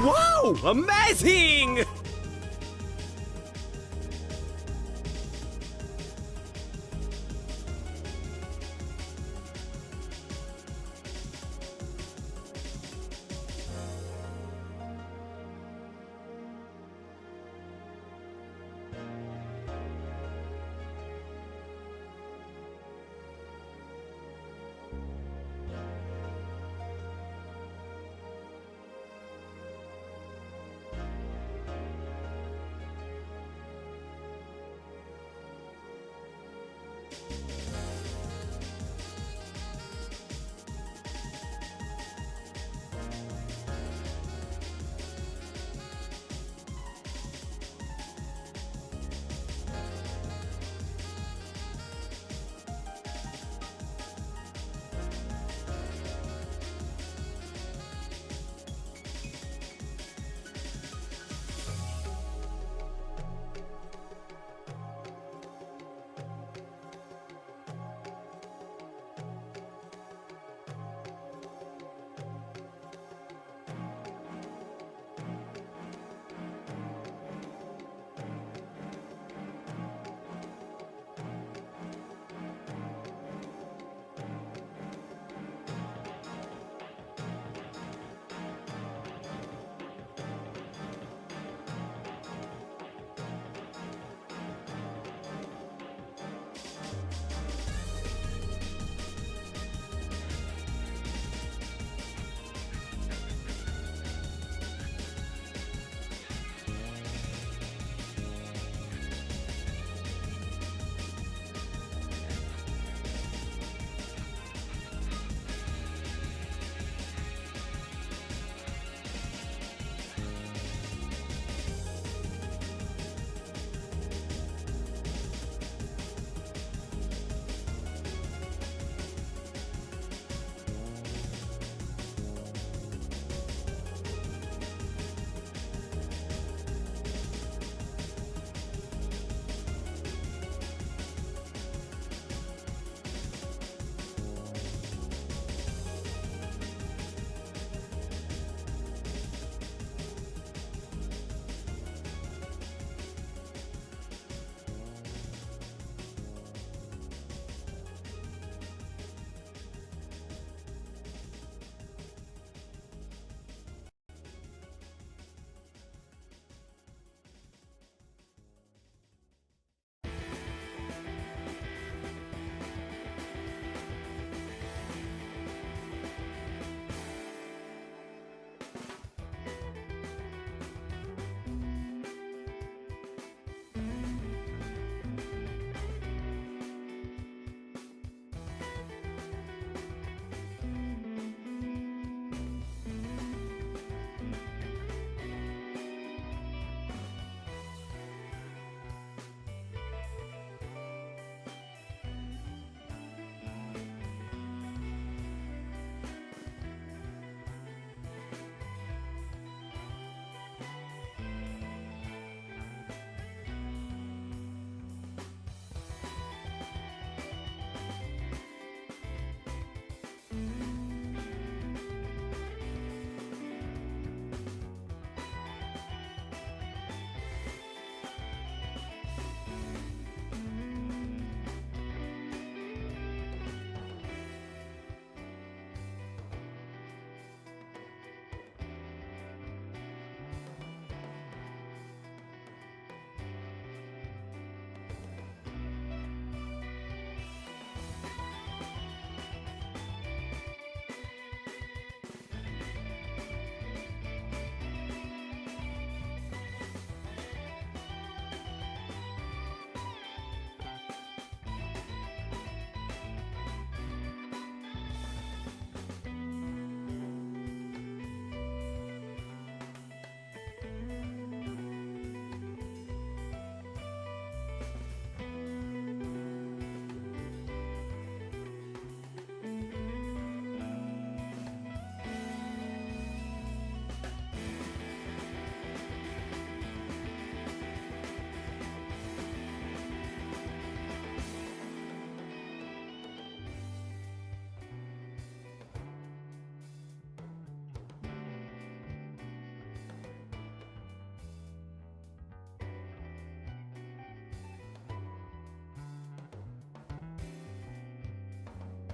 Wow! Amazing!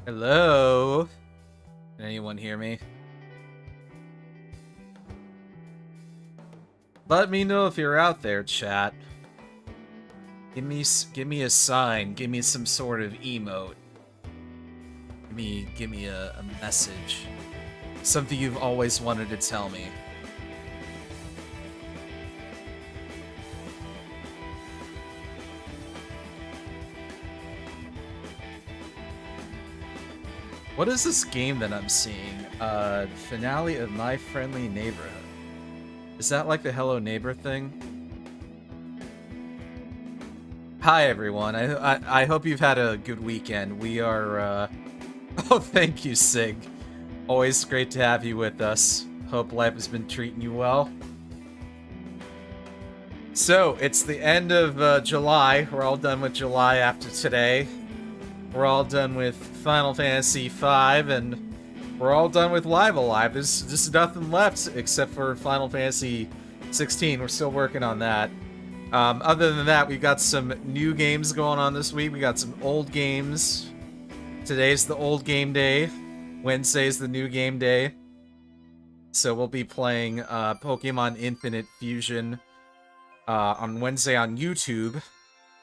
Hello? Can anyone hear me? Let me know if you're out there, chat. Give me a sign. Give me some sort of emote. Give me a message. Something you've always wanted to tell me. What is this game that I'm seeing? Finale of My Friendly Neighborhood. Is that like the Hello Neighbor thing? Hi everyone, I hope you've had a good weekend. We are, oh thank you Sig. Always great to have you with us. Hope life has been treating you well. So, it's the end of July. We're all done with July after today. We're all done with Final Fantasy V, and we're all done with Live Alive. There's just nothing left except for Final Fantasy 16. We're still working on that. Other than that, we've got some new games going on this week. We got some old games. Today's the old game day. Wednesday's the new game day. So we'll be playing Pokemon Infinite Fusion on Wednesday on YouTube,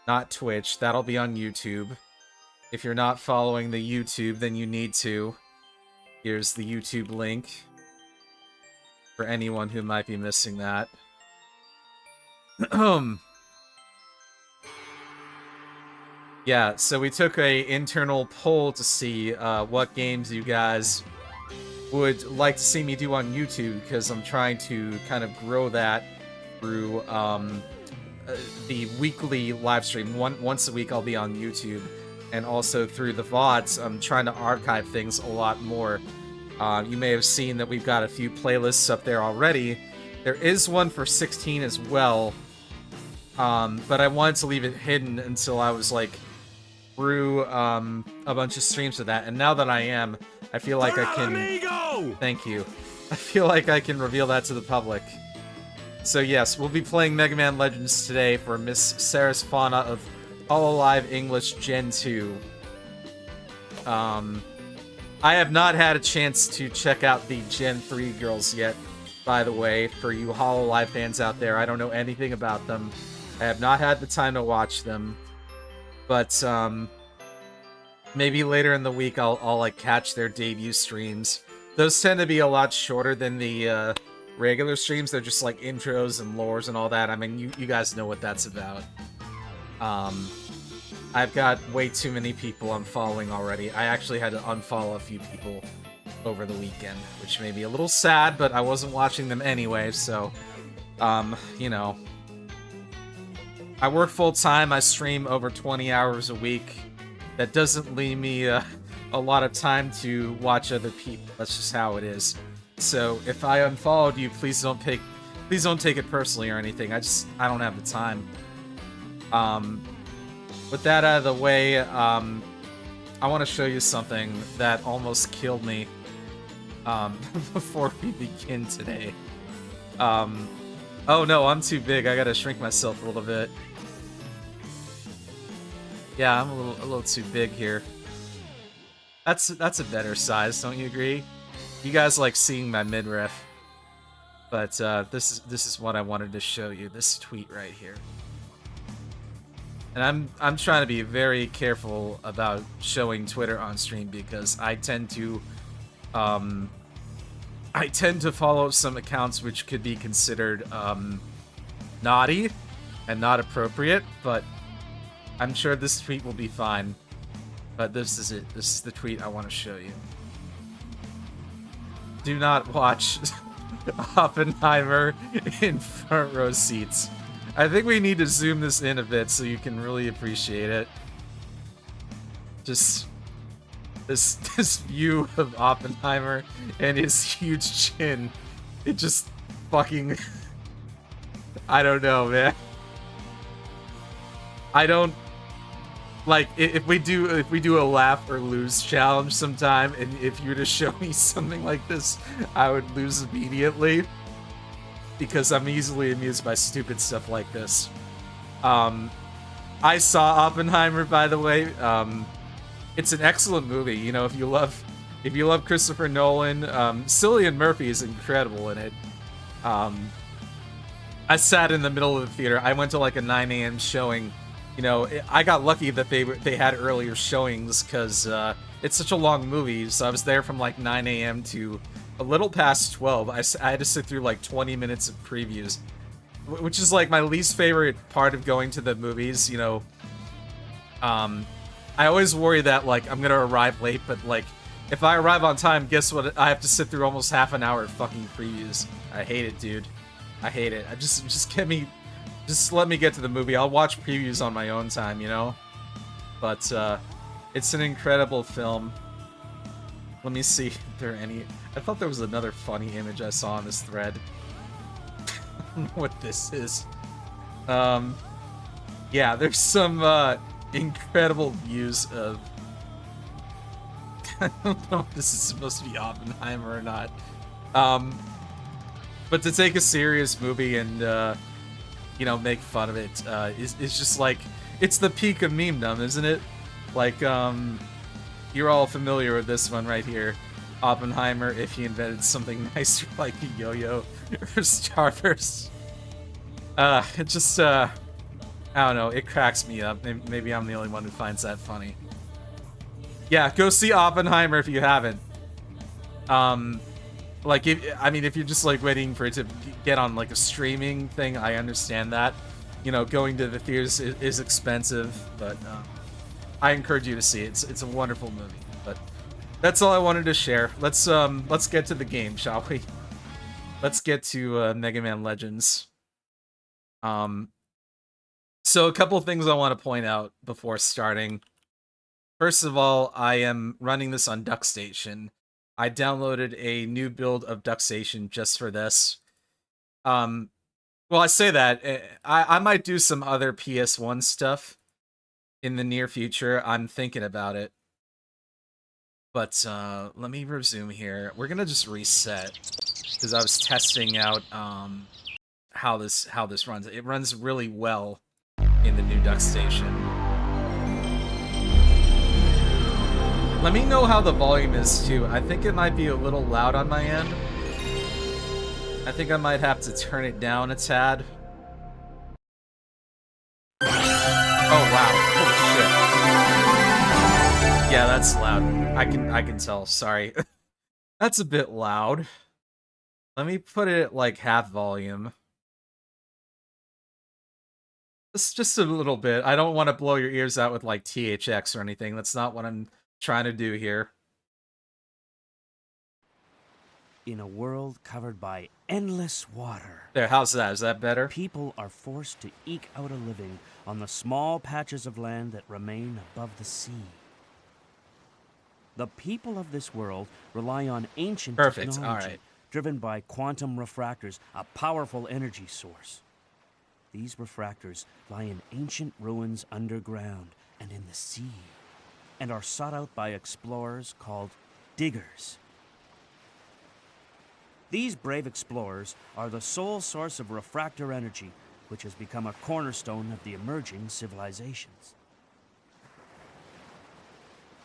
not Twitch. That'll be on YouTube. If you're not following the YouTube, then you need to. Here's the YouTube link for anyone who might be missing that. Yeah, so we took a internal poll to see what games you guys would like to see me do on YouTube, because I'm trying to kind of grow that through the weekly live stream. Once a week I'll be on YouTube. And also through the VODs, I'm trying to archive things a lot more. You may have seen that we've got a few playlists up there already. There is one for 16 as well, but I wanted to leave it hidden until I was like through a bunch of streams of that. And now that I am, I feel like I can. Thank you. I feel like I can reveal that to the public. So yes, we'll be playing Mega Man Legends today for Miss Saris Fauna of Hololive English Gen 2. I have not had a chance to check out the Gen 3 girls yet, by the way, for you Hololive fans out there. I don't know anything about them. I have not had the time to watch them. But, maybe later in the week I'll like, catch their debut streams. Those tend to be a lot shorter than the, regular streams. They're just, like, intros and lores and all that. I mean, you guys know what that's about. I've got way too many people I'm following already. I actually had to unfollow a few people over the weekend, which made me a little sad, but I wasn't watching them anyway, so, you know. I work full-time, I stream over 20 hours a week. That doesn't leave me a lot of time to watch other people. That's just how it is. So, if I unfollowed you, please don't take it personally or anything. I don't have the time. With that out of the way, I want to show you something that almost killed me before we begin today. Oh no, I'm too big. I gotta shrink myself a little bit. Yeah, I'm a little too big here. That's a better size, don't you agree? You guys like seeing my midriff, but this is what I wanted to show you. This tweet right here. And I'm trying to be very careful about showing Twitter on stream because I tend to follow some accounts which could be considered naughty and not appropriate, but I'm sure this tweet will be fine. But this is it. This is the tweet I want to show you. Do not watch Oppenheimer in front row seats. I think we need to zoom this in a bit so you can really appreciate it. Just this view of Oppenheimer and his huge chin. It just fucking I don't know, man. I don't like if we do a laugh or lose challenge sometime, and if you were to show me something like this, I would lose immediately. Because I'm easily amused by stupid stuff like this. I saw Oppenheimer, by the way. it's an excellent movie. You know, if you love Christopher Nolan, Cillian Murphy is incredible in it. I sat in the middle of the theater. I went to like a 9 a.m. showing. You know, I got lucky that they had earlier showings because it's such a long movie. So I was there from like 9 a.m. to a little past 12. I had to sit through like 20 minutes of previews, which is like my least favorite part of going to the movies. You know, I always worry that like I'm gonna arrive late, but like if I arrive on time, guess what? I have to sit through almost half an hour of fucking previews. I hate it, dude. I hate it. Just let me get to the movie. I'll watch previews on my own time, you know? But, it's an incredible film. Let me see if there are any... I thought there was another funny image I saw on this thread. I don't know what this is. Yeah, there's some, incredible views of... I don't know if this is supposed to be Oppenheimer or not. But to take a serious movie and, you know, make fun of it, is just like, it's the peak of memedom, isn't it? Like, you're all familiar with this one right here. Oppenheimer, if he invented something nicer like a yo-yo or Starburst. It just, I don't know, it cracks me up. Maybe I'm the only one who finds that funny. Yeah, go see Oppenheimer if you haven't. Like, if you're just, like, waiting for it to get on, like, a streaming thing, I understand that. You know, going to the theaters is expensive, but, I encourage you to see it. It's a wonderful movie, but that's all I wanted to share. Let's get to the game, shall we? Let's get to, Mega Man Legends. So a couple things I want to point out before starting. First of all, I am running this on DuckStation. I downloaded a new build of DuckStation just for this. Well, I say that. I might do some other PS1 stuff in the near future. I'm thinking about it. But let me resume here. We're gonna just reset because I was testing out how this runs. It runs really well in the new DuckStation. Let me know how the volume is, too. I think it might be a little loud on my end. I think I might have to turn it down a tad. Oh, wow. Holy shit. Yeah, that's loud. I can tell. Sorry. That's a bit loud. Let me put it at, like, half volume. Just a little bit. I don't want to blow your ears out with, like, THX or anything. That's not what I'm trying to do here. In a world covered by endless water. There, how's that? Is that better? People are forced to eke out a living on the small patches of land that remain above the sea. The people of this world rely on ancient technology, all right, driven by quantum refractors, a powerful energy source. These refractors lie in ancient ruins underground and in the sea, and are sought out by explorers called diggers. These brave explorers are the sole source of refractor energy, which has become a cornerstone of the emerging civilizations.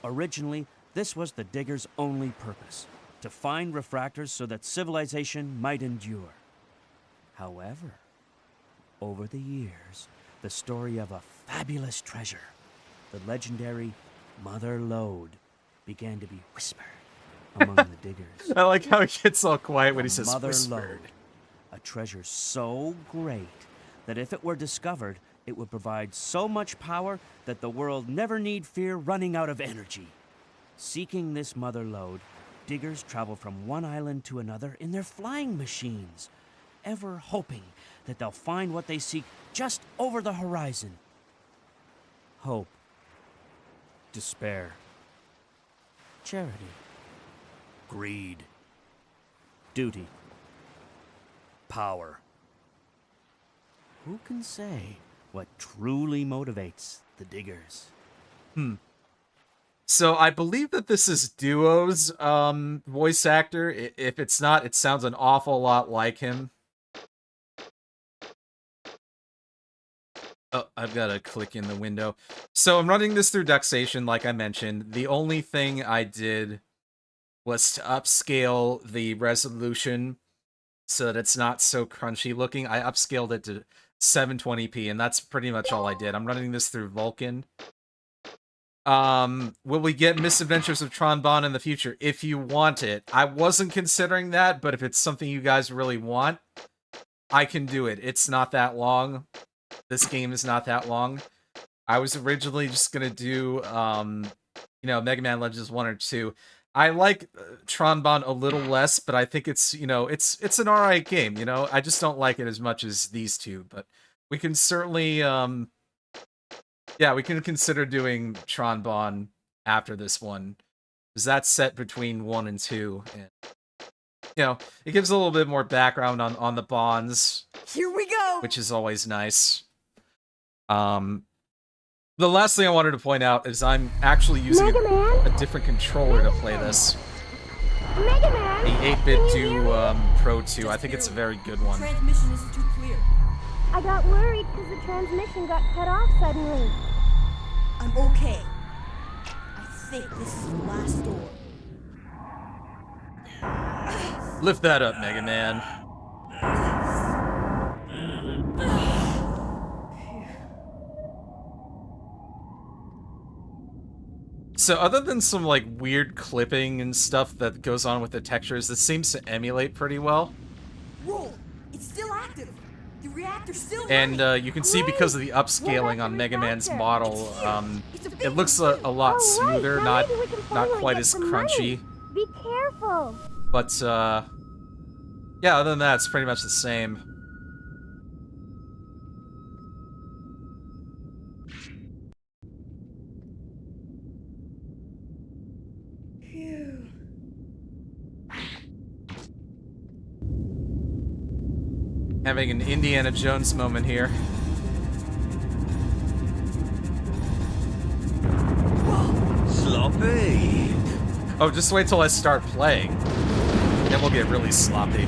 Originally, this was the diggers' only purpose, to find refractors so that civilization might endure. However, over the years, the story of a fabulous treasure, the legendary Mother Lode, began to be whispered among the diggers. I like how he gets all quiet when he says Mother whispered. Lode, a treasure so great that if it were discovered, it would provide so much power that the world never need fear running out of energy. Seeking this Mother Lode, diggers travel from one island to another in their flying machines, ever hoping that they'll find what they seek just over the horizon. Hope. Despair. Charity. Greed. Duty. Power. Who can say what truly motivates the diggers? So I believe that this is Duo's voice actor. If it's not, it sounds an awful lot like him. Oh, I've got to click in the window. So I'm running this through Duxation, like I mentioned. The only thing I did was to upscale the resolution so that it's not so crunchy looking. I upscaled it to 720p, and that's pretty much all I did. I'm running this through Vulkan. Will we get Misadventures of Tron Bonne in the future? If you want it. I wasn't considering that, but if it's something you guys really want, I can do it. It's not that long. This game is not that long. I was originally just gonna do, you know, Mega Man Legends 1 or 2. I like Tron Bonne a little less, but I think it's, you know, it's an alright game, you know? I just don't like it as much as these two, but we can certainly, yeah, we can consider doing Tron Bonne after this one, because that's set between 1 and 2, and, you know, it gives a little bit more background on the Bonds. Here we go! Which is always nice. The last thing I wanted to point out is I'm actually using a different controller to play this. Mega Man! The 8-bit Do Pro 2. I think it's a very good one. Transmission isn't too clear. I got worried because the transmission got cut off suddenly. I'm okay. I think this is the last door. Lift that up, Mega Man. So other than some, like, weird clipping and stuff that goes on with the textures, this seems to emulate pretty well. Roll! It's still active! The reactor's still And running. you can see because of the upscaling on Mega Man's model, it looks a lot smoother, not quite as crunchy. Be careful. But, yeah, other than that, it's pretty much the same. Phew. Having an Indiana Jones moment here. Sloppy. Oh, just wait till I start playing. Then we'll get really sloppy.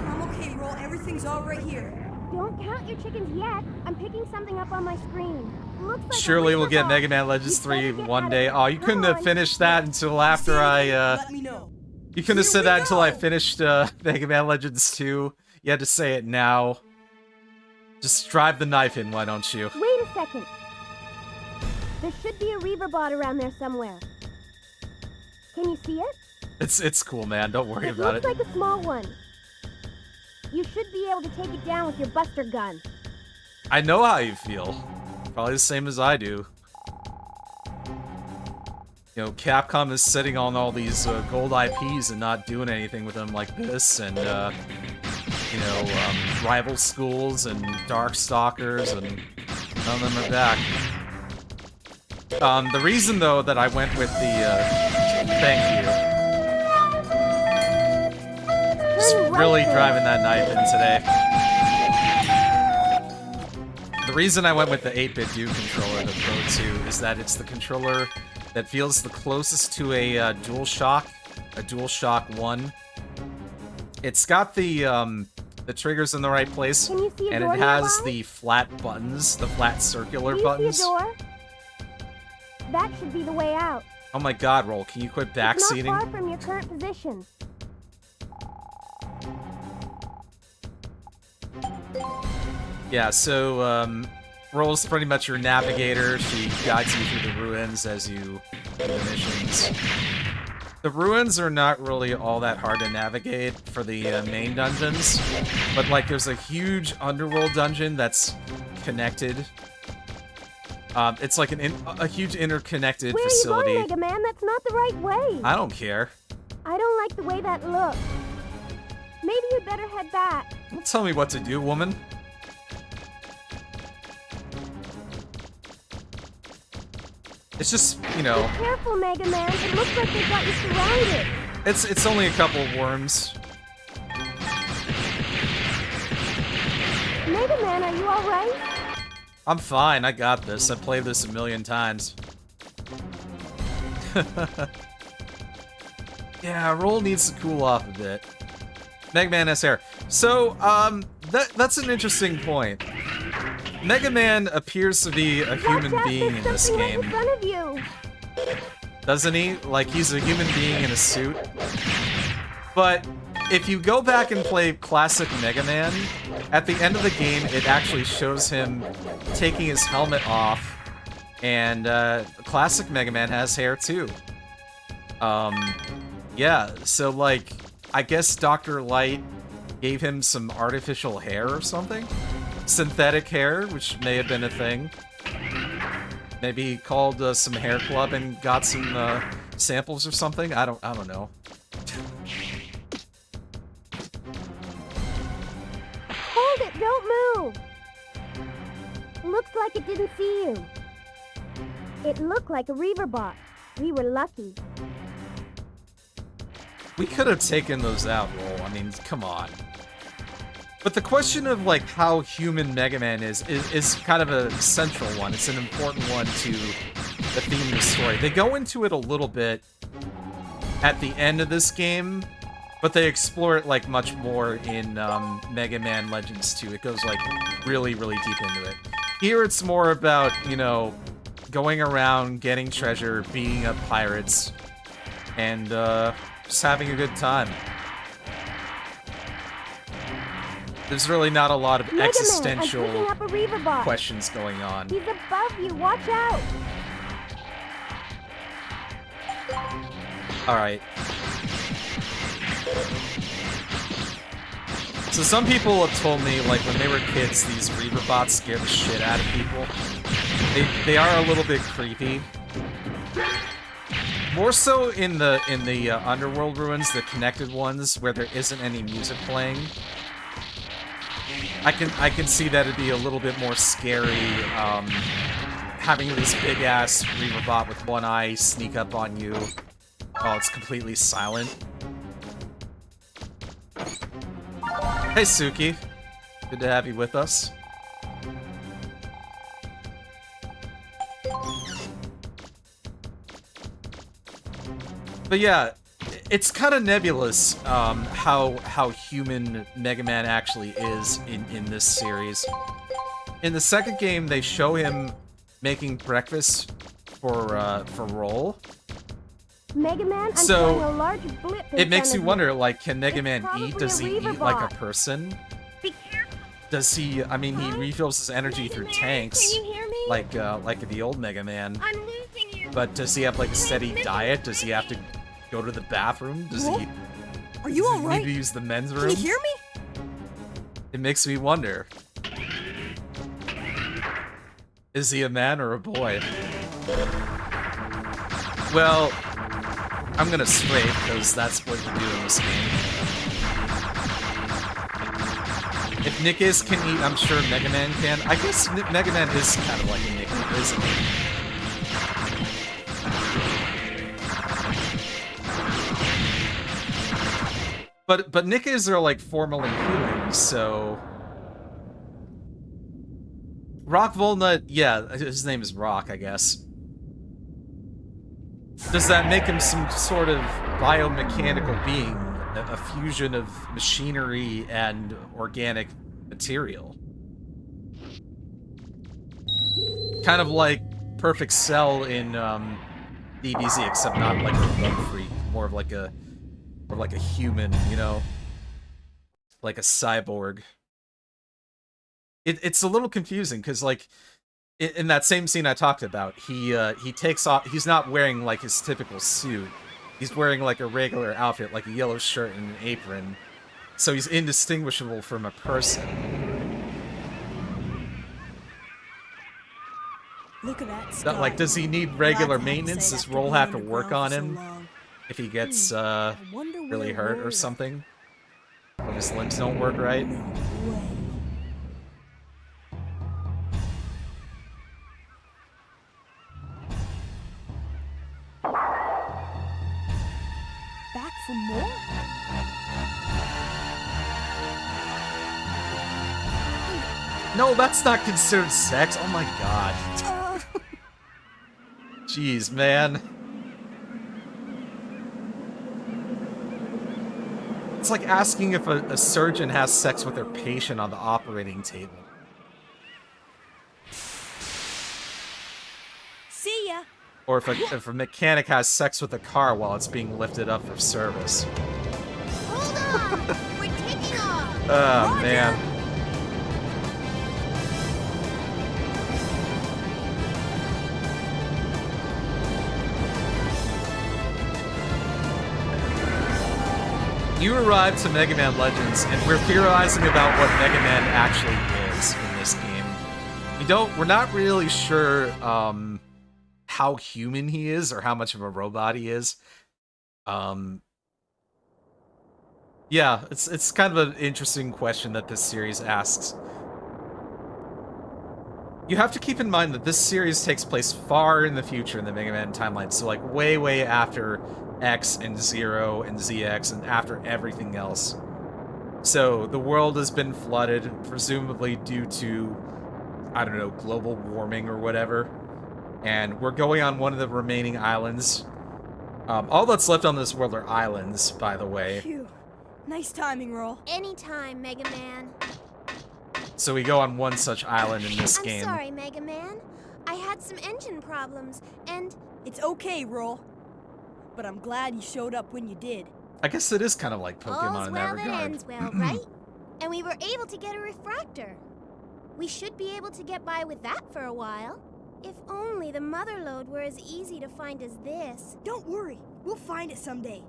I'm okay, Roll. Everything's all right here. Don't count your chickens yet. I'm picking something up on my screen. Looks like Surely we'll get a Mega Man Legends You 3 better get one at day. it. Oh, you Come couldn't have on. finished that until after Let me know. You couldn't have Here said we that until I go. finished Mega Man Legends 2. You had to say it now. Just drive the knife in, why don't you? Wait a second. There should be a Reaver bot around there somewhere. Can you see it? It's cool, man. Don't worry It about looks it. like a small one. You should be able to take it down with your Buster gun. I know how you feel. Probably the same as I do. You know, Capcom is sitting on all these gold IPs and not doing anything with them like this, and, you know, Rival Schools and Darkstalkers, and none of them are back. The reason, though, that I went with the, thank you. Just Turn right really there. driving that knife in today. The reason I went with the 8-bit Do controller, the Pro 2, is that it's the controller that feels the closest to a DualShock 1. It's got the triggers in the right place, Can you see a and door it has nearby? the flat buttons, the flat circular Do you buttons. see a door? That should be the way out. Oh my god, Roll, can you quit It's not backseating? far from your current position. Yeah, so, Roll's pretty much your navigator. She guides you through the ruins as you do the missions. The ruins are not really all that hard to navigate for the main dungeons, but, like, there's a huge underworld dungeon that's connected. It's like a huge interconnected Where facility. are you going, Mega Man? That's not the right way. I don't care. I don't like the way that looks. Maybe you'd better head back. Don't tell me what to do, woman. It's just, you know, Be careful, Mega Man. It looks like they've got you surrounded. it's only a couple of worms. Mega Man, are you alright? I'm fine, I got this. I've played this a million times. Yeah, Roll needs to cool off a bit. Mega Man has hair. So, that's an interesting point. Mega Man appears to be a human Watch out, being there's in this something right game. in front of you. Doesn't he? Like, he's a human being in a suit. But if you go back and play classic Mega Man, at the end of the game, it actually shows him taking his helmet off, and classic Mega Man has hair too. Yeah, so like, I guess Dr. Light gave him some artificial hair or something? Synthetic hair, which may have been a thing. Maybe he called some hair club and got some samples or something. I don't know. Hold it, don't move. Looks like it didn't see you. It looked like a Reaverbot. We were lucky. We could have taken those out, Roll. I mean, come on. But the question of like how human Mega Man is kind of a central one. It's an important one to the theme of the story. They go into it a little bit at the end of this game, but they explore it like much more in Mega Man Legends 2. It goes like really, really deep into it. Here it's more about, you know, going around, getting treasure, beating up pirates, and just having a good time. There's really not a lot of Mega Man, I'm existential picking up a Reaverbot. questions going on. He's above you. Watch out. Alright. So some people have told me, like, when they were kids, these Reaverbots scare the shit out of people. They are a little bit creepy. More so in the underworld ruins, the connected ones, where there isn't any music playing. I can see that it'd be a little bit more scary, having this big-ass Reaverbot with one eye sneak up on you while it's completely silent. Hey, Suki. Good to have you with us. But yeah, it's kind of nebulous how human Mega Man actually is in this series. In the second game, they show him making breakfast for Roll. Mega Man, I'm So, showing a large blip in It makes front you of wonder, like, can Mega It's Man probably eat? Does a he eat like a Reaverbot. person? Be careful. Does he? I mean, he refills his energy through tanks, Can you hear me? like the old Mega Man. I'm losing you. But does he have like a steady diet? Does he have to go to the bathroom? Does he? Are you does he alright? need to use the men's Can room? you hear me? It makes me wonder. Is he a man or a boy? Well, I'm gonna strafe, because that's what you do in this game. If Nickis can eat, I'm sure Mega Man can. I guess Mega Man is kind of like a Nickis, isn't he? But Nickis are like formerly human, so... Rock Volnut, yeah, his name is Rock, I guess. Does that make him some sort of biomechanical being? A fusion of machinery and organic material? Kind of like Perfect Cell in DBZ, except not like a bug freak, more of like a human, you know? Like a cyborg. It's a little confusing, because, like, in that same scene I talked about, he takes off, he's not wearing, like, his typical suit. He's wearing, like, a regular outfit, like a yellow shirt and an apron. So he's indistinguishable from a person. Look at that sky. Like, does he need regular maintenance? Does Roll have to work on him if he gets, really hurt or something? Or his limbs don't work right? Back for more? No, that's not considered sex. Oh my god. Jeez, man. It's like asking if a surgeon has sex with their patient on the operating table. See ya. Or if a mechanic has sex with a car while it's being lifted up for service. Hold on! We're taking off! Oh, man. You arrived to Mega Man Legends, and we're theorizing about what Mega Man actually is in this game. We're not really sure, how human he is, or how much of a robot he is. Yeah, it's kind of an interesting question that this series asks. You have to keep in mind that this series takes place far in the future in the Mega Man timeline, so like way after X and Zero and ZX and after everything else. So the world has been flooded, presumably due to, I don't know, global warming or whatever. And we're going on one of the remaining islands. All that's left on this world are islands, by the way. Phew. Nice timing, Roll. Anytime, Mega Man. So we go on one such island in this game. I'm sorry, Mega Man. I had some engine problems, and... It's okay, Roll. But I'm glad you showed up when you did. I guess it is kind of like Pokemon all's in well that that regard. ends well, right? And we were able to get a refractor. We should be able to get by with that for a while. If only the mother lode were as easy to find as this. Don't worry. We'll find it someday.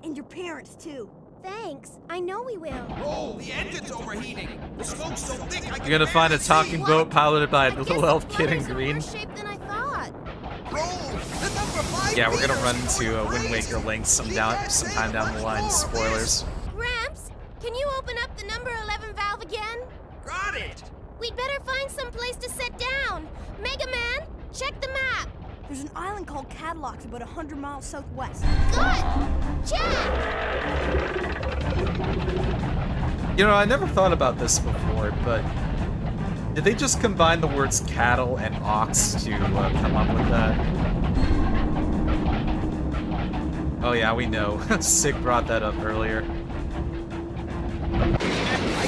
And your parents, too. Thanks. I know we will. Oh, the engine's overheating. The smoke's so thick I can You're gonna find a barely talking see. boat piloted by a I guess little the elf kid in flood is green. worse shape than I thought. Roll, the number 5 Yeah, we're gonna meters run is into going Wind crazy. Waker Link sometime down the line. Spoilers. Gramps, can you open up the number 11 valve again? Got it. We'd better find some place to sit down. Mega Man, check the map. There's an island called Cadillocks about 100 miles southwest. Good. Check. You know, I never thought about this before, but did they just combine the words cattle and ox to come up with that? Oh yeah, we know. Sick brought that up earlier. I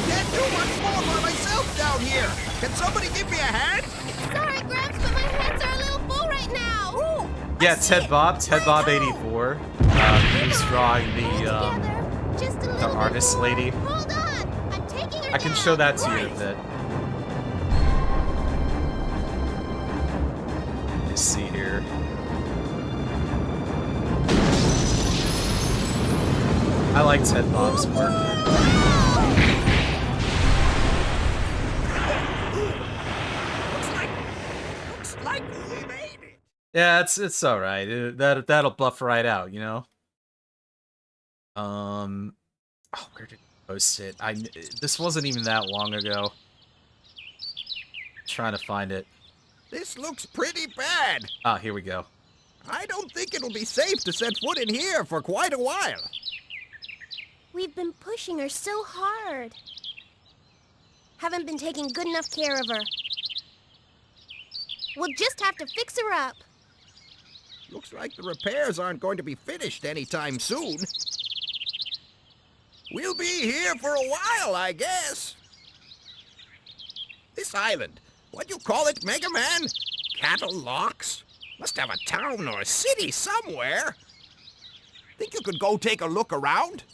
can't do much more by myself down here. Can somebody give me a hand? Sorry, Gramps, but my hands are a little full right now. Roll! Yeah, Ted Bob 84. He's drawing Together, just a the little artist bit more. lady. Hold on, I'm taking her I can down. show that to you a bit. Let's see here. I like Ted Bob's work. Looks like we made it. Yeah, it's all right. That'll buff right out, you know. Oh, where did I post it? This wasn't even that long ago. Trying to find it. This looks pretty bad. Ah, here we go. I don't think it'll be safe to set foot in here for quite a while. We've been pushing her so hard. Haven't been taking good enough care of her. We'll just have to fix her up. Looks like the repairs aren't going to be finished anytime soon. We'll be here for a while, I guess. This island, what do you call it, Mega Man? Cattle Locks? Must have a town or a city somewhere. Think you could go take a look around?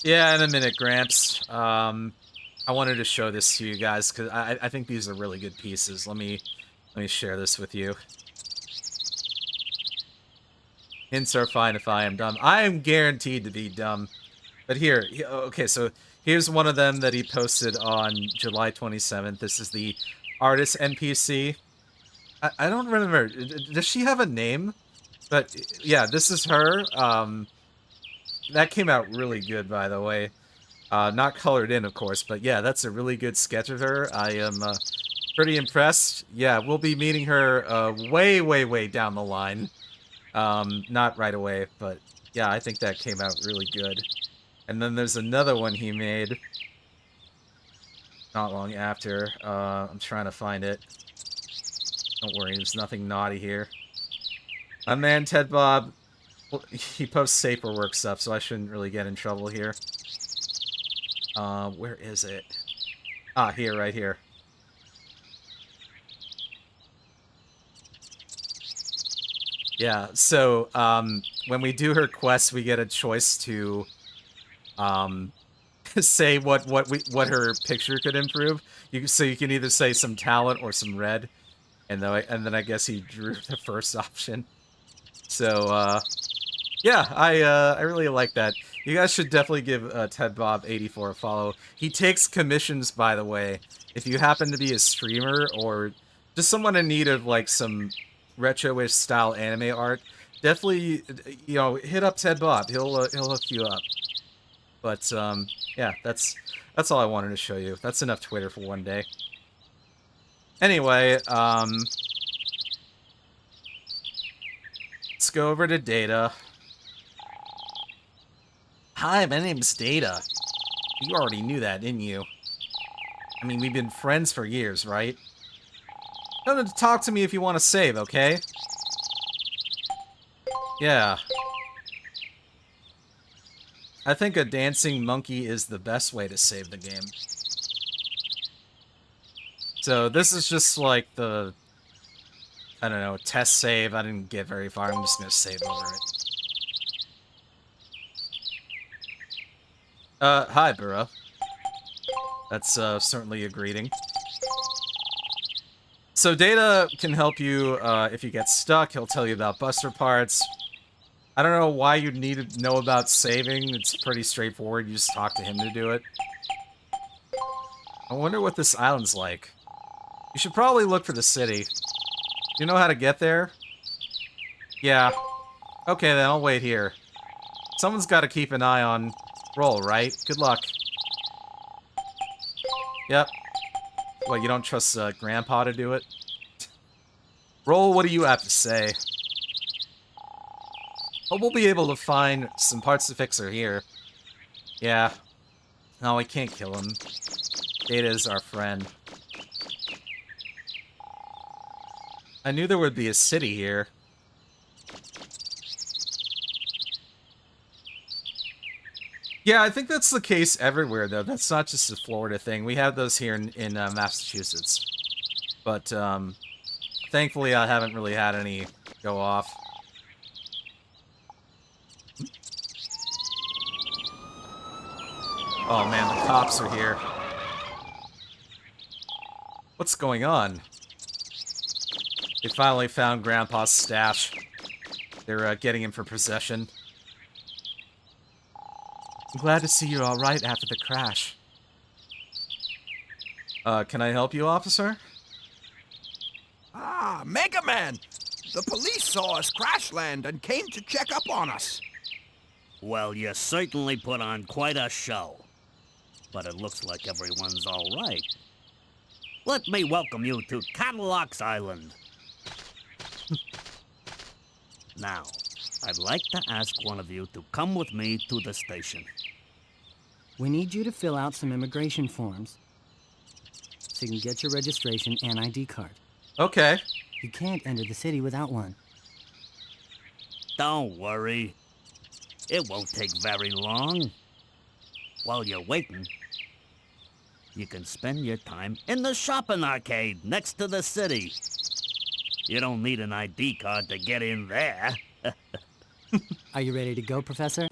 Yeah, in a minute, Gramps. I wanted to show this to you guys because I think these are really good pieces. Let me share this with you. Hints are fine if I am dumb. I am guaranteed to be dumb. But here, okay, so here's one of them that he posted on July 27th. This is the artist NPC. I don't remember. Does she have a name? But yeah, this is her. That came out really good, by the way. Not colored in, of course, but yeah, that's a really good sketch of her. I am pretty impressed. Yeah, we'll be meeting her way down the line. Not right away, but yeah, I think that came out really good. And then there's another one he made not long after. I'm trying to find it. Don't worry, there's nothing naughty here. My man, Ted Bob, well, he posts safer work stuff, so I shouldn't really get in trouble here. Where is it? Ah, here, right here. Yeah, so, when we do her quest, we get a choice to, say what her picture could improve. So you can either say some talent or some red, and then I guess he drew the first option. So, yeah, I really like that. You guys should definitely give TedBob84 a follow. He takes commissions, by the way. If you happen to be a streamer or just someone in need of like some retro-ish style anime art, definitely hit up TedBob. He'll hook you up. But yeah, that's all I wanted to show you. That's enough Twitter for one day. Anyway, let's go over to Data. Hi, my name's Data. You already knew that, didn't you? I mean, we've been friends for years, right? Come to talk to me if you want to save, okay? Yeah. I think a dancing monkey is the best way to save the game. So this is just like the, I don't know, test save. I didn't get very far. I'm just gonna save over it. Hi, Burrow. That's, certainly a greeting. So Data can help you, if you get stuck. He'll tell you about Buster parts. I don't know why you'd need to know about saving. It's pretty straightforward. You just talk to him to do it. I wonder what this island's like. You should probably look for the city. You know how to get there? Yeah. Okay, then I'll wait here. Someone's got to keep an eye on Roll, right? Good luck. Yep. What, you don't trust Grandpa to do it? Roll, what do you have to say? Oh, we'll be able to find some parts to fix her here. Yeah. No, we can't kill him. Data's our friend. I knew there would be a city here. Yeah, I think that's the case everywhere, though. That's not just a Florida thing. We have those here in Massachusetts. But, thankfully, I haven't really had any go off. Oh, man, the cops are here. What's going on? They finally found Grandpa's stash. They're, getting him for possession. I'm glad to see you're alright after the crash. Can I help you, officer? Ah, Mega Man! The police saw us crash land and came to check up on us. Well, you certainly put on quite a show. But it looks like everyone's all right. Let me welcome you to Cadillac's Island. Now, I'd like to ask one of you to come with me to the station. We need you to fill out some immigration forms so you can get your registration and ID card. Okay. You can't enter the city without one. Don't worry. It won't take very long. While you're waiting, you can spend your time in the shopping arcade next to the city. You don't need an ID card to get in there. Are you ready to go, Professor?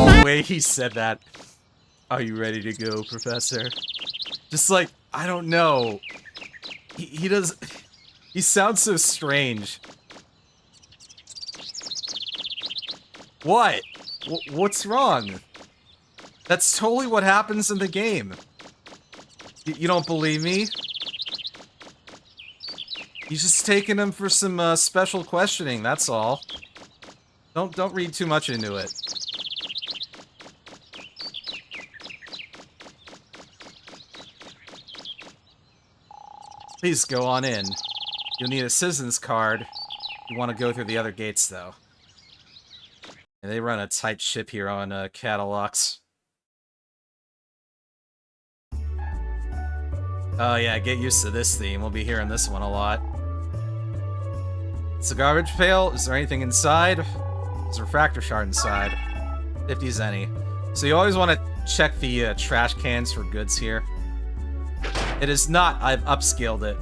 The way he said that. Are you ready to go, Professor? Just like, I don't know. He does... He sounds so strange. What? What's wrong? That's totally what happens in the game. You don't believe me? He's just taking him for some special questioning, that's all. Don't read too much into it. Please go on in. You'll need a citizen's card. You want to go through the other gates, though. And they run a tight ship here on Cadillac's. Oh yeah, get used to this theme. We'll be hearing this one a lot. It's a garbage pail. Is there anything inside? There's a refractor shard inside. 50 zenny. So you always want to check the trash cans for goods here. It is not. I've upscaled it.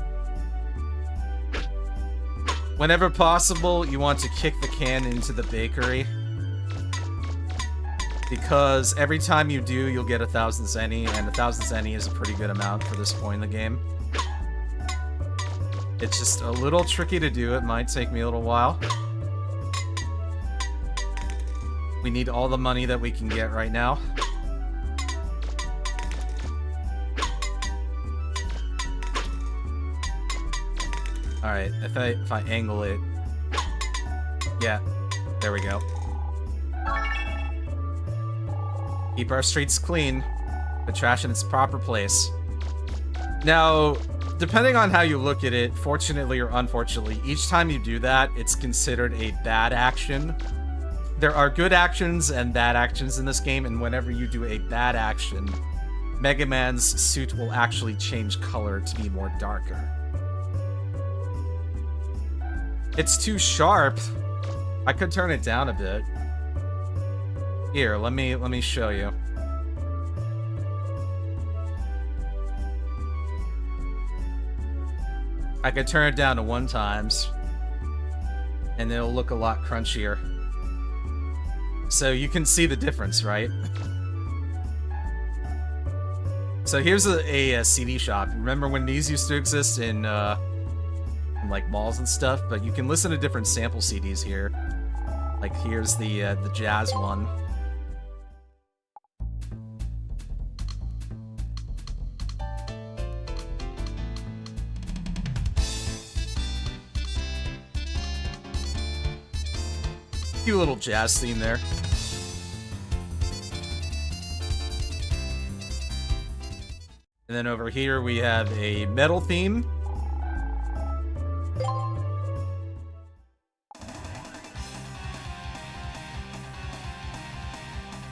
Whenever possible, you want to kick the can into the bakery. Because every time you do, you'll get 1,000 zenny, and 1,000 zenny is a pretty good amount for this point in the game. It's just a little tricky to do. It might take me a little while. We need all the money that we can get right now. Alright, if I angle it... Yeah, there we go. Keep our streets clean. The trash in its proper place. Now, depending on how you look at it, fortunately or unfortunately, each time you do that, it's considered a bad action. There are good actions and bad actions in this game, and whenever you do a bad action, Mega Man's suit will actually change color to be more darker. It's too sharp. I could turn it down a bit. Here, let me show you. I could turn it down to 1 times, and it'll look a lot crunchier. So you can see the difference, right? So here's a CD shop. Remember when these used to exist in like malls and stuff? But you can listen to different sample CDs here. Like here's the jazz one. Cute little jazz theme there. And then over here we have a metal theme.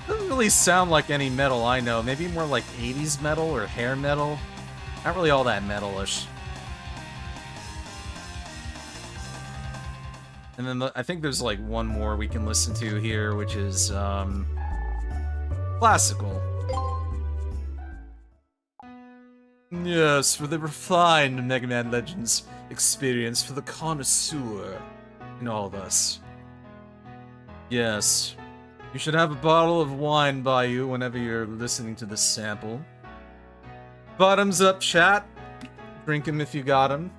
Doesn't really sound like any metal I know. Maybe more like 80s metal or hair metal. Not really all that metalish. And then I think there's like one more we can listen to here, which is classical. Yes, for the refined Mega Man Legends experience, for the connoisseur in all of us. Yes, you should have a bottle of wine by you whenever you're listening to this sample. Bottoms up, chat. Drink 'em if you got 'em.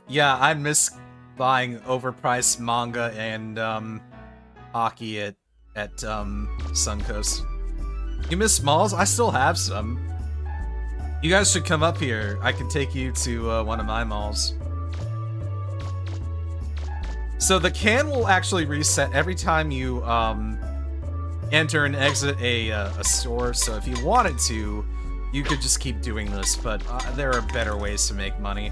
Yeah, I miss buying overpriced manga and hockey at Suncoast. You miss malls? I still have some. You guys should come up here. I can take you to one of my malls. So the can will actually reset every time you enter and exit a store. So if you wanted to, you could just keep doing this, but there are better ways to make money.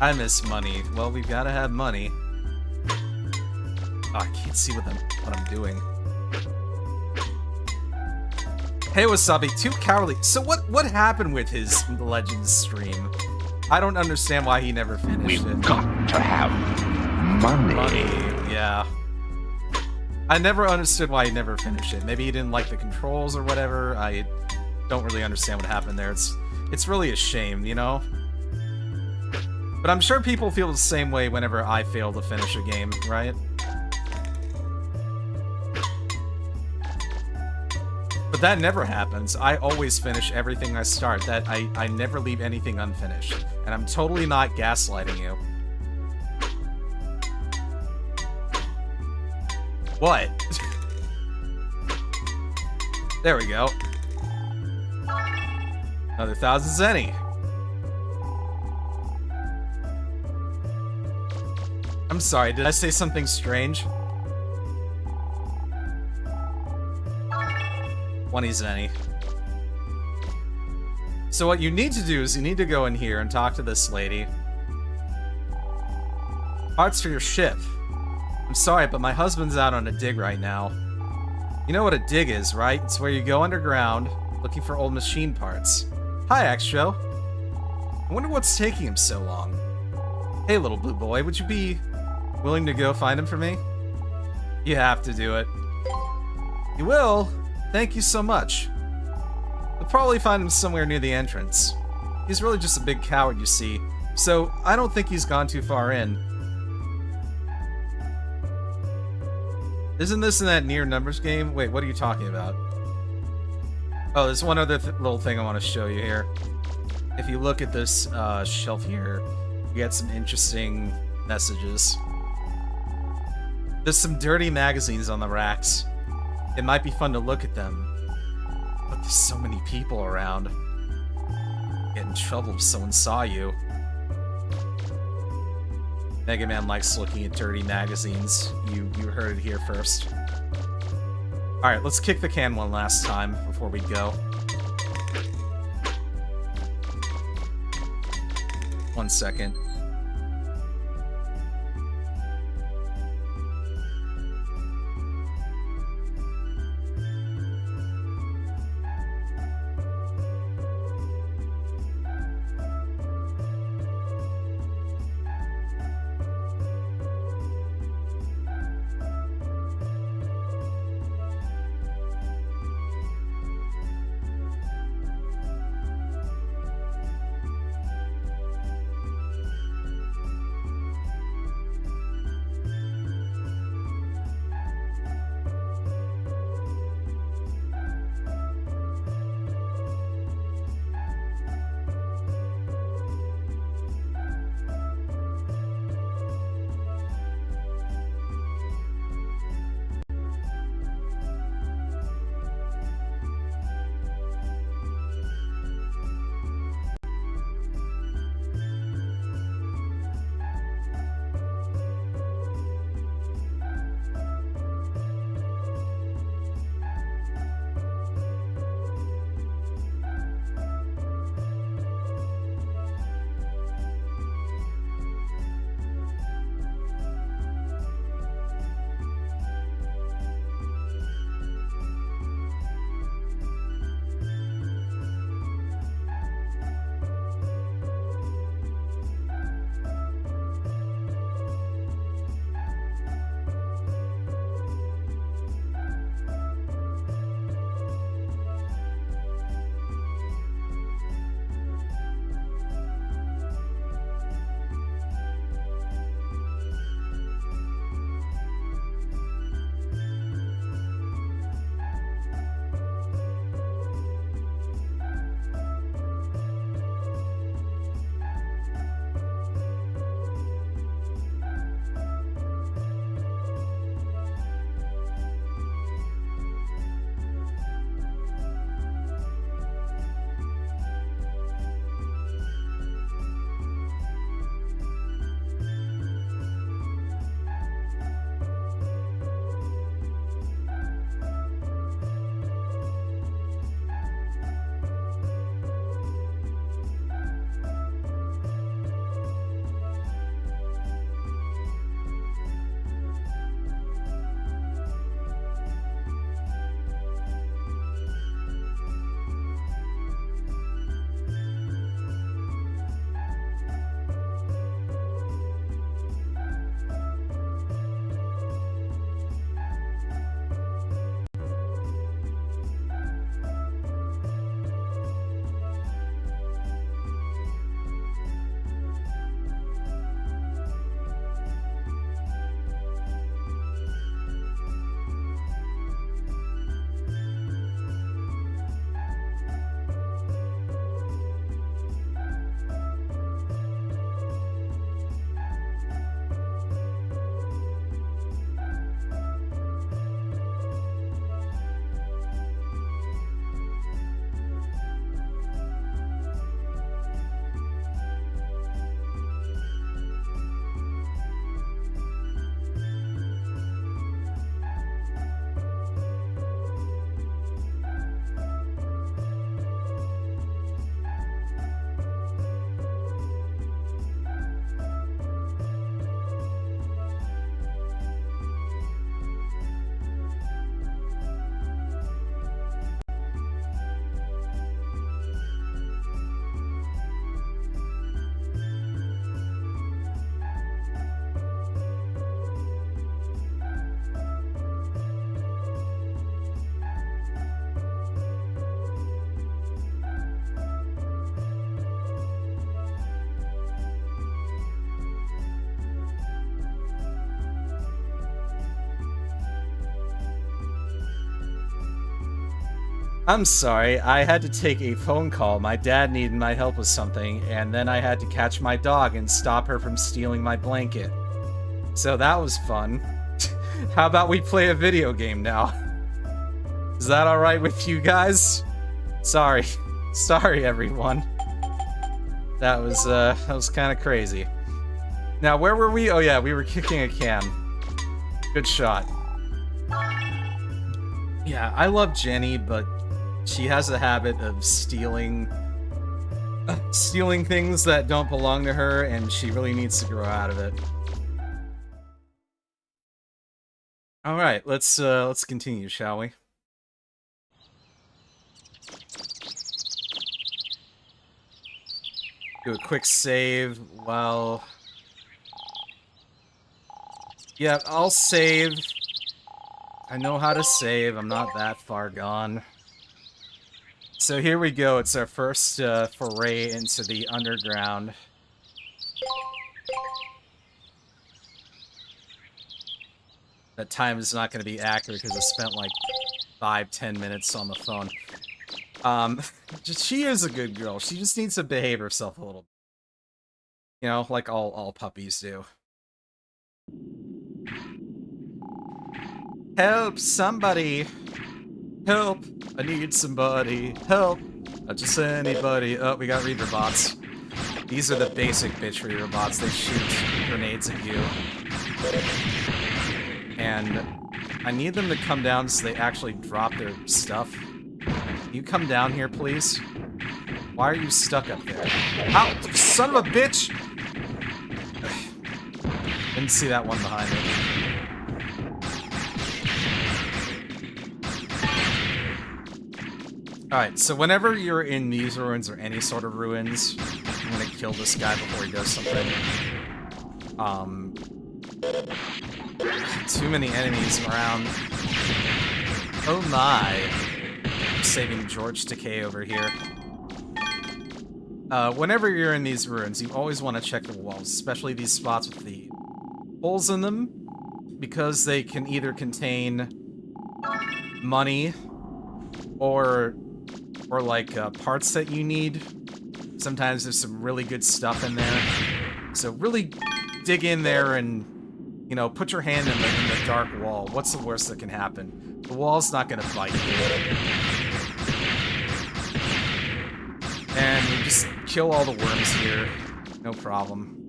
I miss money. Well, we've got to have money. Oh, I can't see what I'm doing. Hey, Wasabi, too cowardly. So what happened with his Legends stream? I don't understand why he never finished it. We've got to have money. Yeah. I never understood why he never finished it. Maybe he didn't like the controls or whatever. I don't really understand what happened there. It's really a shame, you know? But I'm sure people feel the same way whenever I fail to finish a game, right? But that never happens. I always finish everything I start. I never leave anything unfinished. And I'm totally not gaslighting you. What? There we go. Another 1,000 zenny. I'm sorry, did I say something strange? 20 zenny. So what you need to do is you need to go in here and talk to this lady. Parts for your ship. I'm sorry, but my husband's out on a dig right now. You know what a dig is, right? It's where you go underground looking for old machine parts. Hi, Extro. I wonder what's taking him so long. Hey, little blue boy, would you be willing to go find him for me? You have to do it. You will? Thank you so much. You'll probably find him somewhere near the entrance. He's really just a big coward, you see, so I don't think he's gone too far in. Isn't this in that near numbers game? Wait, what are you talking about? Oh, there's one other little thing I want to show you here. If you look at this shelf here, you get some interesting messages. There's some dirty magazines on the racks. It might be fun to look at them, but there's so many people around. Get in trouble if someone saw you. Mega Man likes looking at dirty magazines. You heard it here first. Alright, let's kick the can one last time before we go. One second. I'm sorry, I had to take a phone call. My dad needed my help with something, and then I had to catch my dog and stop her from stealing my blanket. So that was fun. How about we play a video game now? Is that alright with you guys? Sorry. Sorry, everyone. That was kind of crazy. Now, where were we? Oh yeah, we were kicking a can. Good shot. Yeah, I love Jenny, but she has a habit of stealing things that don't belong to her, and she really needs to grow out of it. All right, let's continue, shall we? Do a quick save while... Yeah, I'll save. I know how to save. I'm not that far gone. So here we go. It's our first foray into the underground. That time is not going to be accurate because I spent like 5-10 minutes on the phone. She is a good girl. She just needs to behave herself a little. You know, like all puppies do. Help, somebody! Help! I need somebody. Help! Not just anybody. Oh, we got Reaver bots. These are the basic bitch Reaver bots. They shoot grenades at you. And I need them to come down so they actually drop their stuff. Can you come down here, please? Why are you stuck up there? Ow! Son of a bitch! Didn't see that one behind me. Alright, so whenever you're in these ruins or any sort of ruins, I'm gonna kill this guy before he does something. Too many enemies around. Oh my. I'm saving George Takei over here. Whenever you're in these ruins, you always want to check the walls, especially these spots with the holes in them, because they can either contain money or like parts that you need. Sometimes there's some really good stuff in there. So really dig in there and, you know, put your hand in the dark wall. What's the worst that can happen? The wall's not gonna bite you. And we just kill all the worms here. No problem.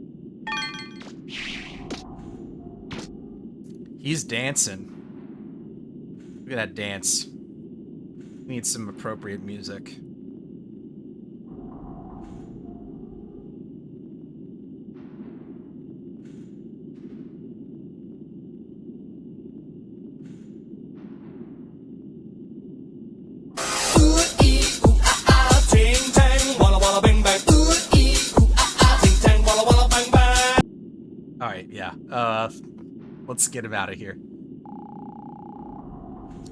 He's dancing. Look at that dance. We need some appropriate music. Alright, yeah. Let's get him out of here.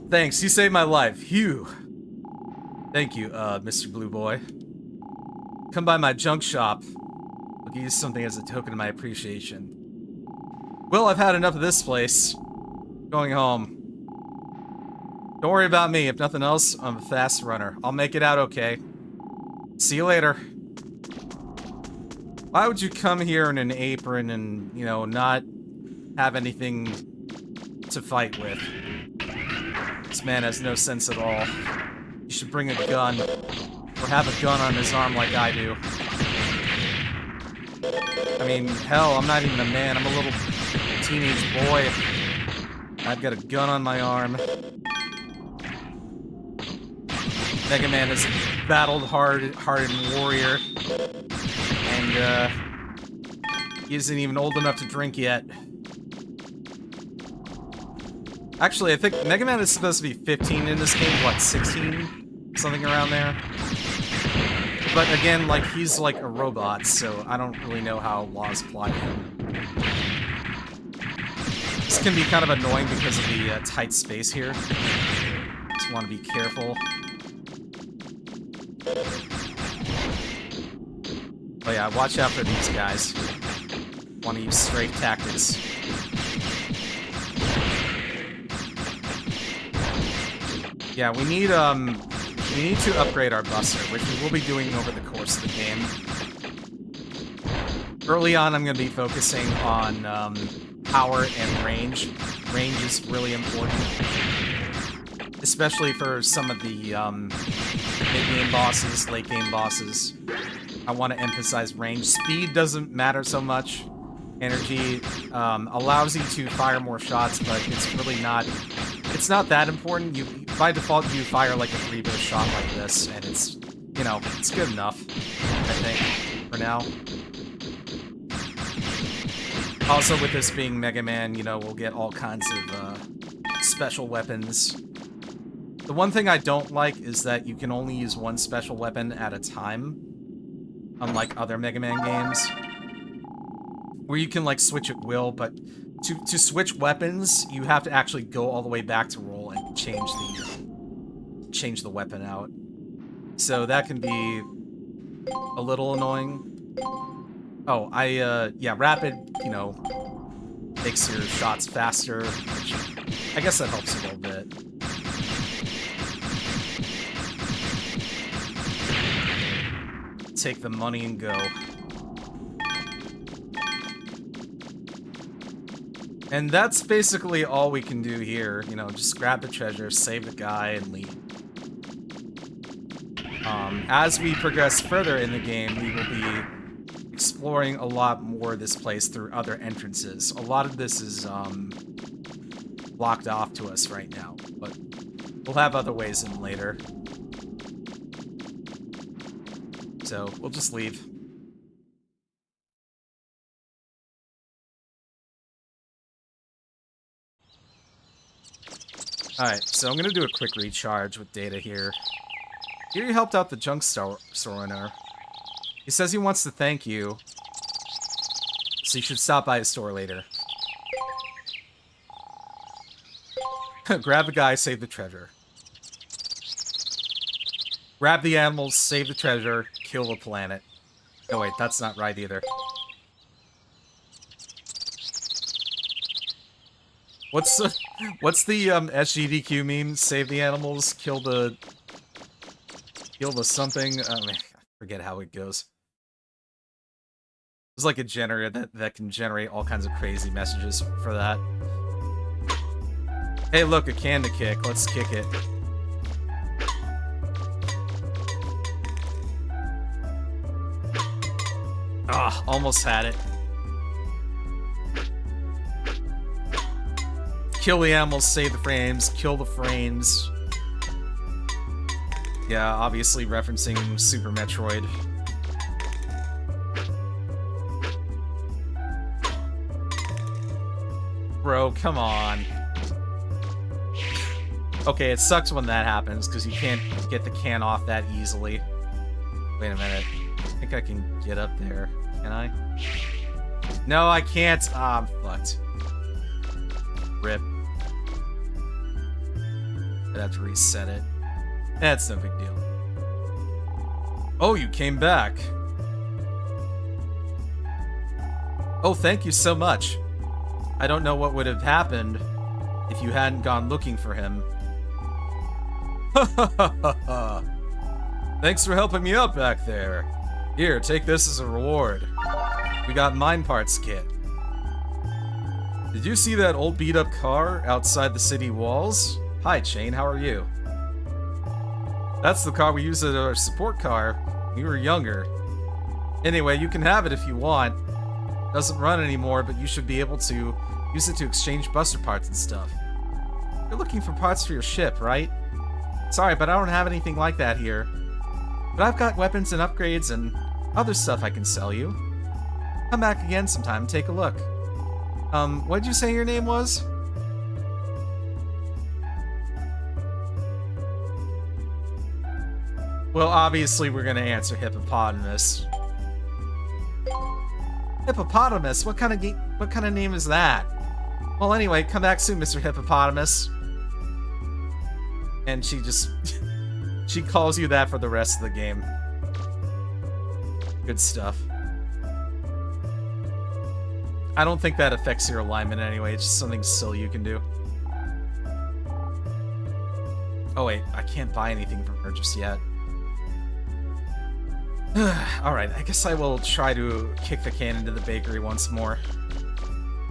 Thanks, you saved my life. Phew. Thank you, Mr. Blue Boy. Come by my junk shop. I'll give you something as a token of my appreciation. Well, I've had enough of this place. Going home. Don't worry about me. If nothing else, I'm a fast runner. I'll make it out okay. See you later. Why would you come here in an apron and, you know, not have anything to fight with? This man has no sense at all. You should bring a gun. Or have a gun on his arm like I do. I mean, hell, I'm not even a man. I'm a little teenage boy. I've got a gun on my arm. Mega Man is a battled-hardened warrior. And, he isn't even old enough to drink yet. Actually, I think Mega Man is supposed to be 15 in this game. What, 16? Something around there? But again, like, he's like a robot, so I don't really know how laws apply to him. This can be kind of annoying because of the tight space here. Just want to be careful. Oh yeah, watch out for these guys. Want to use strafe tactics. Yeah, we need we need to upgrade our Buster, which we will be doing over the course of the game. Early on, I'm going to be focusing on power and range. Range is really important, especially for some of the mid-game bosses, late-game bosses. I want to emphasize range. Speed doesn't matter so much. Energy allows you to fire more shots, but it's really not... It's not that important. By default, you fire like a 3-burst shot like this, and it's, you know, it's good enough, I think, for now. Also, with this being Mega Man, you know, we'll get all kinds of special weapons. The one thing I don't like is that you can only use one special weapon at a time, unlike other Mega Man games, where you can, like, switch at will, but to switch weapons, you have to actually go all the way back to roll and change the weapon out. So that can be a little annoying. Oh, yeah, rapid, you know, makes your shots faster, which I guess that helps a little bit. Take the money and go. And that's basically all we can do here. You know, just grab the treasure, save the guy, and leave. As we progress further in the game, we will be exploring a lot more of this place through other entrances. A lot of this is blocked off to us right now, but we'll have other ways in later. So we'll just leave. Alright, so I'm gonna do a quick recharge with Data here. Here you helped out the junk store owner. He says he wants to thank you, so you should stop by his store later. Grab the guy, save the treasure. Grab the animals, save the treasure, kill the planet. Oh wait, that's not right either. What's the SGDQ meme? Save the animals, kill the something. Oh man, I forget how it goes. There's like a generator that can generate all kinds of crazy messages for that. Hey, look, a can to kick. Let's kick it. Ah, almost had it. Kill the animals, save the frames, kill the frames. Yeah, obviously referencing Super Metroid. Bro, come on. Okay, it sucks when that happens, because you can't get the can off that easily. Wait a minute. I think I can get up there. Can I? No, I can't. Ah, I'm fucked. Rip. I'd have to reset it. That's no big deal. Oh, you came back. Oh, thank you so much. I don't know what would have happened if you hadn't gone looking for him. Ha ha ha ha ha. Thanks for helping me out back there. Here, take this as a reward. We got mine parts kit. Did you see that old beat-up car outside the city walls? Hi, Chain, how are you? That's the car we used as our support car when we were younger. Anyway, you can have it if you want. Doesn't run anymore, but you should be able to use it to exchange Buster parts and stuff. You're looking for parts for your ship, right? Sorry, but I don't have anything like that here. But I've got weapons and upgrades and other stuff I can sell you. Come back again sometime and take a look. What'd you say your name was? Well, obviously we're gonna answer Hippopotamus. Hippopotamus? What kind of name is that? Well, anyway, come back soon, Mr. Hippopotamus. And she just... she calls you that for the rest of the game. Good stuff. I don't think that affects your alignment anyway, it's just something silly you can do. Oh wait, I can't buy anything from her just yet. Alright, I guess I will try to kick the can into the bakery once more.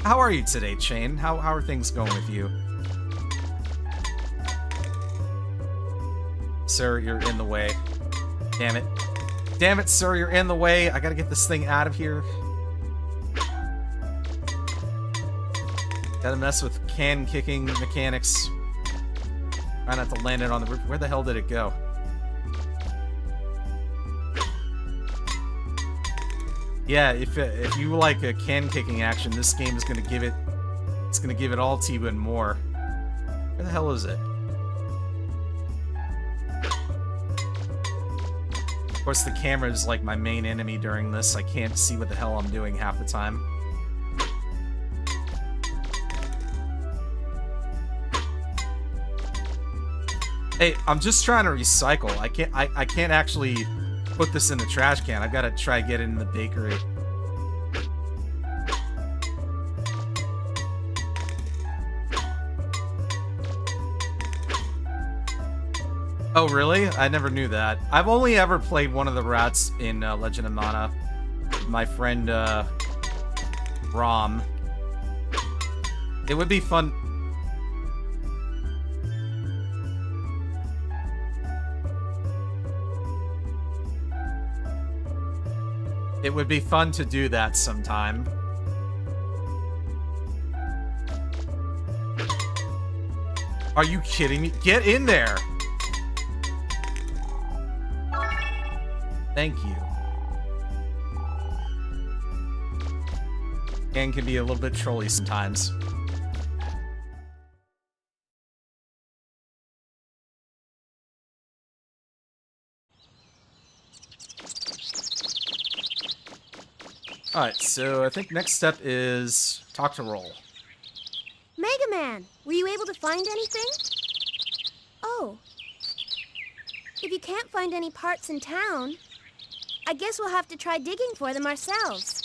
How are you today, Chain? How are things going with you? Sir, you're in the way. Damn it. Damn it, sir, you're in the way. I gotta get this thing out of here. Gotta mess with can-kicking mechanics. Try not to land it on the roof. Where the hell did it go? Yeah, if you like a can-kicking action, this game is gonna give it... It's gonna give it all to you and more. Where the hell is it? Of course, the camera is like my main enemy during this. I can't see what the hell I'm doing half the time. Hey, I'm just trying to recycle. I can't actually put this in the trash can. I've got to try to get it in the bakery. Oh, really? I never knew that. I've only ever played one of the rats in Legend of Mana. My friend, Rom. It would be fun... It would be fun to do that sometime. Are you kidding me? Get in there! Thank you. And can be a little bit trolly sometimes. Alright, so I think next step is talk to Roll. Mega Man, were you able to find anything? Oh. If you can't find any parts in town, I guess we'll have to try digging for them ourselves.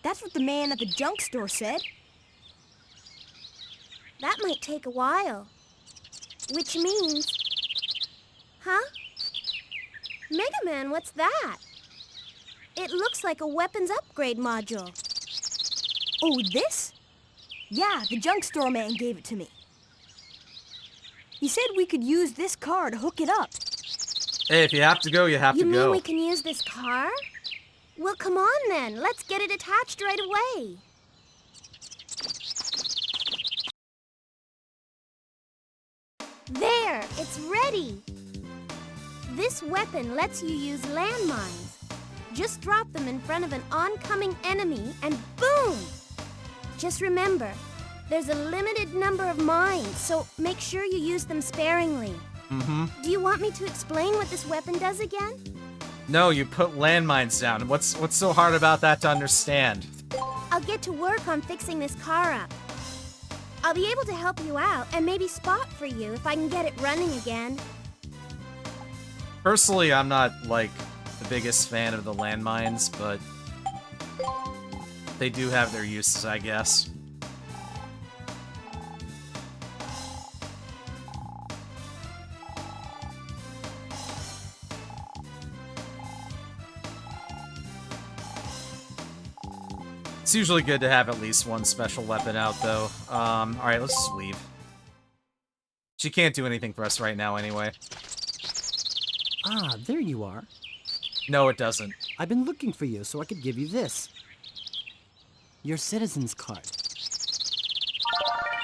That's what the man at the junk store said. That might take a while. Which means... Huh? Mega Man, what's that? It looks like a weapons upgrade module. Oh, this? Yeah, the junk store man gave it to me. He said we could use this car to hook it up. Hey, if you have to go, you have to go. You mean we can use this car? Well, come on then. Let's get it attached right away. There, it's ready. This weapon lets you use landmines. Just drop them in front of an oncoming enemy and boom! Just remember, there's a limited number of mines, so make sure you use them sparingly. Mm-hmm. Do you want me to explain what this weapon does again? No, you put landmines down. What's so hard about that to understand? I'll get to work on fixing this car up. I'll be able to help you out and maybe spot for you if I can get it running again. Personally, I'm not, like, the biggest fan of the landmines, but they do have their uses, I guess. It's usually good to have at least one special weapon out, though. Alright, let's just leave. She can't do anything for us right now, anyway. Ah, there you are. No, it doesn't. I've been looking for you so I could give you this. Your citizen's card.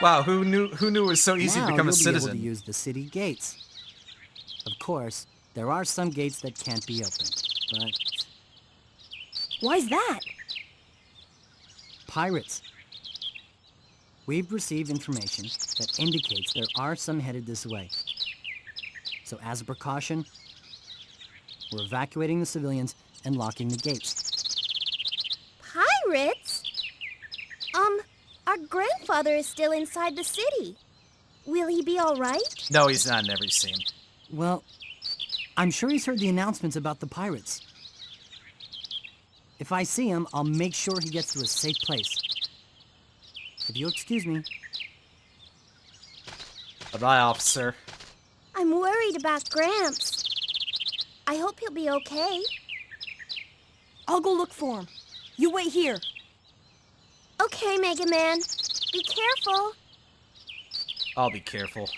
Wow, who knew it was so easy to become a citizen? Now you'll be able to use the city gates. Of course, there are some gates that can't be opened, but... Why's that? Pirates. We've received information that indicates there are some headed this way. So as a precaution, we're evacuating the civilians and locking the gates. Pirates? Our grandfather is still inside the city. Will he be all right? No, he's not in every scene. Well, I'm sure he's heard the announcements about the pirates. If I see him, I'll make sure he gets to a safe place. If you'll excuse me. Bye-bye, officer. I'm worried about Gramps. I hope he'll be okay. I'll go look for him. You wait here. Okay, Mega Man. Be careful. I'll be careful.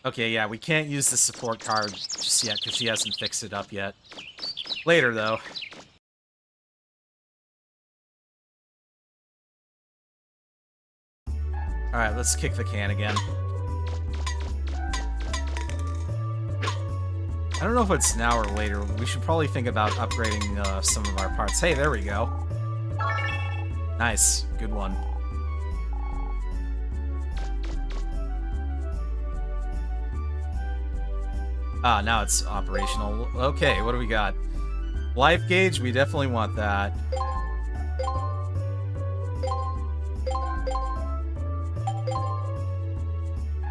Okay, yeah, we can't use the support card just yet because she hasn't fixed it up yet. Later, though. Alright, let's kick the can again. I don't know if it's now or later. We should probably think about upgrading some of our parts. Hey, there we go. Nice. Good one. Ah, now it's operational. Okay, what do we got? Life gauge, we definitely want that.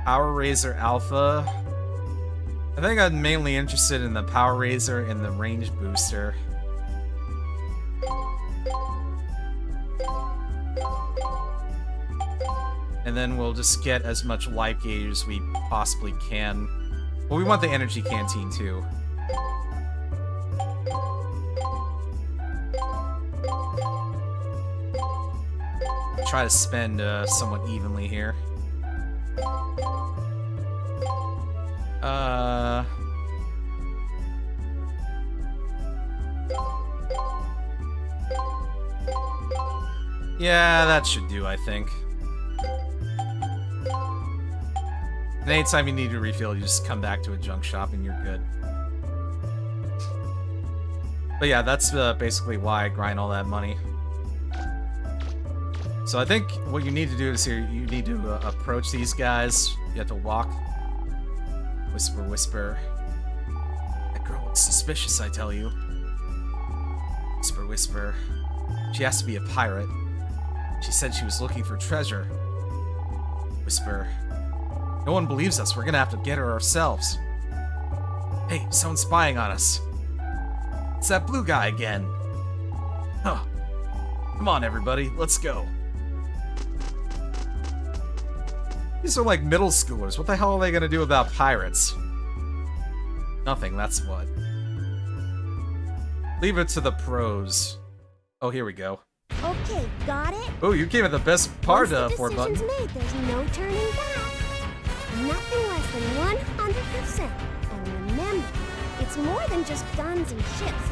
Power Razor Alpha. I think I'm mainly interested in the Power Razor and the range booster. And then we'll just get as much life gauge as we possibly can. Well, we want the energy canteen too. Try to spend somewhat evenly here. Yeah, that should do, I think. And anytime you need to refill, you just come back to a junk shop and you're good. But yeah, that's basically why I grind all that money. So I think what you need to do is here, you need to approach these guys. You have to walk. Whisper, whisper. That girl looks suspicious, I tell you. Whisper, whisper. She has to be a pirate. She said she was looking for treasure. Whisper. No one believes us. We're gonna have to get her ourselves. Hey, someone's spying on us. It's that blue guy again. Huh. Come on, everybody. Let's go. These are like middle schoolers. What the hell are they gonna do about pirates? Nothing, that's what. Leave it to the pros. Oh, here we go. Okay, got it? Oh, you came at the best part of Fort Button. Once the decision's made, there's no turning back. Nothing less than 100%. And remember, it's more than just guns and ships.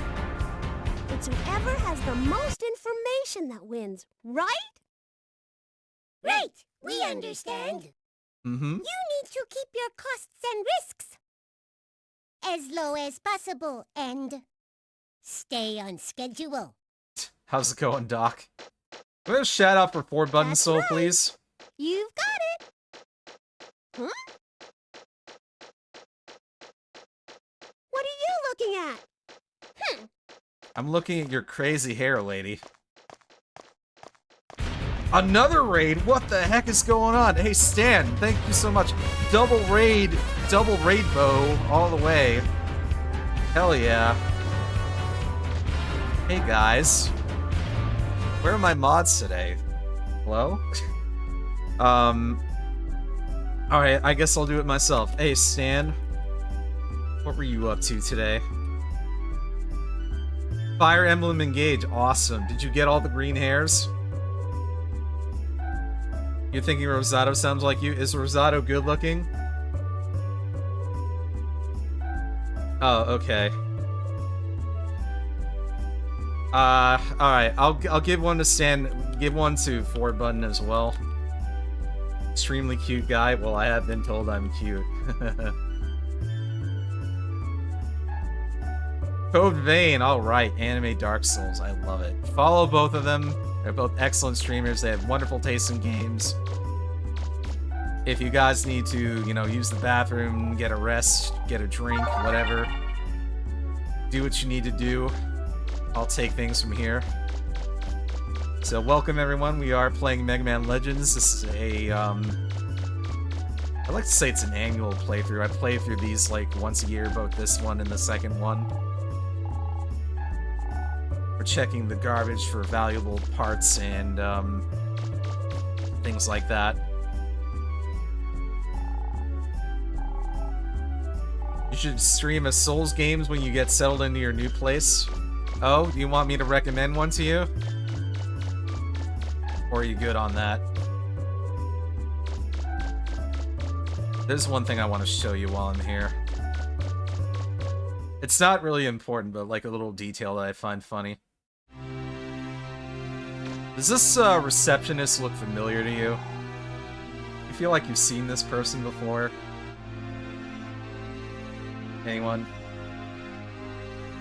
It's whoever has the most information that wins, right? Right, we understand. Mm-hmm. You need to keep your costs and risks as low as possible and stay on schedule. How's it going, Doc? Can we have a shout out for Fort Button That's Soul, right. please? You've got it. Huh? What are you looking at? I'm looking at your crazy hair, lady. Another raid? What the heck is going on? Hey, Stan, thank you so much. Double raid bow all the way. Hell yeah. Hey, guys. Where are my mods today? Hello? Alright, I guess I'll do it myself. Hey, Stan. What were you up to today? Fire Emblem Engage. Awesome. Did you get all the green hairs? You're thinking Rosato sounds like you? Is Rosato good looking? Oh, okay. Alright. I'll give one to Stan. Give one to Fort Button as well. Extremely cute guy. Well, I have been told I'm cute. Code Vein, alright. Anime Dark Souls, I love it. Follow both of them. They're both excellent streamers. They have wonderful taste in games. If you guys need to, you know, use the bathroom, get a rest, get a drink, whatever, do what you need to do. I'll take things from here. So welcome everyone. We are playing Mega Man Legends. This is a, I'd like to say it's an annual playthrough. I play through these like once a year, both this one and the second one. We're checking the garbage for valuable parts and things like that. should stream a Souls games when you get settled into your new place. Oh, do you want me to recommend one to you? Or are you good on that? There's one thing I want to show you while I'm here. It's not really important, but like a little detail that I find funny. Does this receptionist look familiar to you? You feel like you've seen this person before? Anyone?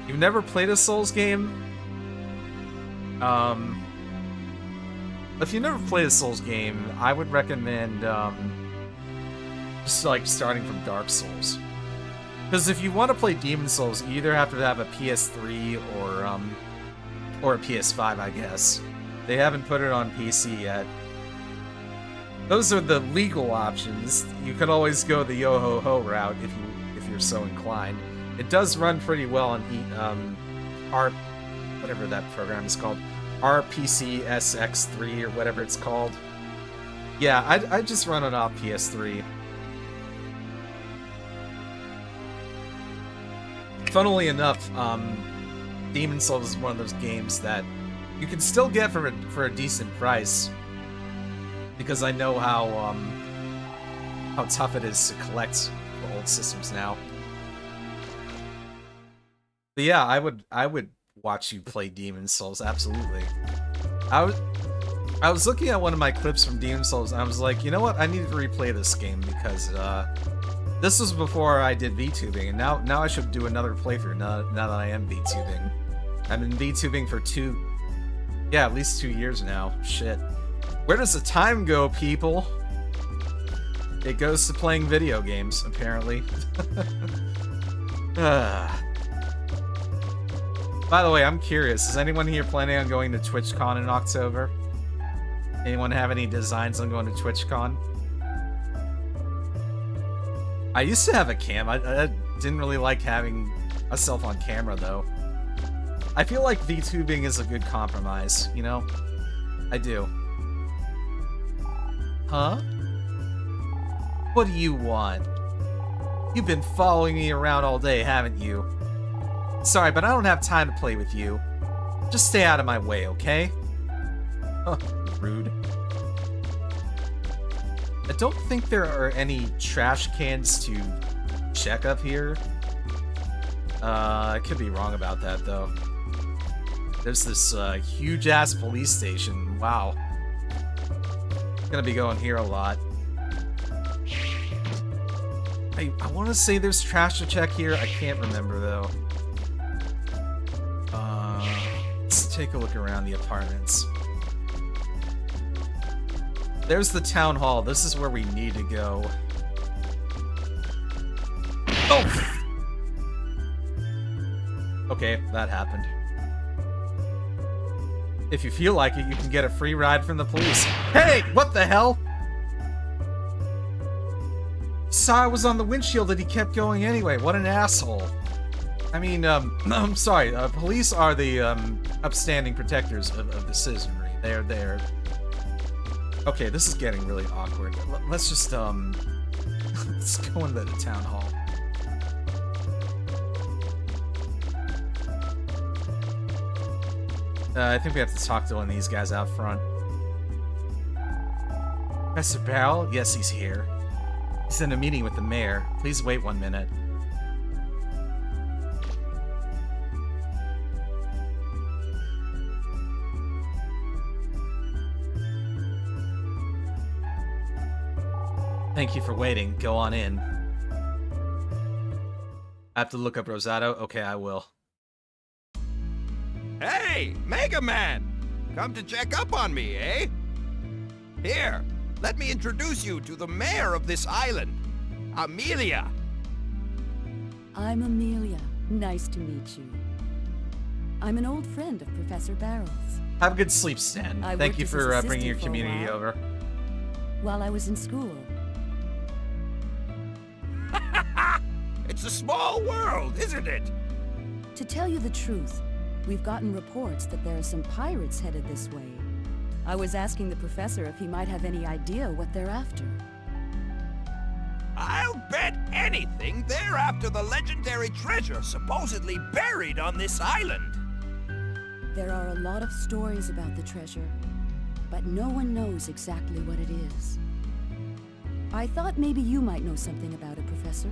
You've never played a Souls game? If you've never played a Souls game, I would recommend just like starting from Dark Souls. Because if you want to play Demon Souls, you either have to have a PS3 or a PS5, I guess. They haven't put it on PC yet. Those are the legal options. You could always go the yo-ho-ho route if you're so inclined. It does run pretty well on whatever that program is called, RPCSX3 or whatever it's called. Yeah, I'd just run it off PS3. Funnily enough, Demon Souls is one of those games that you can still get for a decent price, because I know how tough it is to collect the old systems now. But yeah, I would watch you play Demon Souls, absolutely. I was looking at one of my clips from Demon Souls and I was like, you know what? I need to replay this game because this was before I did VTubing, and now I should do another playthrough now that I am VTubing. I've been VTubing for at least 2 years now. Shit. Where does the time go, people? It goes to playing video games, apparently. By the way, I'm curious, is anyone here planning on going to TwitchCon in October? Anyone have any designs on going to TwitchCon? I used to have a cam. I didn't really like having myself on camera, though. I feel like VTubing is a good compromise, you know? I do. Huh? What do you want? You've been following me around all day, haven't you? Sorry, but I don't have time to play with you. Just stay out of my way, okay? Huh, rude. I don't think there are any trash cans to check up here. I could be wrong about that, though. There's this huge-ass police station. Wow. Gonna be going here a lot. I want to say there's trash to check here. I can't remember, though. Let's take a look around the apartments. There's the town hall. This is where we need to go. Oh! Okay, that happened. If you feel like it, you can get a free ride from the police. Hey! What the hell? Saw I was on the windshield and he kept going anyway. What an asshole. I mean, I'm sorry. Police are the upstanding protectors of the citizenry. They're there. Okay, this is getting really awkward. Let's just, let's go into the town hall. I think we have to talk to one of these guys out front. Professor Barrel? Yes, he's here. He's in a meeting with the mayor. Please wait 1 minute. Thank you for waiting. Go on in. I have to look up Rosado? Okay, I will. Hey, Mega Man! Come to check up on me, eh? Here, let me introduce you to the mayor of this island, Amelia. I'm Amelia. Nice to meet you. I'm an old friend of Professor Barrel's. Have a good sleep, Stan. Thank you for bringing your community over. While I was in school. It's a small world, isn't it? To tell you the truth, we've gotten reports that there are some pirates headed this way. I was asking the professor if he might have any idea what they're after. I'll bet anything there after the legendary treasure supposedly buried on this island. There are a lot of stories about the treasure, but no one knows exactly what it is. I thought maybe you might know something about it, Professor.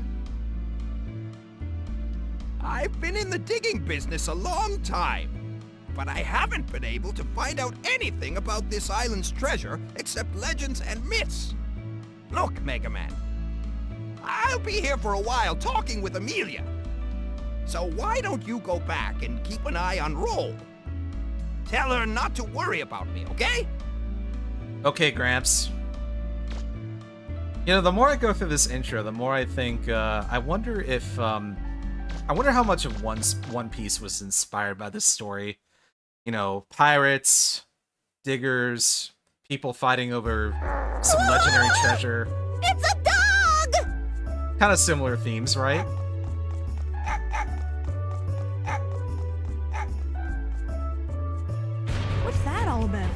I've been in the digging business a long time, but I haven't been able to find out anything about this island's treasure except legends and myths. Look, Mega Man, I'll be here for a while talking with Amelia. So why don't you go back and keep an eye on Roll? Tell her not to worry about me, okay? Okay, Gramps. You know, the more I go through this intro, the more I think, I wonder if, I wonder how much of One Piece was inspired by this story. You know, pirates, diggers, people fighting over some legendary treasure. It's a dog! Kind of similar themes, right? What's that all about?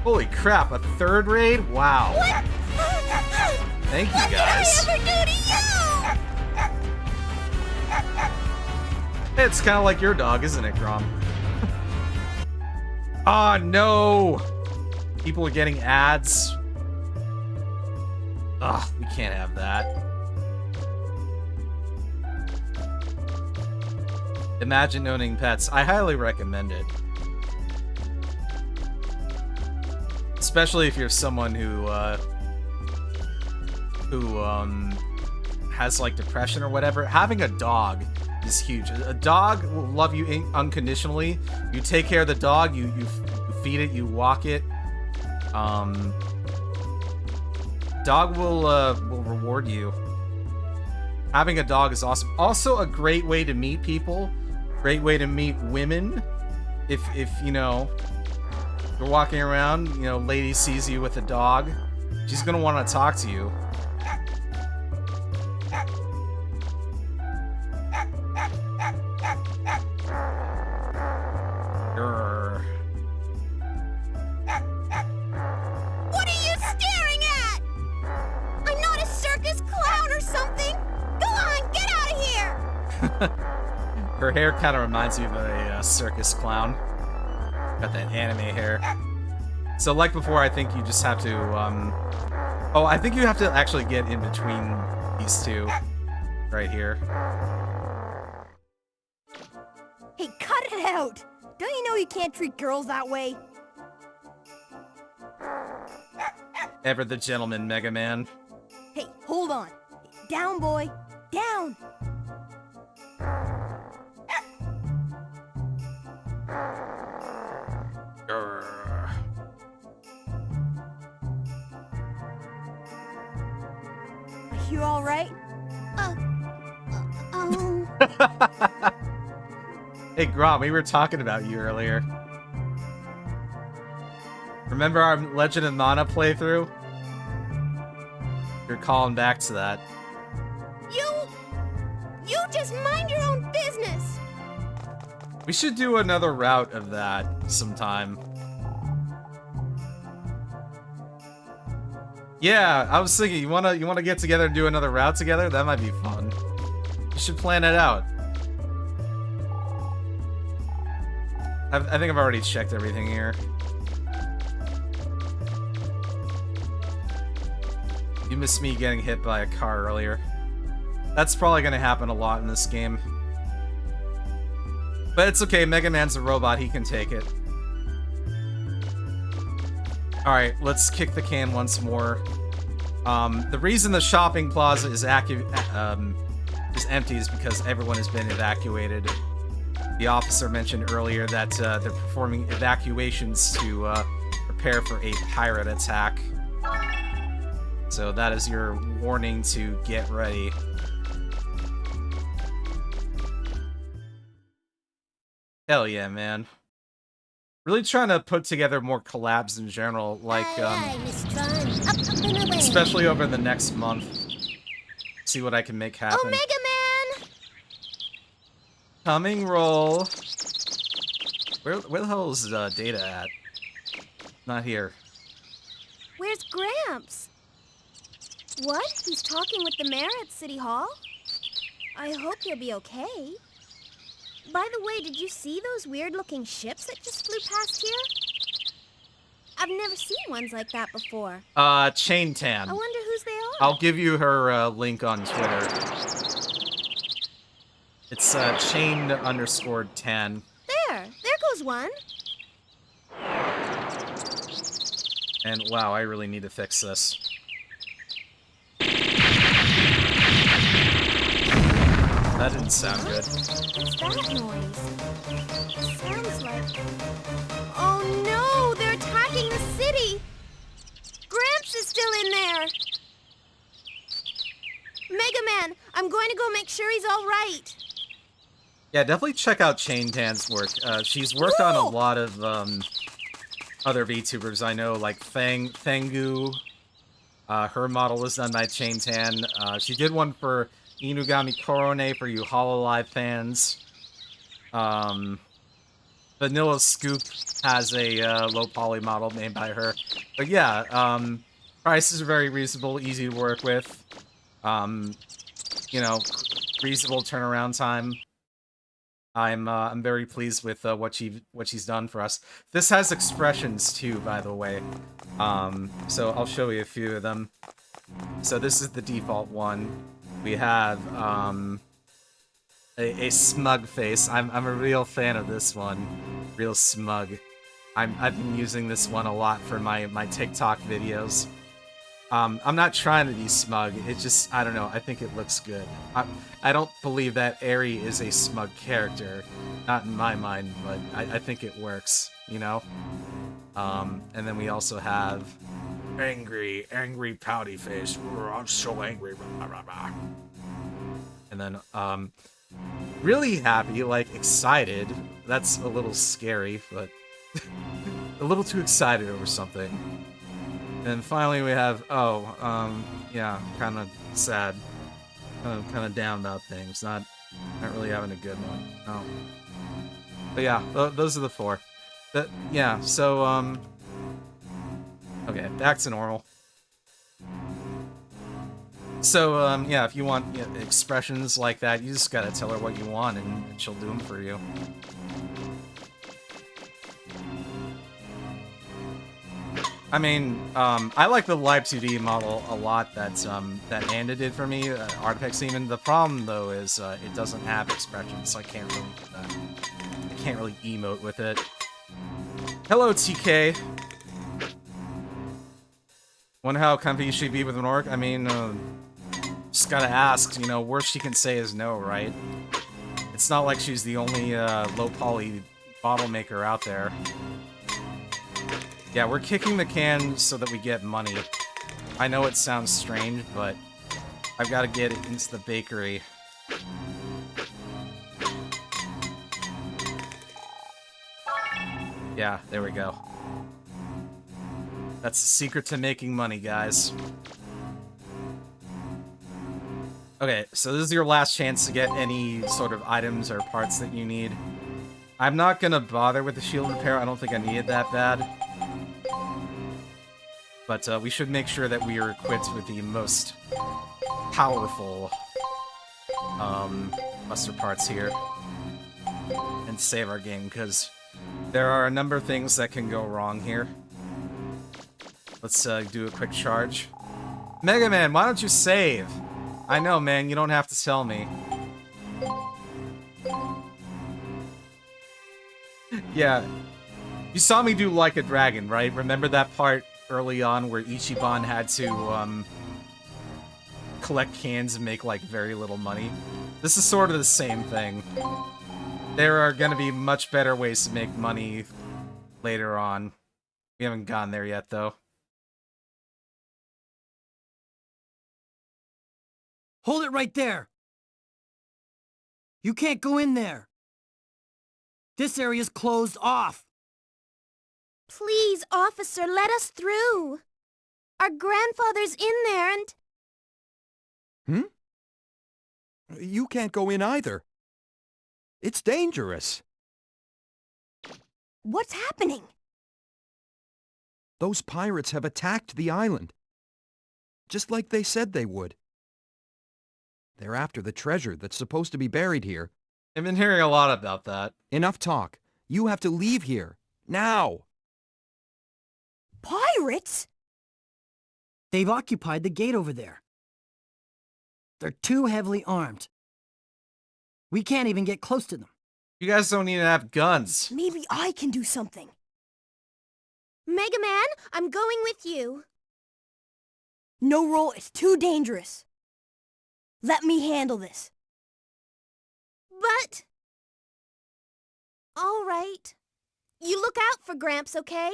Holy crap, a third raid? Wow. What? Thank you, What guys. did I ever do to you? It's kind of like your dog, isn't it, Grom? Oh, no! People are getting ads. Ugh, we can't have that. Imagine owning pets. I highly recommend it. Especially if you're someone who has, like, depression or whatever. Having a dog is huge. A dog will love you unconditionally. You take care of the dog, you feed it, you walk it. Dog will reward you. Having a dog is awesome. Also a great way to meet people. Great way to meet women. If you know, you're walking around, you know, lady sees you with a dog, she's gonna want to talk to you. Grr. What are you staring at? I'm not a circus clown or something. Go on, get out of here. Her hair kind of reminds me of a circus clown. Got that anime hair. So like before, I think you just have to, oh, I think you have to actually get in between these two. Right here. Hey, cut it out! Don't you know you can't treat girls that way? Ever the gentleman, Mega Man. Hey, hold on. Down, boy. Down! Grr. Are you alright? Hey, Grom, we were talking about you earlier. Remember our Legend of Mana playthrough? You're calling back to that. You just mind your own business. We should do another route of that sometime. Yeah, I was thinking, you wanna get together and do another route together? That might be fun. You should plan it out. I think I've already checked everything here. You missed me getting hit by a car earlier. That's probably gonna happen a lot in this game. But it's okay, Mega Man's a robot, he can take it. Alright, let's kick the can once more. The reason the shopping plaza is empty is because everyone has been evacuated. The officer mentioned earlier that they're performing evacuations to prepare for a pirate attack. So that is your warning to get ready. Hell yeah, man. Really trying to put together more collabs in general, like, especially over the next month. See what I can make happen. Oh, Mega Man! Coming, Roll. Where the hell is Data at? Not here. Where's Gramps? What? He's talking with the mayor at City Hall? I hope he'll be okay. By the way, did you see those weird-looking ships that just flew past here? I've never seen ones like that before. Chain Tan. I wonder whose they are. I'll give you her link on Twitter. It's chain_tan. There goes one. And wow, I really need to fix this. That didn't sound good. What's that noise? Sounds like... Oh no! They're attacking the city! Gramps is still in there! Mega Man, I'm going to go make sure he's all right. Yeah, definitely check out Chain Tan's work. She's worked on a lot of other VTubers I know, like Fangu. Her model was done by Chain Tan. She did one for Inugami Korone for you Hololive fans. Vanilla Scoop has a low poly model made by her. But yeah, prices are very reasonable, easy to work with. You know, reasonable turnaround time. I'm very pleased with what she's done for us. This has expressions too, by the way. So I'll show you a few of them. So this is the default one. We have a smug face. I'm a real fan of this one. Real smug. I've been using this one a lot for my TikTok videos. I'm not trying to be smug. It just, I don't know, I think it looks good. I don't believe that Eri is a smug character. Not in my mind, but I think it works, you know? And then we also have angry pouty face. I'm so angry. And then, really happy, like, excited. That's a little scary, but a little too excited over something. And finally we have, yeah, kind of sad. Kind of down about things. Not really having a good one. No. But yeah, those are the four. Yeah, so, okay, back to normal. So, yeah, if you want expressions like that, you just gotta tell her what you want and she'll do them for you. I mean, I like the Live 2D model a lot that Anda did for me, Artifacts Demon. The problem, though, is it doesn't have expressions, so I can't really do that. I can't really emote with it. Hello, TK. Wonder how comfy she'd be with an orc? I mean, just gotta ask, you know, worst she can say is no, right? It's not like she's the only low-poly bottle maker out there. Yeah, we're kicking the can so that we get money. I know it sounds strange, but I've got to get it into the bakery. Yeah, there we go. That's the secret to making money, guys. Okay, so this is your last chance to get any sort of items or parts that you need. I'm not gonna bother with the shield repair. I don't think I need it that bad. But we should make sure that we are equipped with the most powerful buster parts here. And save our game, because there are a number of things that can go wrong here. Let's do a quick charge. Mega Man, why don't you save? I know, man, you don't have to tell me. Yeah. You saw me do Like a Dragon, right? Remember that part early on where Ichiban had to collect cans and make like very little money? This is sort of the same thing. There are gonna be much better ways to make money later on. We haven't gotten there yet, though. Hold it right there! You can't go in there! This area's closed off! Please, officer, let us through. Our grandfather's in there and... You can't go in either. It's dangerous. What's happening? Those pirates have attacked the island. just like they said they would. They're after the treasure that's supposed to be buried here. I've been hearing a lot about that. Enough talk. You have to leave here. Now! Pirates? They've occupied the gate over there. They're too heavily armed. We can't even get close to them. You guys don't even have guns. Maybe I can do something. Mega Man, I'm going with you. No, Roll, it's too dangerous. Let me handle this. But... All right. You look out for Gramps, okay?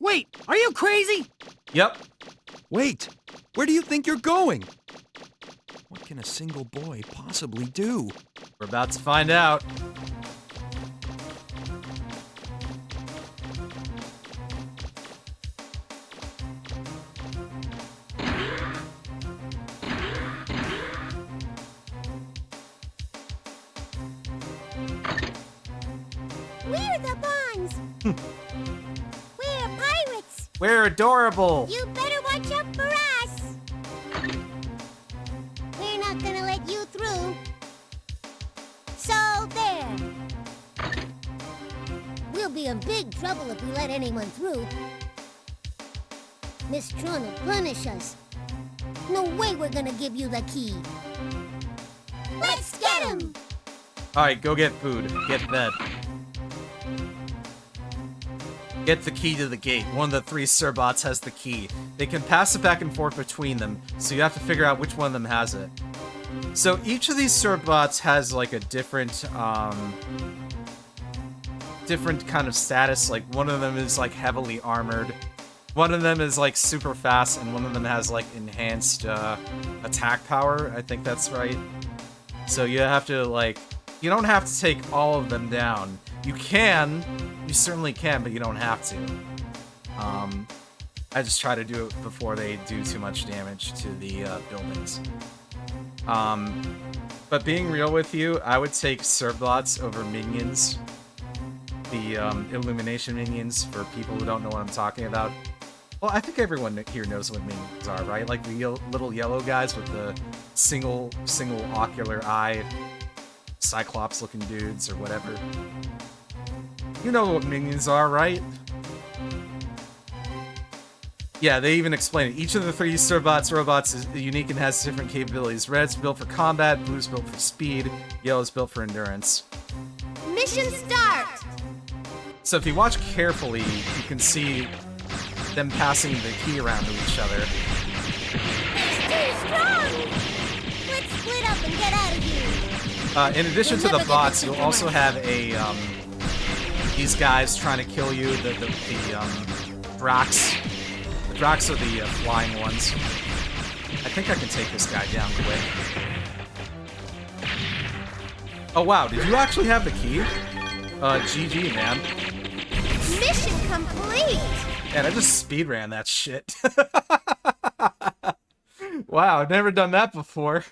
Wait, are you crazy? Yep. Wait! Where do you think you're going? What can a single boy possibly do? We're about to find out. We're the Bonds! We're pirates! We're adorable. You better watch out for us! We're not gonna let you through. So there. We'll be in big trouble if we let anyone through. Miss Tron will punish us. No way we're gonna give you the key. Let's get him! Alright, go get food. Get fed. Get the key to the gate. One of the 3 Serbots has the key. They can pass it back and forth between them, so you have to figure out which one of them has it. So each of these Serbots has like a different kind of status. Like one of them is like heavily armored. One of them is like super fast, and one of them has like enhanced attack power. I think that's right. So you have to like, you don't have to take all of them down. You can, you certainly can, but you don't have to. I just try to do it before they do too much damage to the buildings. But being real with you, I would take Serbots over minions. The illumination minions, for people who don't know what I'm talking about. Well, I think everyone here knows what minions are, right? Like the little yellow guys with the single ocular eye, Cyclops-looking dudes or whatever. You know what minions are, right? Yeah, they even explain it. Each of the 3 Serbots robots is unique and has different capabilities. Red's built for combat, blue's built for speed, yellow's built for endurance. Mission start! So if you watch carefully, you can see them passing the key around to each other. He's too strong! Let's split up and get out of here! In addition to the bots, you'll also have a, these guys trying to kill you, the Drax. The Drax are the flying ones. I think I can take this guy down quick. Oh wow, did you actually have the key? GG, man. Mission complete! Man, I just speedran that shit. Wow, I've never done that before.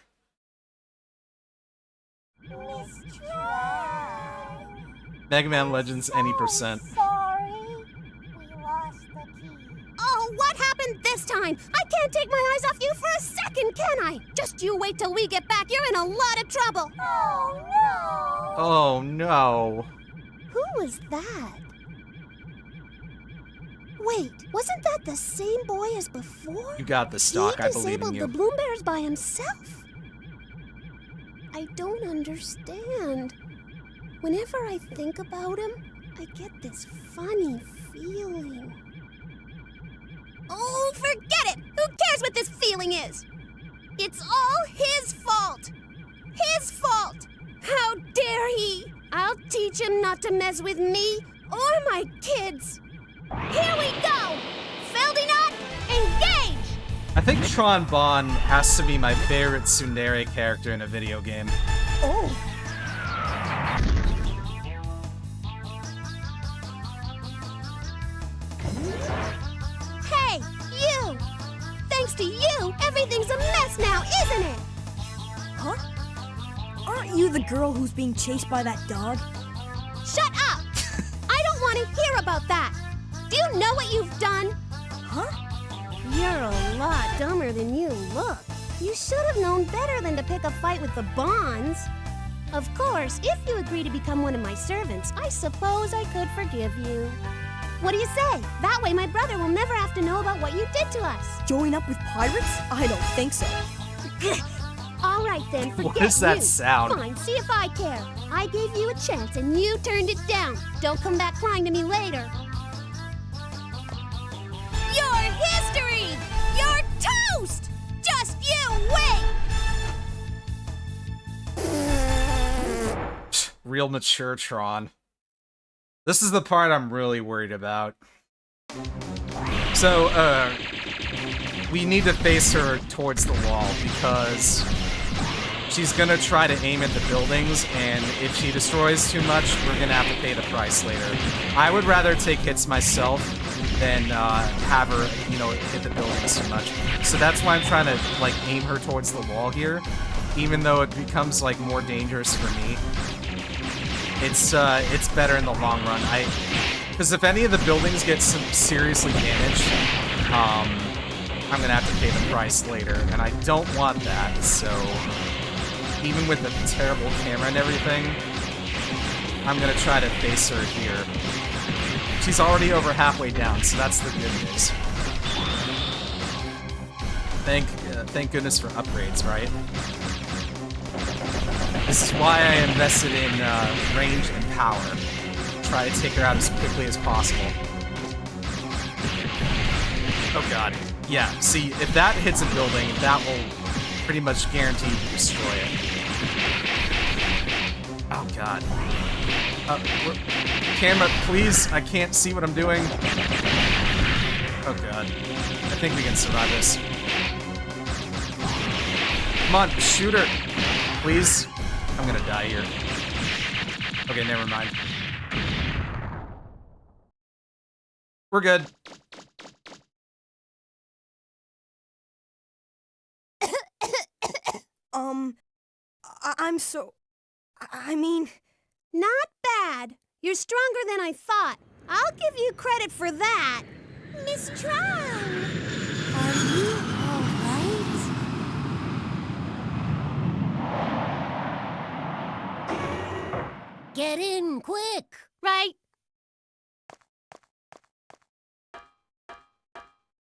Mega Man Legends any percent. Sorry, we lost the key. Oh, what happened this time? I can't take my eyes off you for a second, can I? Just you wait till we get back. You're in a lot of trouble. Oh, no! Oh no. Who was that? Wait, wasn't that the same boy as before? You got the stock, I believe in He disabled you. the Bloom Bears by himself. I don't understand. Whenever I think about him, I get this funny feeling. Oh, forget it! Who cares what this feeling is? It's all his fault! His fault! How dare he! I'll teach him not to mess with me or my kids! Here we go! Feldinot, engage! I think Tron Bon has to be my favorite tsundere character in a video game. Oh. Hey, you! Thanks to you, everything's a mess now, isn't it? Huh? Aren't you the girl who's being chased by that dog? Shut up! I don't want to hear about that! Do you know what you've done? Huh? You're a lot dumber than you look. You should have known better than to pick a fight with the Bonds. Of course, if you agree to become one of my servants, I suppose I could forgive you. What do you say? That way my brother will never have to know about what you did to us. Join up with pirates? I don't think so. All right then, forget What does that you. sound? Fine, see if I care. I gave you a chance and you turned it down. Don't come back crying to me later. Your history! You're toast! Just you wait! Real mature Tron. This is the part I'm really worried about. So, we need to face her towards the wall because she's gonna try to aim at the buildings, and if she destroys too much, we're gonna have to pay the price later. I would rather take hits myself than have her, you know, hit the buildings too much. So that's why I'm trying to, like, aim her towards the wall here, even though it becomes, like, more dangerous for me. It's better in the long run. Because if any of the buildings get seriously damaged, I'm gonna have to pay the price later, and I don't want that, so even with the terrible camera and everything, I'm gonna try to face her here. She's already over halfway down, so that's the good news. Thank goodness for upgrades, right? This is why I invested in range and power. Try to take her out as quickly as possible. Oh god. Yeah, see, if that hits a building, that will pretty much guarantee to destroy it. Oh god. Camera, please, I can't see what I'm doing. Oh god. I think we can survive this. Come on, shoot her. Please. I'm gonna die here. Okay, never mind. We're good. I'm so... I mean... Not bad. You're stronger than I thought. I'll give you credit for that. Miss Tron! Are you all right? Get in, quick! Right?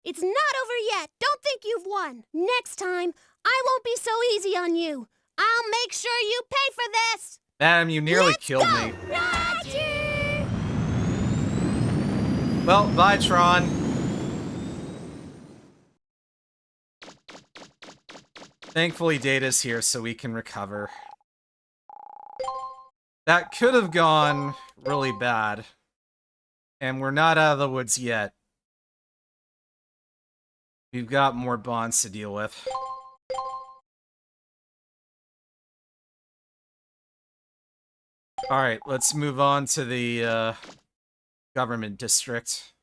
It's not over yet. Don't think you've won. Next time, I won't be so easy on you. I'll make sure you pay for this. Adam, you nearly Let's killed go. me. Roger! Well, bye, Tron. Thankfully, Data's here so we can recover. That could have gone really bad. And we're not out of the woods yet. We've got more bonds to deal with. Alright, let's move on to the government district.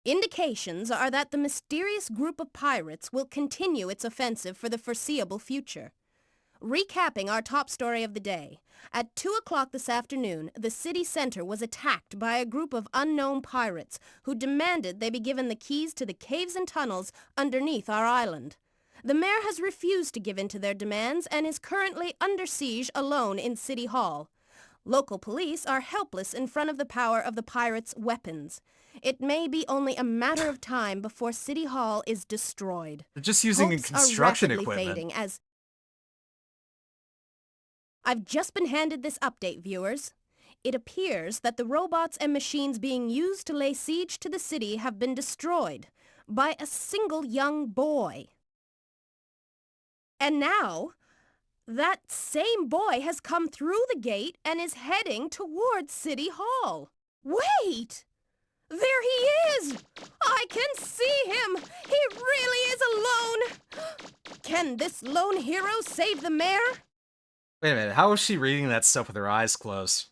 Indications are that the mysterious group of pirates will continue its offensive for the foreseeable future. Recapping our top story of the day, at 2 o'clock this afternoon, the city center was attacked by a group of unknown pirates who demanded they be given the keys to the caves and tunnels underneath our island. The mayor has refused to give in to their demands and is currently under siege alone in City Hall. Local police are helpless in front of the power of the pirates' weapons. It may be only a matter of time before City Hall is destroyed. They're just using Hopes construction are rapidly equipment. fading as I've just been handed this update, viewers. It appears that the robots and machines being used to lay siege to the city have been destroyed by a single young boy. And now, that same boy has come through the gate and is heading towards City Hall. Wait! There he is! I can see him! He really is alone! Can this lone hero save the mayor? Wait a minute, how is she reading that stuff with her eyes closed?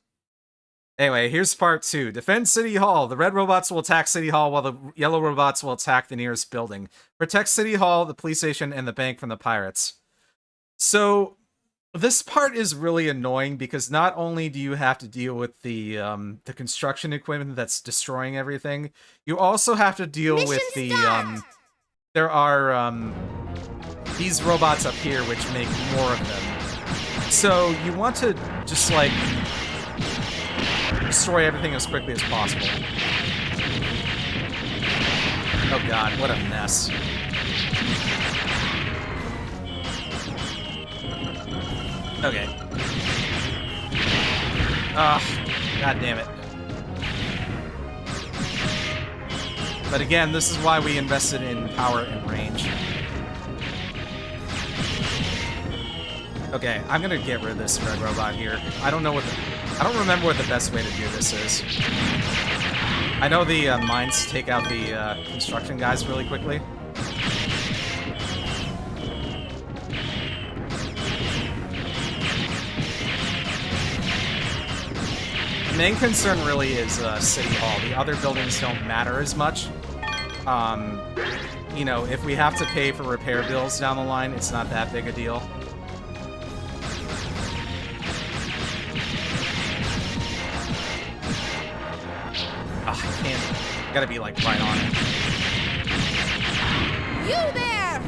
Anyway, here's part 2. Defend City Hall. The red robots will attack City Hall while the yellow robots will attack the nearest building. Protect City Hall, the police station, and the bank from the pirates. So, This part is really annoying because not only do you have to deal with the construction equipment that's destroying everything, you also have to deal with the there are these robots up here which make more of them. So you want to just like destroy everything as quickly as possible. Oh god, what a mess. Okay. Ah, god damn it. But again, this is why we invested in power and range. Okay, I'm gonna get rid of this red robot here. I don't remember what the best way to do this is. I know the mines take out the construction guys really quickly. The main concern really is City Hall. The other buildings don't matter as much. You know, if we have to pay for repair bills down the line, it's not that big a deal. Ugh, I can't. I gotta be, like, right on it. You there!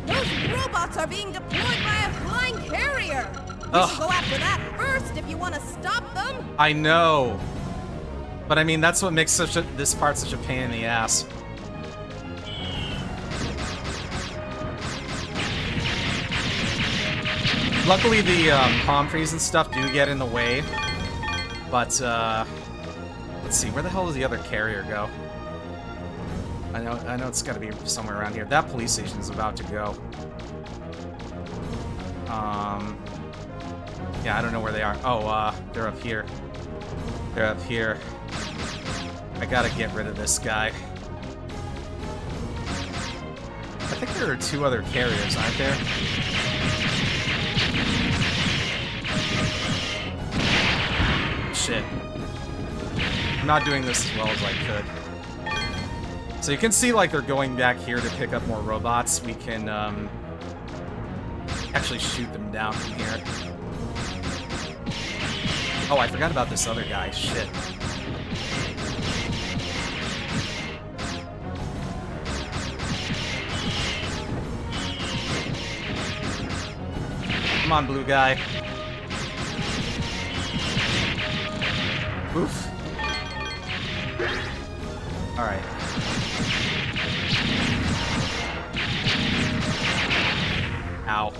Those robots are being deployed by a flying carrier! You should go after that first if you want to stop them! I know! But I mean, that's what makes this part such a pain in the ass. Luckily, the palm trees and stuff do get in the way. But, let's see, where the hell does the other carrier go? I know it's gotta be somewhere around here. That police station is about to go. Yeah, I don't know where they are. Oh, they're up here. They're up here. I gotta get rid of this guy. I think there are 2 other carriers, aren't there? Shit. I'm not doing this as well as I could. So you can see, like, they're going back here to pick up more robots. We can, actually shoot them down from here. Oh, I forgot about this other guy. Shit. Come on, blue guy. Oof. Alright. Ow.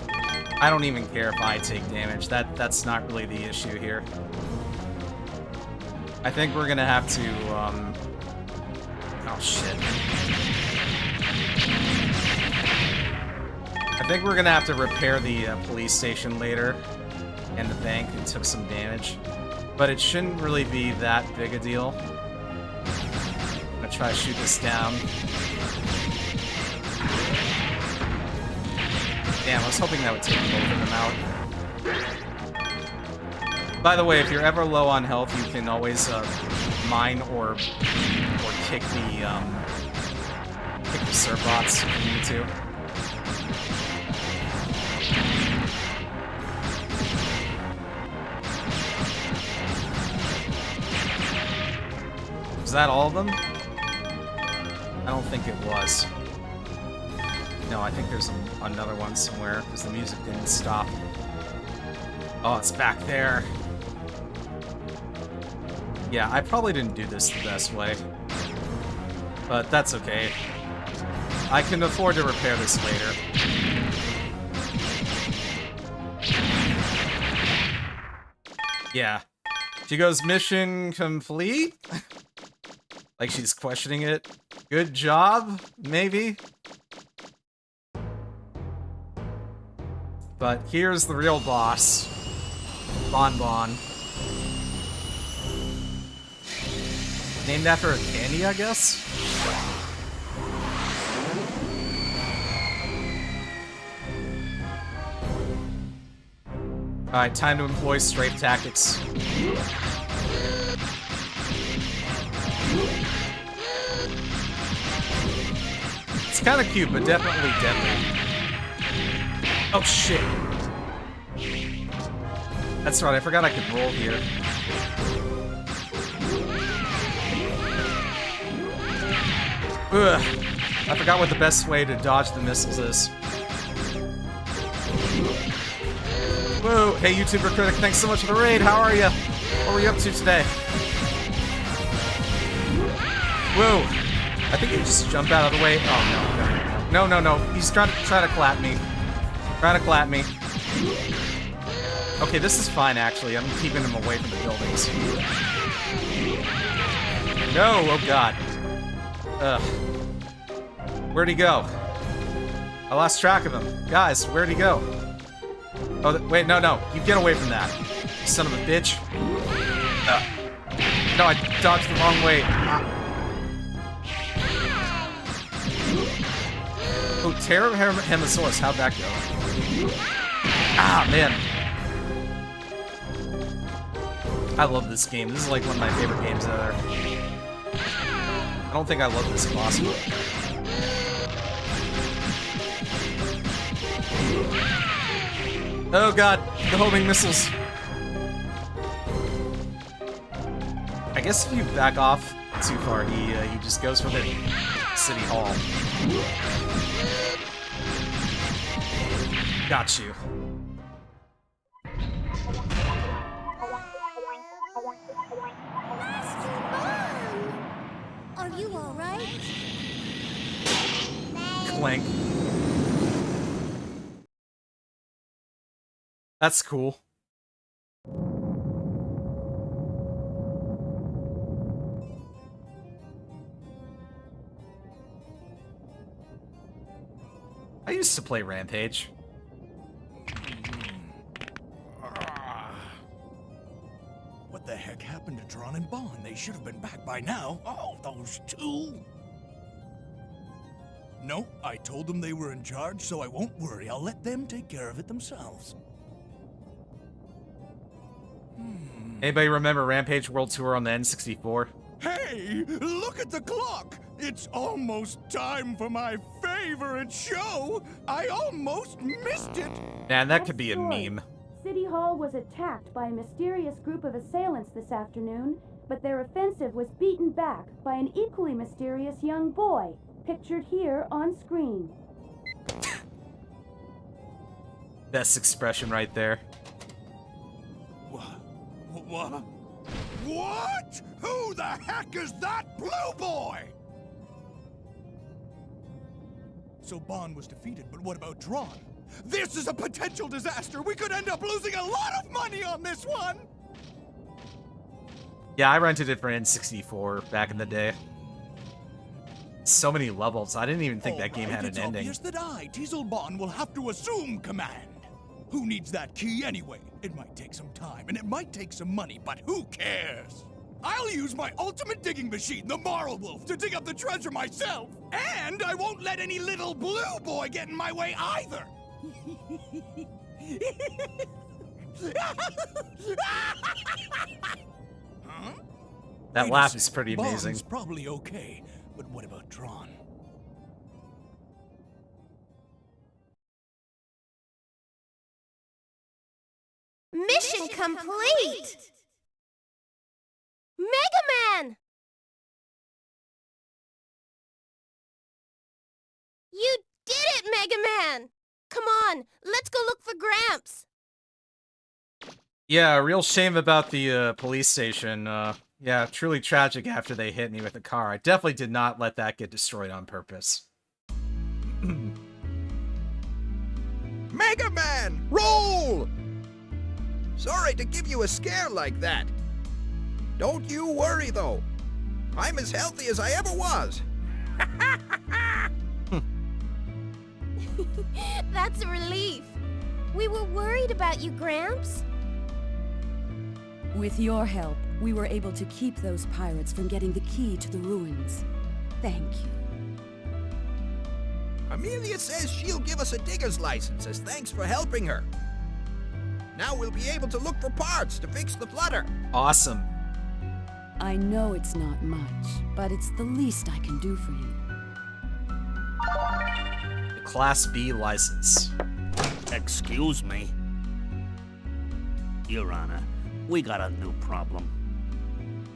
I don't even care if I take damage. That's not really the issue here. I think we're gonna have to, oh shit. I think we're gonna have to repair the police station later, and the bank. It took some damage. But it shouldn't really be that big a deal. I'm gonna try to shoot this down. Damn, I was hoping that would take both of them out. By the way, if you're ever low on health, you can always mine or kick the Serbots if you need to. Was that all of them? I don't think it was. No, I think there's another one somewhere, because the music didn't stop. Oh, it's back there. Yeah, I probably didn't do this the best way. But that's okay. I can afford to repair this later. Yeah. She goes, mission complete? Like she's questioning it. Good job, maybe? But here's the real boss. Bon Bon. Named after a candy, I guess? Alright, time to employ strafe tactics. It's kind of cute, but definitely deadly. Oh shit. That's right, I forgot I could roll here. Ugh. I forgot what the best way to dodge the missiles is. Whoa, hey YouTuber Critic, thanks so much for the raid. How are you? What were you up to today? Whoa. I think he just jumped out of the way. Oh, no. He's trying to clap me. Trying to clap me. Okay, this is fine, actually. I'm keeping him away from the buildings. No! Oh, God. Ugh. Where'd he go? I lost track of him. Guys, where'd he go? Oh, wait, no. You get away from that. You son of a bitch. No, I dodged the wrong way. Oh, Terrorhemosaurus, how'd that go? Ah, man. I love this game. This is like one of my favorite games ever. I don't think I love this boss fight. Oh god, the homing missiles. I guess if you back off too far, he just goes for the City Hall. Got you. Are you alright? Clank. That's cool. I used to play Rampage. What the heck happened to Tron and Bond? They should have been back by now. Oh, those two. No, I told them they were in charge, so I won't worry. I'll let them take care of it themselves. Anybody remember Rampage World Tour on the N64? Hey, look at the clock! It's almost time for my favorite show! I almost missed it! Man, that could be a meme. City Hall was attacked by a mysterious group of assailants this afternoon, but their offensive was beaten back by an equally mysterious young boy, pictured here on screen. Best expression right there. What? What? Who the heck is that blue boy? So Bond was defeated, but what about Tron? This is a potential disaster! We could end up losing a lot of money on this one! Yeah, I rented it for N64 back in the day. So many levels, I didn't even think that game had an ending. It's obvious that I, Teaselbon, will have to assume command. Who needs that key anyway? It might take some time, and it might take some money, but who cares? I'll use my ultimate digging machine, the Marl Wolf, to dig up the treasure myself! And I won't let any little blue boy get in my way either! Huh? That laugh is pretty amazing. Bond's probably okay, but what about Tron? Mission complete! Mega Man! You did it, Mega Man! Come on, let's go look for Gramps! Yeah, a real shame about the police station. Yeah, truly tragic after they hit me with the car. I definitely did not let that get destroyed on purpose. Mega Man, roll! Sorry to give you a scare like that. Don't you worry, though. I'm as healthy as I ever was. That's a relief. We were worried about you, Gramps. With your help, we were able to keep those pirates from getting the key to the ruins. Thank you. Amelia says she'll give us a digger's license as thanks for helping her. Now we'll be able to look for parts to fix the flutter. Awesome. I know it's not much, but it's the least I can do for you. The Class B license. Excuse me. Your Honor, we got a new problem.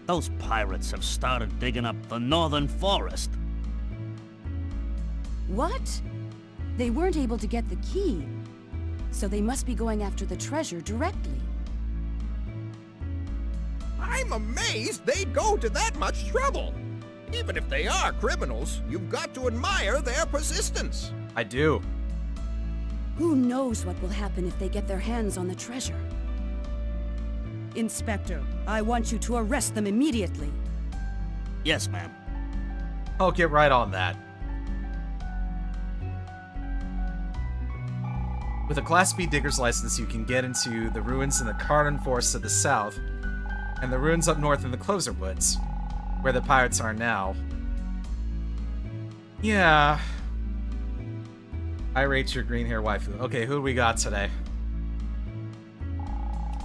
Those pirates have started digging up the northern forest. What? They weren't able to get the key, so they must be going after the treasure directly. I'm amazed they'd go to that much trouble. Even if they are criminals, you've got to admire their persistence. I do. Who knows what will happen if they get their hands on the treasure? Inspector, I want you to arrest them immediately. Yes, ma'am. I'll get right on that. With a Class B digger's license, you can get into the ruins in the Cardon Forest to the south, and the ruins up north in the Closer Woods, where the pirates are now. Yeah. I rate your green hair waifu. Okay, who do we got today?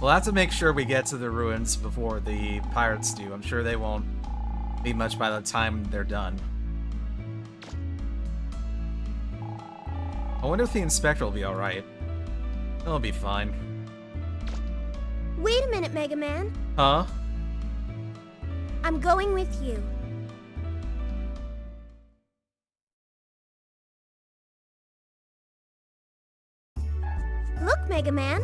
We'll have to make sure we get to the ruins before the pirates do. I'm sure they won't be much by the time they're done. I wonder if the inspector will be alright. He'll be fine. Wait a minute, Mega Man. Huh? I'm going with you. Look, Mega Man.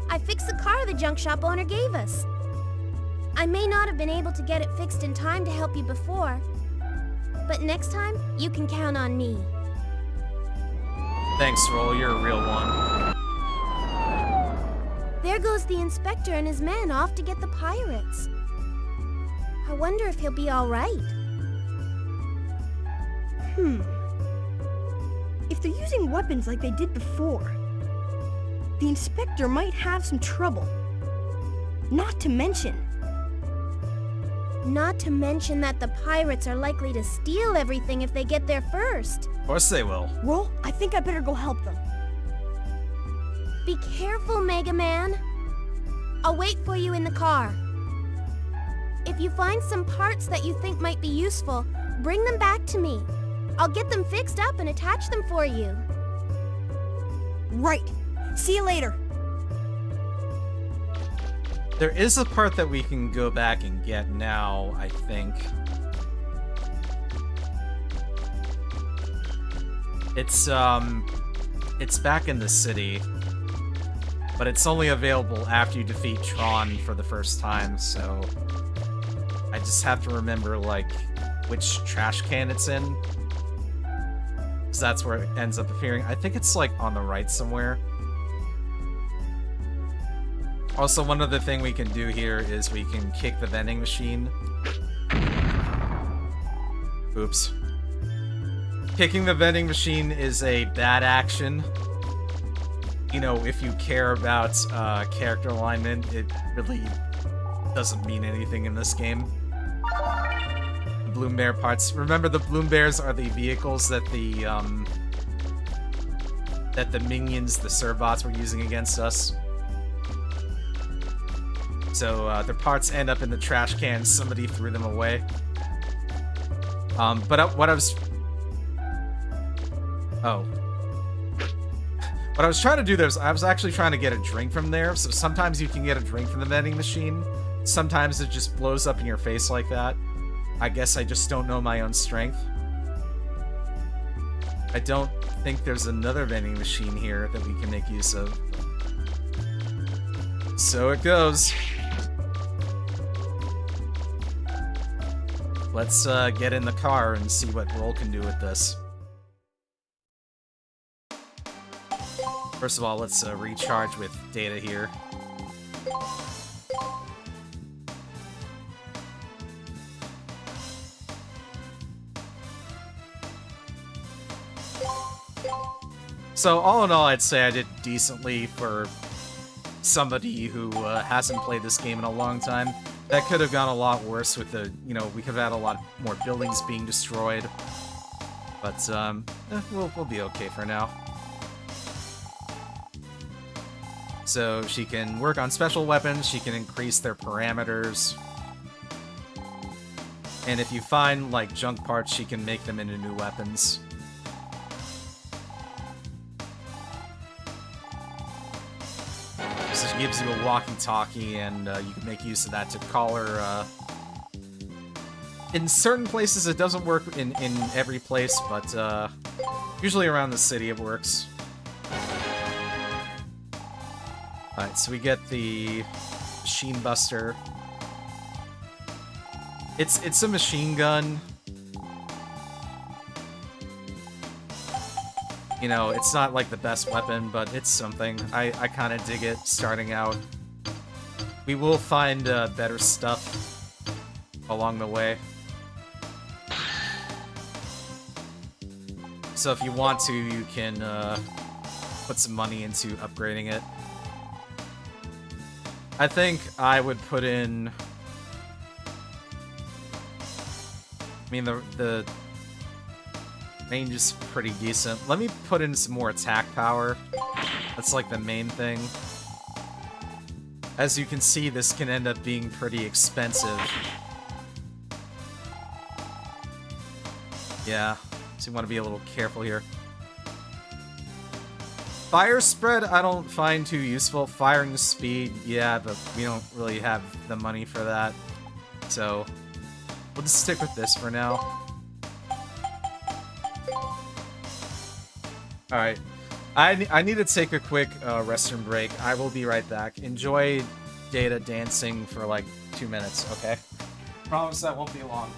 I fixed the car the junk shop owner gave us. I may not have been able to get it fixed in time to help you before, but next time, you can count on me. Thanks, Roll. You're a real one. There goes the inspector and his men off to get the pirates. I wonder if he'll be all right. If they're using weapons like they did before, the inspector might have some trouble. Not to mention that the pirates are likely to steal everything if they get there first. Of course they will. Roll, I think I better go help them. Be careful, Mega Man. I'll wait for you in the car. If you find some parts that you think might be useful, bring them back to me. I'll get them fixed up and attach them for you. Right. See you later. There is a part that we can go back and get now, I think. It's back in the city, but it's only available after you defeat Tron for the first time, so I just have to remember, like, which trash can it's in, because that's where it ends up appearing. I think it's, like, on the right somewhere. Also, one other thing we can do here is we can kick the vending machine. Oops. Kicking the vending machine is a bad action. You know, if you care about character alignment, it really doesn't mean anything in this game. The Bloom Bear parts. Remember, the Bloom Bears are the vehicles that the minions, the Serbots, were using against us. So their parts end up in the trash can. Somebody threw them away. What I was trying to do there was I was actually trying to get a drink from there. So sometimes you can get a drink from the vending machine. Sometimes it just blows up in your face like that. I guess I just don't know my own strength. I don't think there's another vending machine here that we can make use of. So it goes. Let's get in the car and see what Roll can do with this. First of all, let's recharge with data here. So all in all, I'd say I did decently for somebody who hasn't played this game in a long time. That could have gone a lot worse with the, you know, we could have had a lot more buildings being destroyed. But, we'll be okay for now. So she can work on special weapons, she can increase their parameters. And if you find, like, junk parts, she can make them into new weapons. So gives you a walkie-talkie, and you can make use of that to call her. In certain places, it doesn't work in every place, but usually around the city it works. Alright, so we get the Machine Buster. It's a machine gun. You know, it's not like the best weapon, but it's something. I kind of dig it starting out. We will find better stuff along the way. So if you want to, you can put some money into upgrading it. I think I would put in... I mean, the range is pretty decent. Let me put in some more attack power. That's like the main thing. As you can see, this can end up being pretty expensive. Yeah, so you want to be a little careful here. Fire spread, I don't find too useful. Firing speed, yeah, but we don't really have the money for that. So, we'll just stick with this for now. Alright. I need to take a quick restroom break. I will be right back. Enjoy Data dancing for like 2 minutes, okay? Promise that won't be long.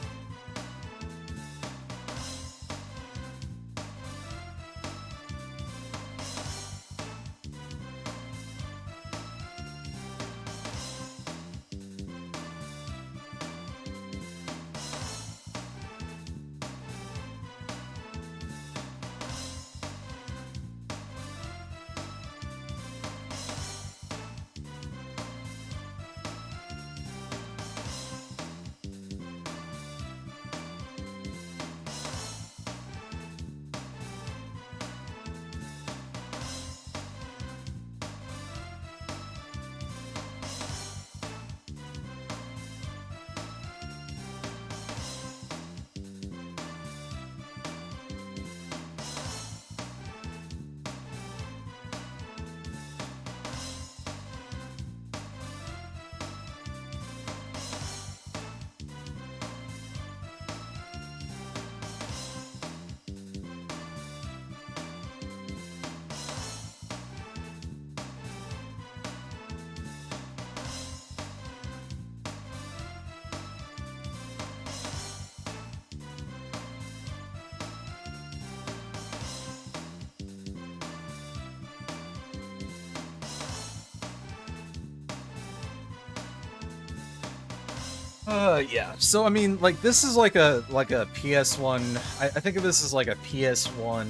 Yeah. So I mean, like, this is like a PS1. I think of this as like a PS1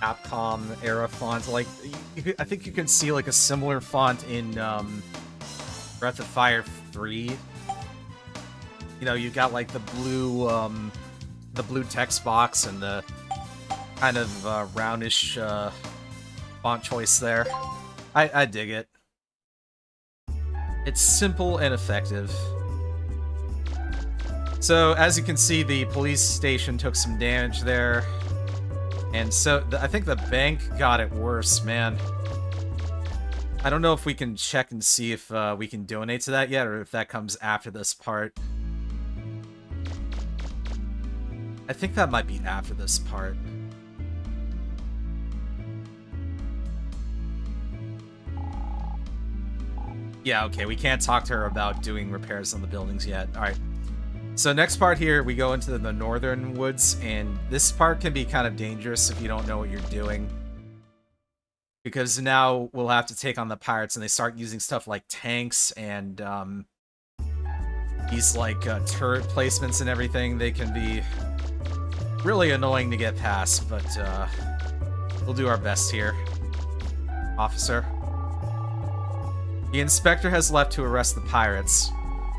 Capcom era font. Like, I think you can see like a similar font in Breath of Fire 3. You know, you got like the blue text box and the kind of roundish font choice there. I dig it. It's simple and effective. So, as you can see, the police station took some damage there. And so, I think the bank got it worse, man. I don't know if we can check and see if we can donate to that yet, or if that comes after this part. I think that might be after this part. Yeah, okay, we can't talk to her about doing repairs on the buildings yet. Alright. So next part here, we go into the northern woods, and this part can be kind of dangerous if you don't know what you're doing. Because now we'll have to take on the pirates, and they start using stuff like tanks and these like turret placements and everything. They can be really annoying to get past, but we'll do our best here. Officer. The inspector has left to arrest the pirates.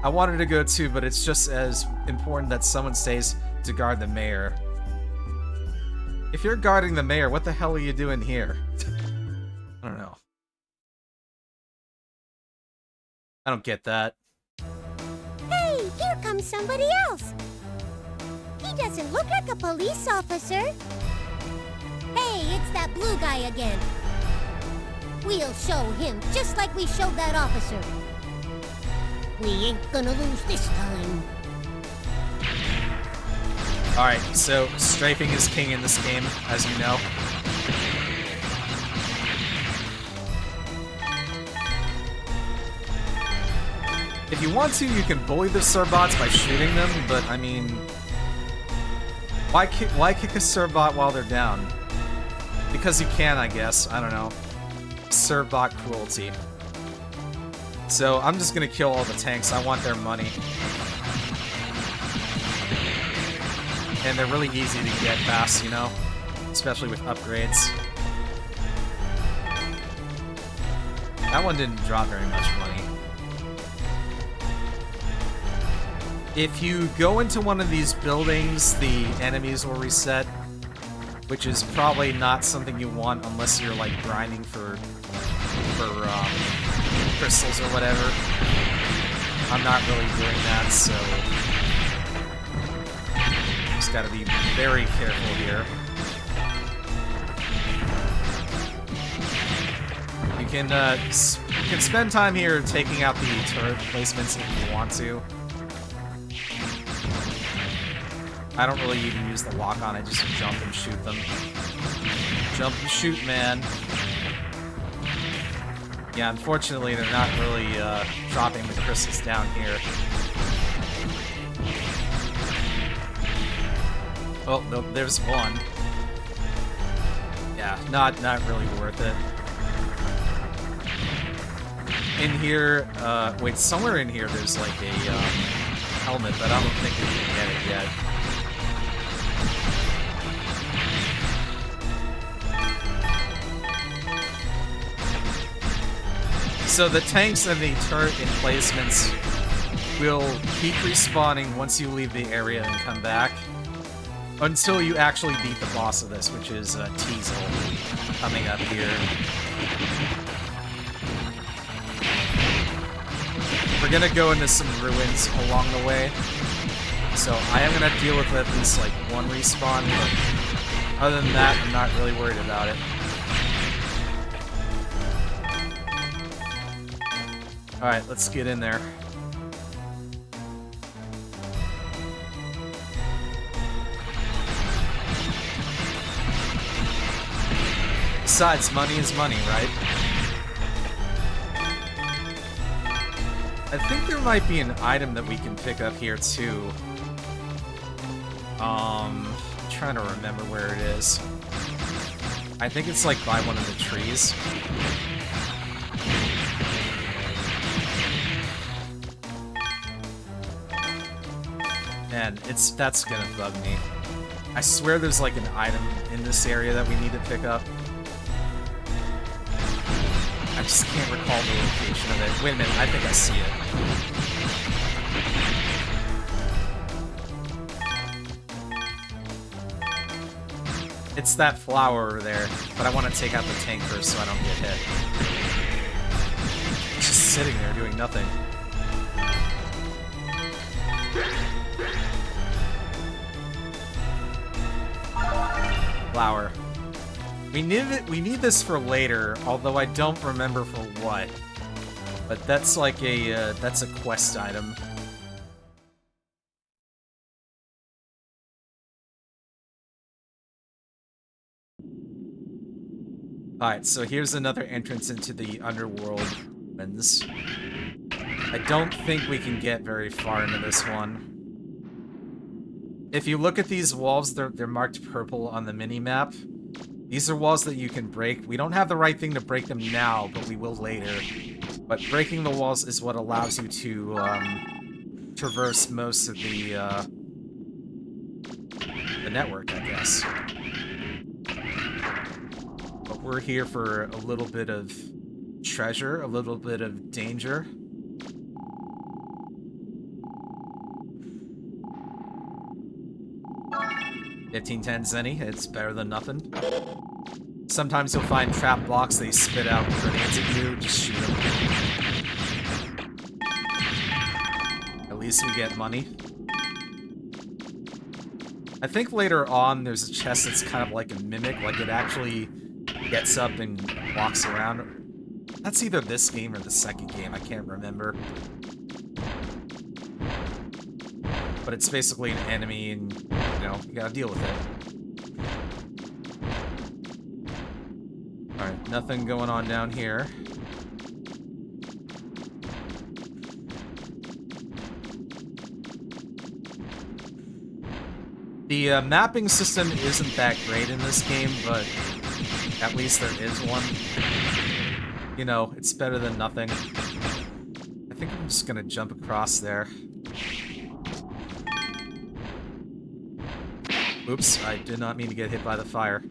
I wanted to go too, but it's just as important that someone stays to guard the mayor. If you're guarding the mayor, what the hell are you doing here? I don't know. I don't get that. Hey, here comes somebody else. He doesn't look like a police officer. Hey, it's that blue guy again. We'll show him, just like we showed that officer. We ain't gonna lose this time. Alright, so strafing is king in this game, as you know. If you want to, you can bully the Serbots by shooting them, but I mean... Why kick a Serbot while they're down? Because you can, I guess. I don't know. Serbot cruelty. So I'm just gonna kill all the tanks. I want their money. And they're really easy to get fast, you know? Especially with upgrades. That one didn't drop very much money. If you go into one of these buildings, the enemies will reset, which is probably not something you want unless you're like grinding for crystals or whatever. I'm not really doing that, so just gotta be very careful here. You can spend time here taking out the turret placements if you want to. I don't really even use the lock on, I just jump and shoot them. Jump and shoot, man. Yeah, unfortunately, they're not really dropping the crystals down here. Oh, no, there's one. Yeah, not really worth it. In here, wait, somewhere in here there's like a helmet, but I don't think we can get it yet. So the tanks and the turret emplacements will keep respawning once you leave the area and come back, until you actually beat the boss of this, which is Teasel, coming up here. We're gonna go into some ruins along the way, so I am gonna deal with at least like one respawn, but other than that, I'm not really worried about it. Alright, let's get in there. Besides, money is money, right? I think there might be an item that we can pick up here, too. I'm trying to remember where it is. I think it's, like, by one of the trees. Man, that's gonna bug me. I swear there's like an item in this area that we need to pick up. I just can't recall the location of it. Wait a minute, I think I see it. It's that flower over there, but I want to take out the tank first so I don't get hit. It's just sitting there doing nothing. Flower. We need this for later, although I don't remember for what. But that's like a that's a quest item. Alright, so here's another entrance into the underworld. I don't think we can get very far into this one. If you look at these walls, they're marked purple on the mini-map. These are walls that you can break. We don't have the right thing to break them now, but we will later. But breaking the walls is what allows you to traverse most of the network, I guess. But we're here for a little bit of treasure, a little bit of danger. $15.10 Zenny, it's better than nothing. Sometimes you'll find trap blocks, they spit out grenades at you, just shoot them. At least we get money. I think later on there's a chest that's kind of like a mimic, like it actually gets up and walks around. That's either this game or the second game, I can't remember. But it's basically an enemy and, you know, you gotta deal with it. Alright, nothing going on down here. The mapping system isn't that great in this game, but at least there is one. You know, it's better than nothing. I think I'm just gonna jump across there. Oops, I did not mean to get hit by the fire.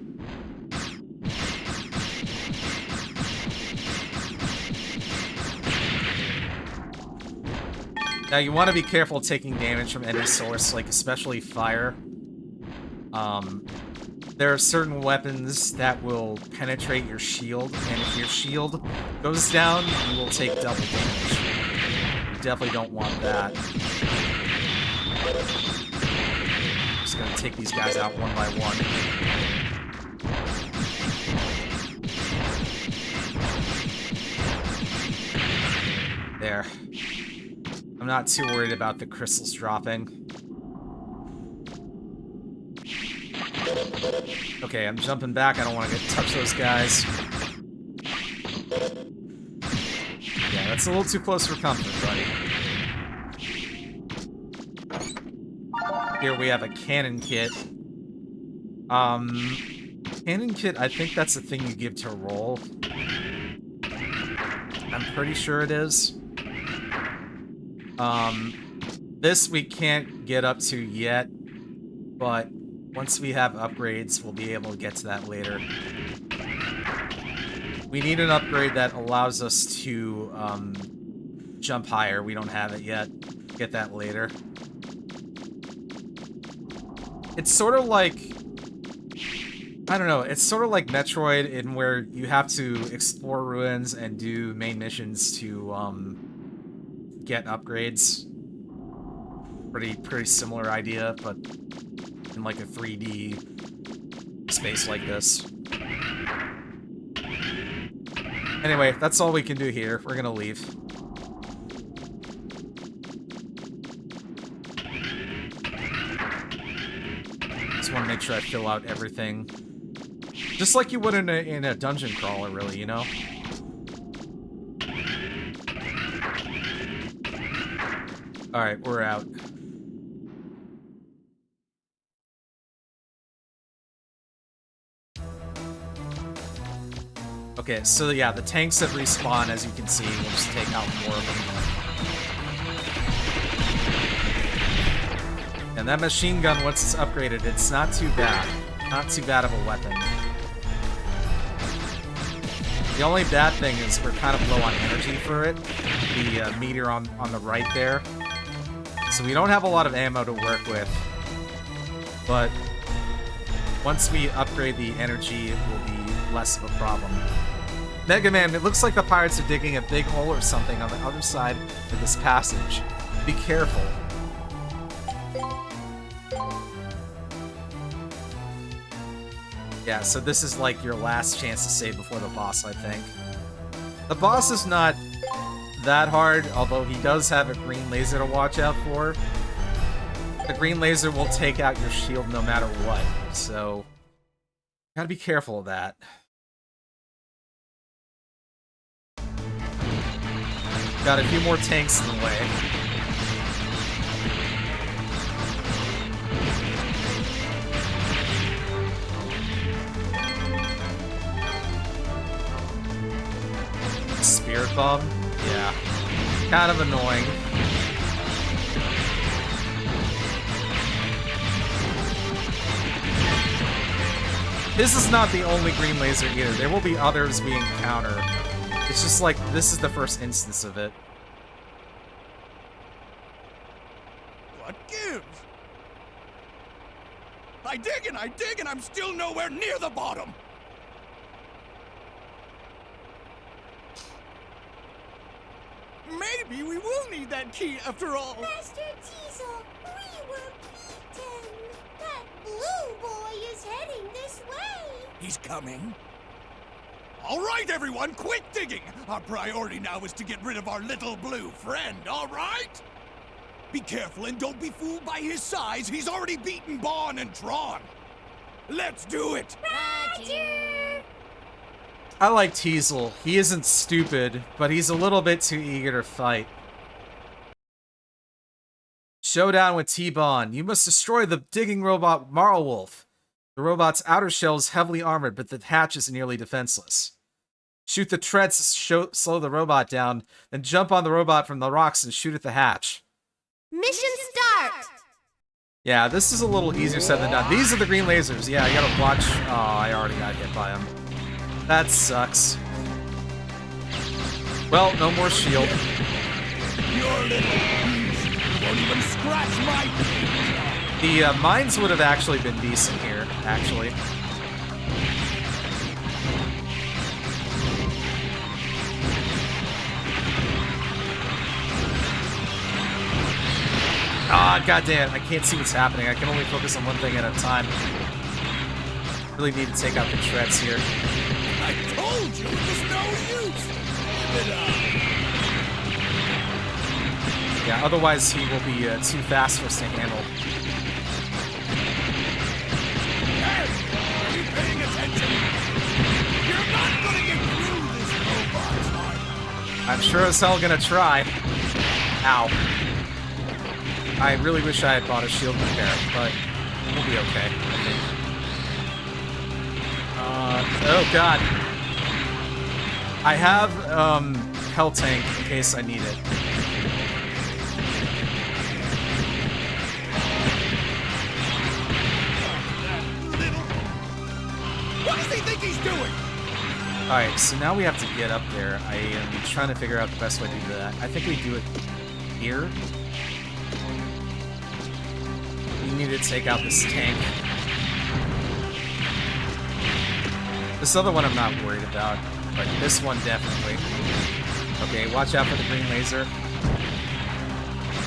Now you want to be careful taking damage from any source, like especially fire. There are certain weapons that will penetrate your shield, and if your shield goes down, you will take double damage. You definitely don't want that. Just gonna take these guys out one by one. There. I'm not too worried about the crystals dropping. Okay, I'm jumping back. I don't want to touch those guys. Yeah, that's a little too close for comfort, buddy. Here we have a cannon kit. Cannon kit, I think that's the thing you give to roll. I'm pretty sure it is. This we can't get up to yet, but once we have upgrades, we'll be able to get to that later. We need an upgrade that allows us to jump higher. We don't have it yet. Get that later. It's sort of like, I don't know, it's sort of like Metroid in where you have to explore ruins and do main missions to get upgrades. Pretty similar idea, but in like a 3D space like this. Anyway, that's all we can do here. We're gonna leave. Just want to make sure I fill out everything. Just like you would in a dungeon crawler, really, you know? Alright, we're out. Okay, so yeah, the tanks that respawn, as you can see, we'll just take out more of them. And that machine gun, once it's upgraded, it's not too bad. Not too bad of a weapon. The only bad thing is we're kind of low on energy for it. The meter on the right there. So we don't have a lot of ammo to work with. But once we upgrade the energy, it will be less of a problem. Mega Man, it looks like the pirates are digging a big hole or something on the other side of this passage. Be careful. Yeah, so this is like your last chance to save before the boss, I think. The boss is not that hard, although he does have a green laser to watch out for. The green laser will take out your shield no matter what, so gotta be careful of that. Got a few more tanks in the way. Spirit bomb? Yeah. Kind of annoying. This is not the only green laser either. There will be others we encounter. It's just like, this is the first instance of it. What gives? I dig and I'm still nowhere near the bottom! Maybe we will need that key after all! Master Teasel, we were beaten! That blue boy is heading this way! He's coming? All right, everyone, quit digging! Our priority now is to get rid of our little blue friend, all right? Be careful and don't be fooled by his size. He's already beaten Bon and Tron. Let's do it! Roger! I like Teasel. He isn't stupid, but he's a little bit too eager to fight. Showdown with T-Bon. You must destroy the digging robot Marlwolf. The robot's outer shell is heavily armored, but the hatch is nearly defenseless. Shoot the treads to slow the robot down, then jump on the robot from the rocks and shoot at the hatch. Mission start! Yeah, this is a little easier said than done. These are the green lasers. Yeah, I gotta watch. Oh, I already got hit by them. That sucks. Well, no more shield. Your little beast won't even scratch my paint. The mines would have actually been decent here, actually. Ah, goddamn! I can't see what's happening. I can only focus on one thing at a time. Really need to take out the treads here. I told you it was no use! Give it up! Yeah, otherwise he will be too fast for us to handle. Hey! Are you paying attention? You're not gonna get through this robot's heart! I'm sure as hell gonna try. Ow. I really wish I had bought a shield repair, but we'll be okay, I think. Oh god. I have, Hell Tank in case I need it. What does he think he's doing? Alright, so now we have to get up there. I am trying to figure out the best way to do that. I think we do it here. We need to take out this tank. This other one I'm not worried about, but this one definitely. Okay, watch out for the green laser.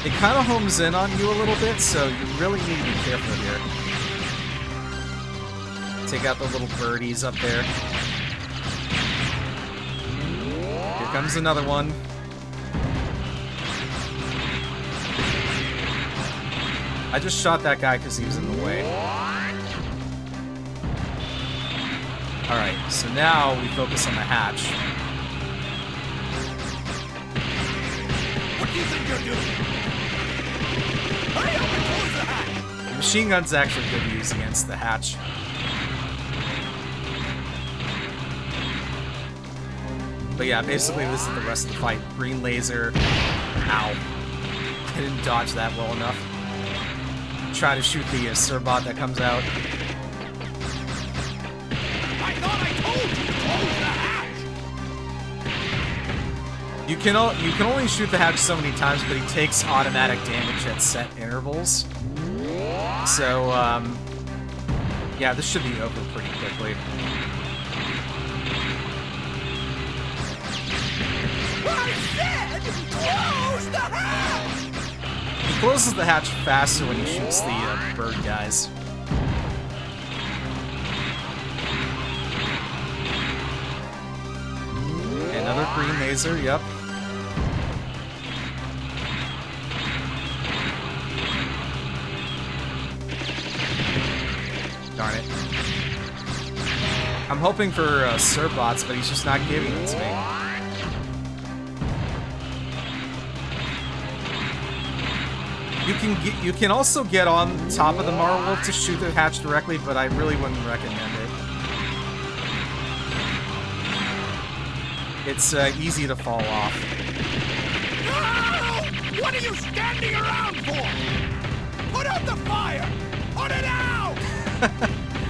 It kind of homes in on you a little bit, so you really need to be careful here. Take out the little birdies up there. Here comes another one. I just shot that guy because he was in the way. Alright, so now we focus on the hatch. What do you think you're doing? Hurry up and close the hatch! The machine gun's actually good to use against the hatch. But yeah, basically this is the rest of the fight. Green laser. Ow. I didn't dodge that well enough. Try to shoot the Surbot that comes out. I thought I told you to close the hatch! You can only shoot the hatch so many times, but he takes automatic damage at set intervals. So, yeah, this should be over pretty quickly. I said close the hatch! He closes the hatch faster when he shoots the bird guys. Another green laser, yep. Darn it. I'm hoping for Surbots, but he's just not giving it to me. You can also get on top of the Marlwolf to shoot the hatch directly, but I really wouldn't recommend it. It's easy to fall off. No! What are you standing around for? Put out the fire! Put it out!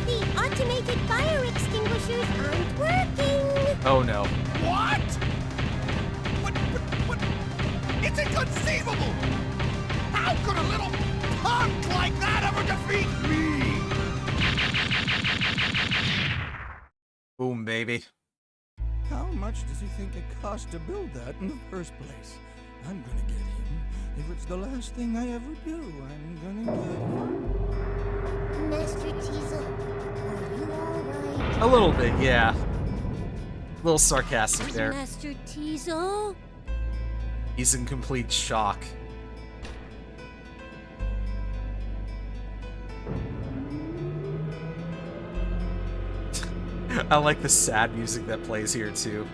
The automated fire extinguishers aren't working. Oh no. What? What? It's inconceivable! How could a little punk like that ever defeat me? Boom, baby. How much does he think it cost to build that in the first place? I'm gonna get him. If it's the last thing I ever do, I'm gonna get him. Master Teasel, are you alright? A little bit, yeah. little sarcastic there. Master Teasel? He's in complete shock. I like the sad music that plays here too.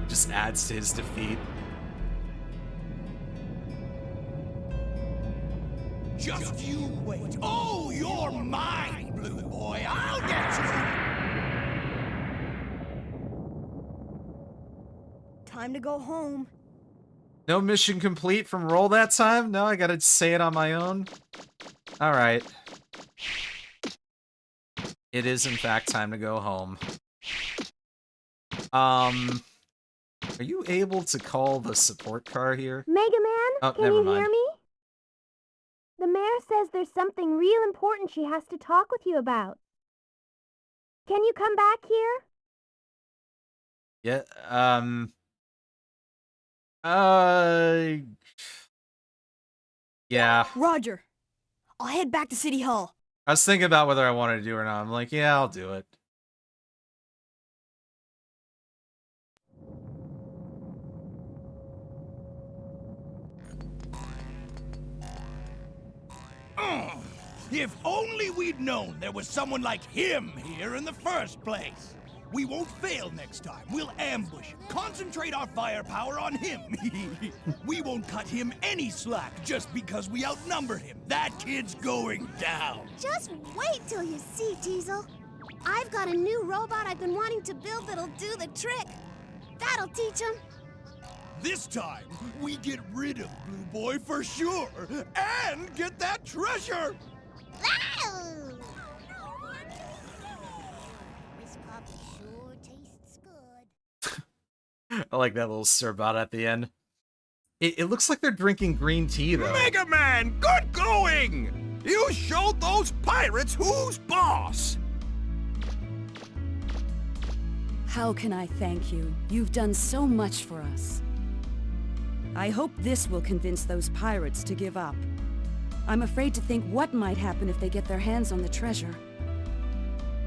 Just adds to his defeat. Just you wait. Oh, you're mine, Blue Boy. I'll get you. Time to go home. No mission complete from roll that time? No, I gotta say it on my own. Alright. It is in fact time to go home. Are you able to call the support car here? Mega Man, Oh, can never you mind. hear me? The mayor says there's something real important she has to talk with you about. Can you come back here? Yeah, yeah. Roger. I'll head back to City Hall. I was thinking about whether I wanted to do it or not. I'm like, yeah, I'll do it. If only we'd known there was someone like him here in the first place. We won't fail next time. We'll ambush him, concentrate our firepower on him. We won't cut him any slack just because we outnumber him. That kid's going down. Just wait till you see, Teasel. I've got a new robot I've been wanting to build that'll do the trick. That'll teach him. This time, we get rid of Blue Boy for sure, and get that treasure! Ow! This coffee sure tastes good. I like that little serve-out at the end. It looks like they're drinking green tea, though. Mega Man, good going! You showed those pirates who's boss! How can I thank you? You've done so much for us. I hope this will convince those pirates to give up. I'm afraid to think what might happen if they get their hands on the treasure.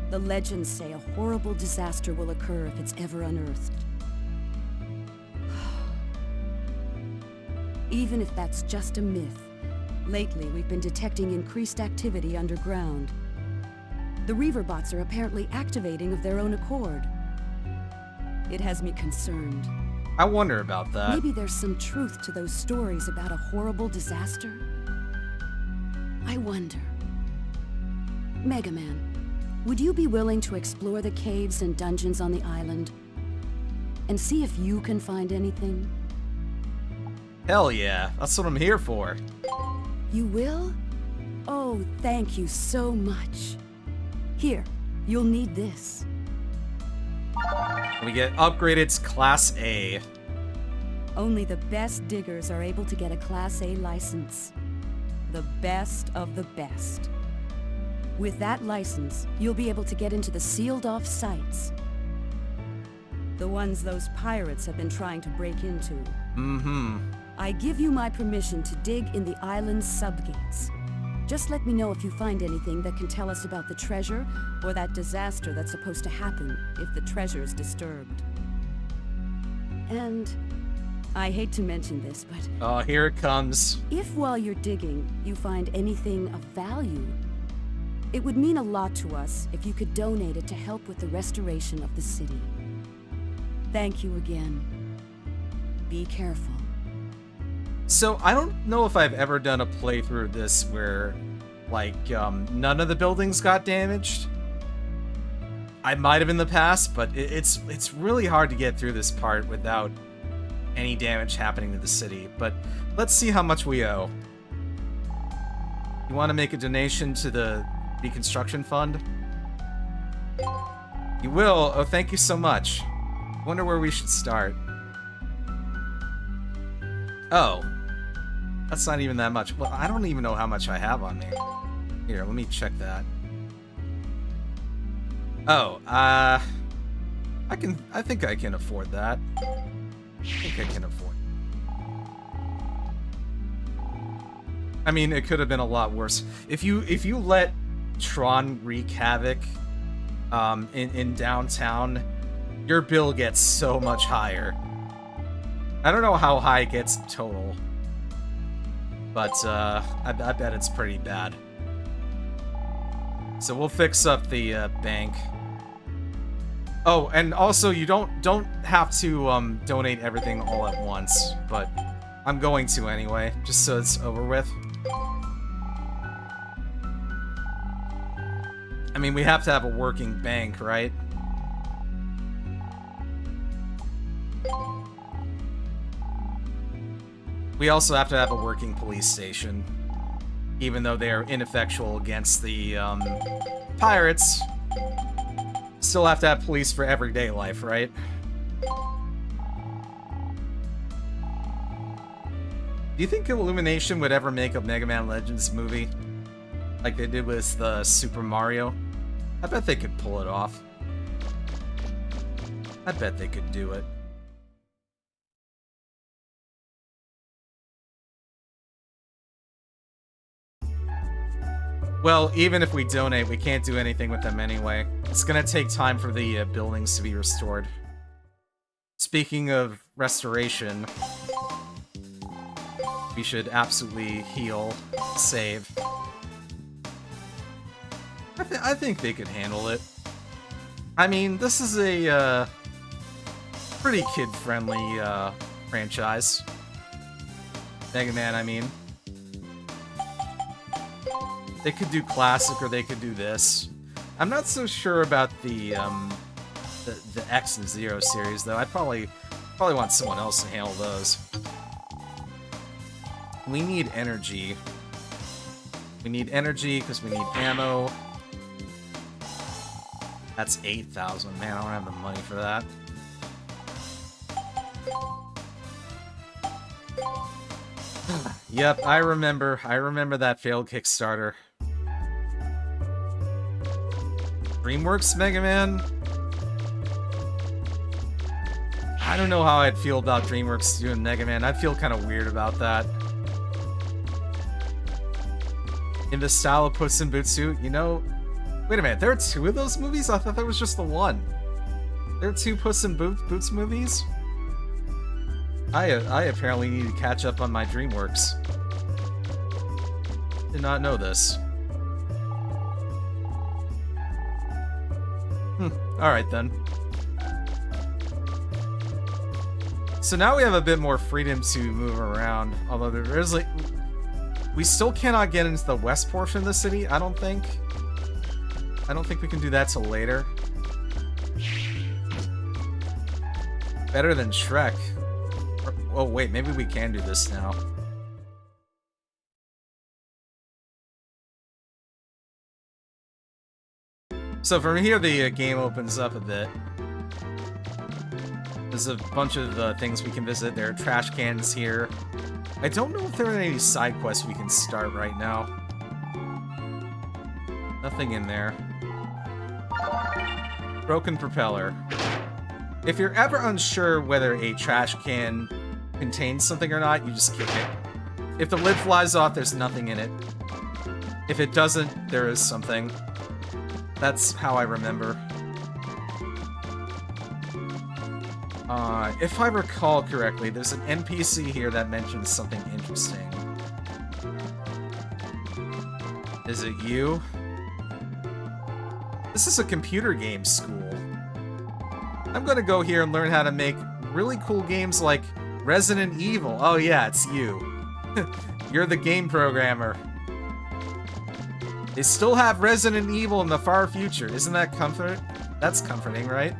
The legends say a horrible disaster will occur if it's ever unearthed. Even if that's just a myth, lately we've been detecting increased activity underground. The Reaverbots are apparently activating of their own accord. It has me concerned. I wonder about that. Maybe there's some truth to those stories about a horrible disaster. I wonder. Mega Man, would you be willing to explore the caves and dungeons on the island? And see if you can find anything? Hell yeah, that's what I'm here for. You will? Oh, thank you so much. Here, you'll need this. We get upgraded to Class A. Only the best diggers are able to get a Class A license. The best of the best. With that license, you'll be able to get into the sealed-off sites. The ones those pirates have been trying to break into. Mm-hmm. I give you my permission to dig in the island's subgates. Just let me know if you find anything that can tell us about the treasure or that disaster that's supposed to happen if the treasure's disturbed. And I hate to mention this, but... Oh, here it comes. If while you're digging, you find anything of value, it would mean a lot to us if you could donate it to help with the restoration of the city. Thank you again. Be careful. So, I don't know if I've ever done a playthrough of this where, like, none of the buildings got damaged. I might have in the past, but it's really hard to get through this part without any damage happening to the city. But let's see how much we owe. You want to make a donation to the Reconstruction Fund? You will? Oh, thank you so much. Wonder where we should start. Oh. That's not even that much. Well, I don't even know how much I have on me. Here, let me check that. Oh, I think I can afford that. I think I can afford it. I mean, it could have been a lot worse. If you let Tron wreak havoc in downtown, your bill gets so much higher. I don't know how high it gets total, but I bet it's pretty bad. So we'll fix up the bank. Oh, and also you don't have to donate everything all at once, but I'm going to anyway, just so it's over with. I mean, we have to have a working bank, right? We also have to have a working police station, even though they are ineffectual against the pirates. Still have to have police for everyday life, right? Do you think Illumination would ever make a Mega Man Legends movie? Like they did with Super Mario? I bet they could pull it off. I bet they could do it. Well, even if we donate, we can't do anything with them anyway. It's gonna take time for the buildings to be restored. Speaking of restoration, we should absolutely heal, save. I think they could handle it. I mean, this is a pretty kid-friendly franchise. Mega Man, I mean. They could do classic or they could do this. I'm not so sure about the X and Zero series though. I'd probably want someone else to handle those. We need energy. We need energy because we need ammo. That's 8,000. Man, I don't have the money for that. Yep, I remember that failed Kickstarter. DreamWorks Mega Man? I don't know how I'd feel about DreamWorks doing Mega Man. I'd feel kind of weird about that. In the style of Puss in Boots 2, you know... Wait a minute, there are 2 of those movies? I thought there was just the one. There are 2 Puss in Boots movies? I apparently need to catch up on my DreamWorks. Did not know this. Alright then. So now we have a bit more freedom to move around, although there is like... We still cannot get into the west portion of the city, I don't think. I don't think we can do that till later. Better than Shrek. Oh wait, maybe we can do this now. So from here, the game opens up a bit. There's a bunch of things we can visit. There are trash cans here. I don't know if there are any side quests we can start right now. Nothing in there. Broken propeller. If you're ever unsure whether a trash can contains something or not, you just kick it. If the lid flies off, there's nothing in it. If it doesn't, there is something. That's how I remember. If I recall correctly, there's an NPC here that mentions something interesting. Is it you? This is a computer game school. I'm gonna go here and learn how to make really cool games like Resident Evil. Oh yeah, it's you. You're the game programmer. They still have Resident Evil in the far future. Isn't that comfort? That's comforting, right?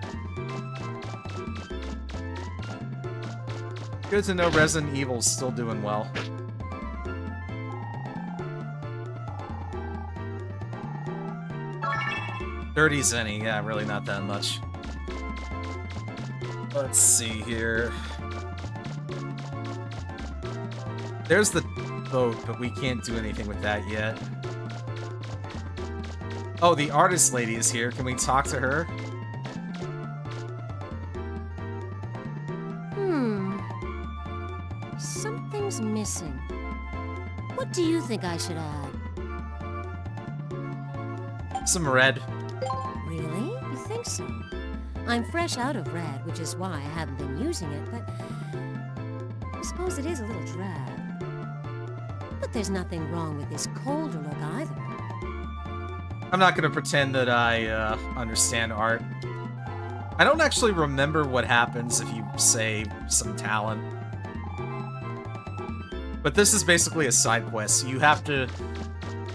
Good to know Resident Evil's still doing well. $30 zenny, yeah, really not that much. Let's see here. There's the boat, but we can't do anything with that yet. Oh, the artist lady is here. Can we talk to her? Something's missing. What do you think I should add? Some red. Really? You think so? I'm fresh out of red, which is why I haven't been using it, but I suppose it is a little drab. But there's nothing wrong with this colder look either. I'm not gonna pretend that I understand art. I don't actually remember what happens if you say some talent. But this is basically a side quest. You have to...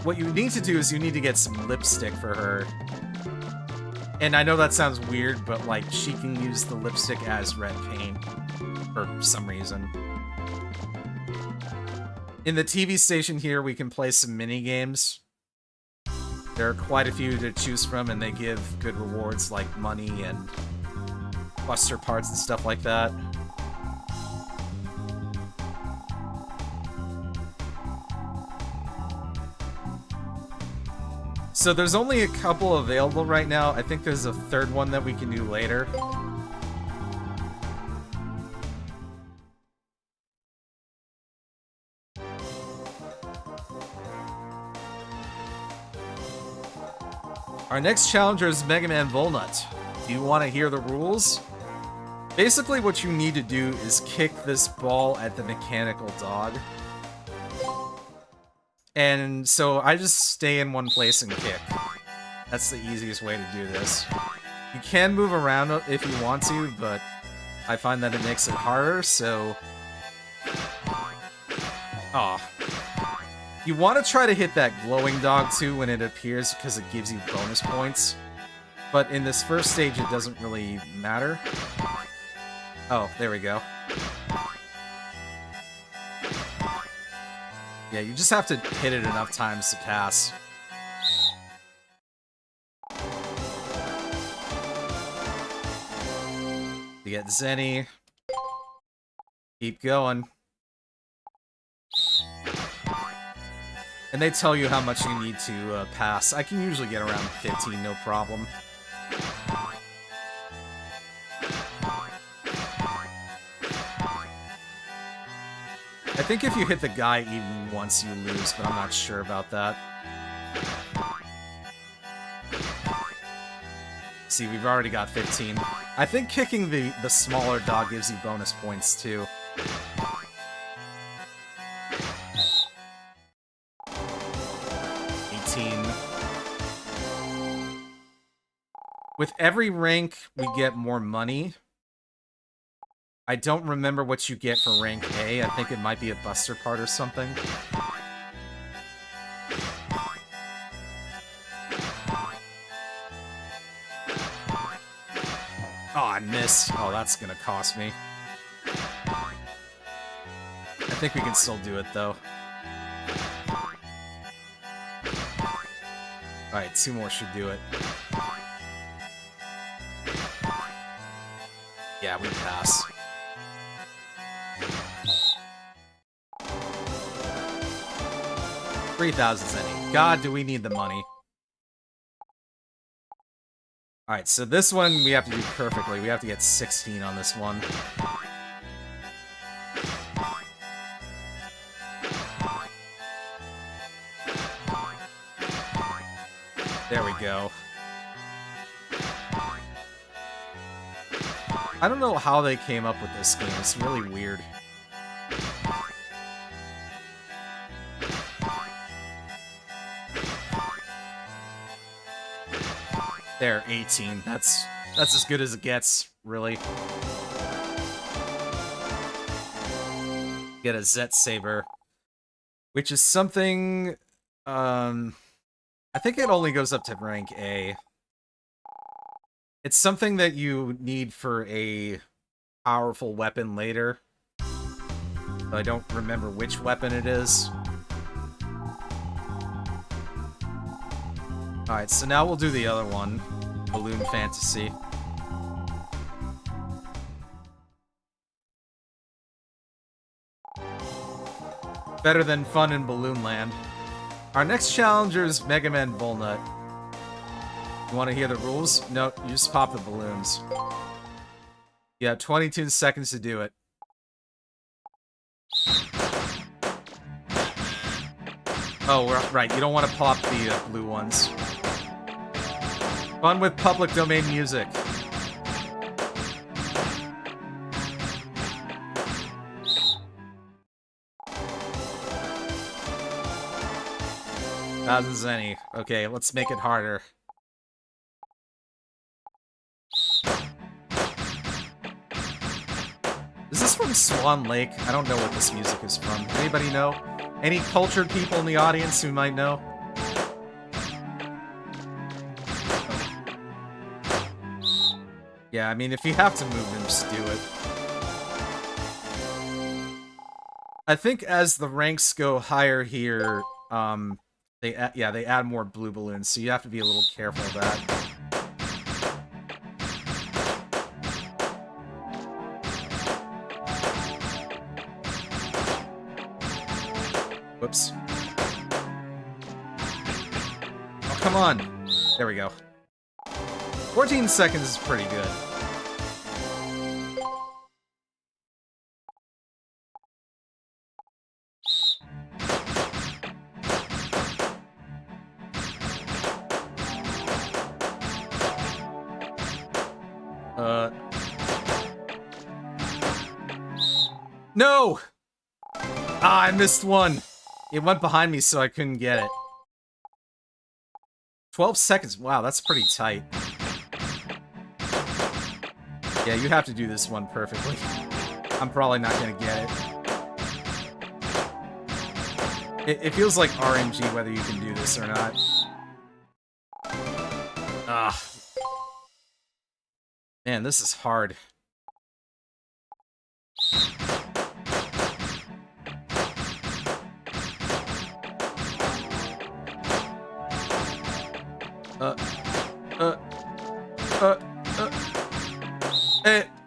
What you need to do is you need to get some lipstick for her. And I know that sounds weird, but like she can use the lipstick as red paint for some reason. In the TV station here, we can play some mini games. There are quite a few to choose from, and they give good rewards like money and buster parts and stuff like that. So there's only a couple available right now. I think there's a third one that we can do later. Our next challenger is Mega Man Volnut. Do you want to hear the rules? Basically what you need to do is kick this ball at the mechanical dog. And so I just stay in one place and kick. That's the easiest way to do this. You can move around if you want to, but I find that it makes it harder, so... Aw. You want to try to hit that glowing dog too when it appears because it gives you bonus points. But in this first stage it doesn't really matter. Oh, there we go. Yeah, you just have to hit it enough times to pass. You get Zenny. Keep going. And they tell you how much you need to pass. I can usually get around 15, no problem. I think if you hit the guy even once, you lose, but I'm not sure about that. See, we've already got 15. I think kicking the smaller dog gives you bonus points, too. With every rank, we get more money. I don't remember what you get for rank A. I think it might be a buster part or something. Oh, I missed. Oh, that's gonna cost me. I think we can still do it, though. Alright, 2 more should do it. Yeah, we pass. $3,000 Zenny. God, do we need the money. Alright, so this one we have to do perfectly. We have to get 16 on this one. There we go. I don't know how they came up with this game. It's really weird. There, 18. That's as good as it gets, really. Get a Zet Saber, which is something, I think it only goes up to rank A. It's something that you need for a powerful weapon later. But I don't remember which weapon it is. Alright, so now we'll do the other one. Balloon Fantasy. Better than fun in Balloon Land. Our next challenger is Mega Man Volnut. You want to hear the rules? No, you just pop the balloons. You have 22 seconds to do it. Oh, right, you don't want to pop the blue ones. Fun with public domain music. Thousands any. Okay, let's make it harder. Is this from Swan Lake? I don't know what this music is from. Anybody know? Any cultured people in the audience who might know? Yeah, I mean, if you have to move, then just do it. I think as the ranks go higher here, they add more blue balloons, so you have to be a little careful of that. Whoops. Oh, come on. There we go. 14 seconds is pretty good. No! Ah, I missed one. It went behind me, so I couldn't get it. 12 seconds. Wow, that's pretty tight. Yeah, you have to do this one perfectly. I'm probably not gonna get it. It feels like RNG whether you can do this or not. Ah. Man, this is hard.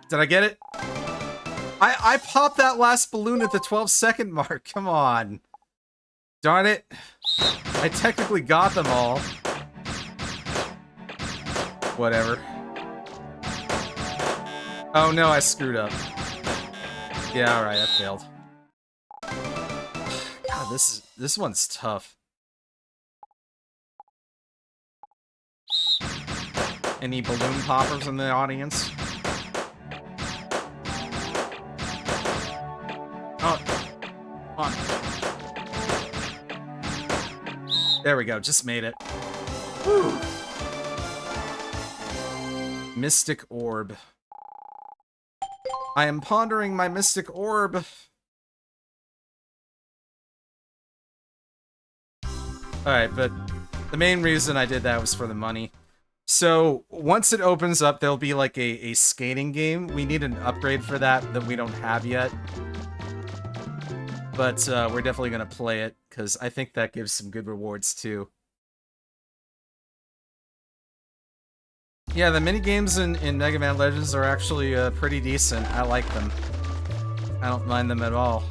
Did I get it? I popped that last balloon at the 12-second mark. Come on. Darn it. I technically got them all. Whatever. Oh no, I screwed up. Yeah, alright, I failed. God, this one's tough. Any balloon poppers in the audience? Oh, come on. There we go, just made it. Whew. Mystic Orb. I am pondering my Mystic Orb. Alright, but the main reason I did that was for the money. So, once it opens up, there'll be like a skating game. We need an upgrade for that we don't have yet. But we're definitely going to play it, because I think that gives some good rewards too. Yeah, the minigames in Mega Man Legends are actually pretty decent. I like them. I don't mind them at all.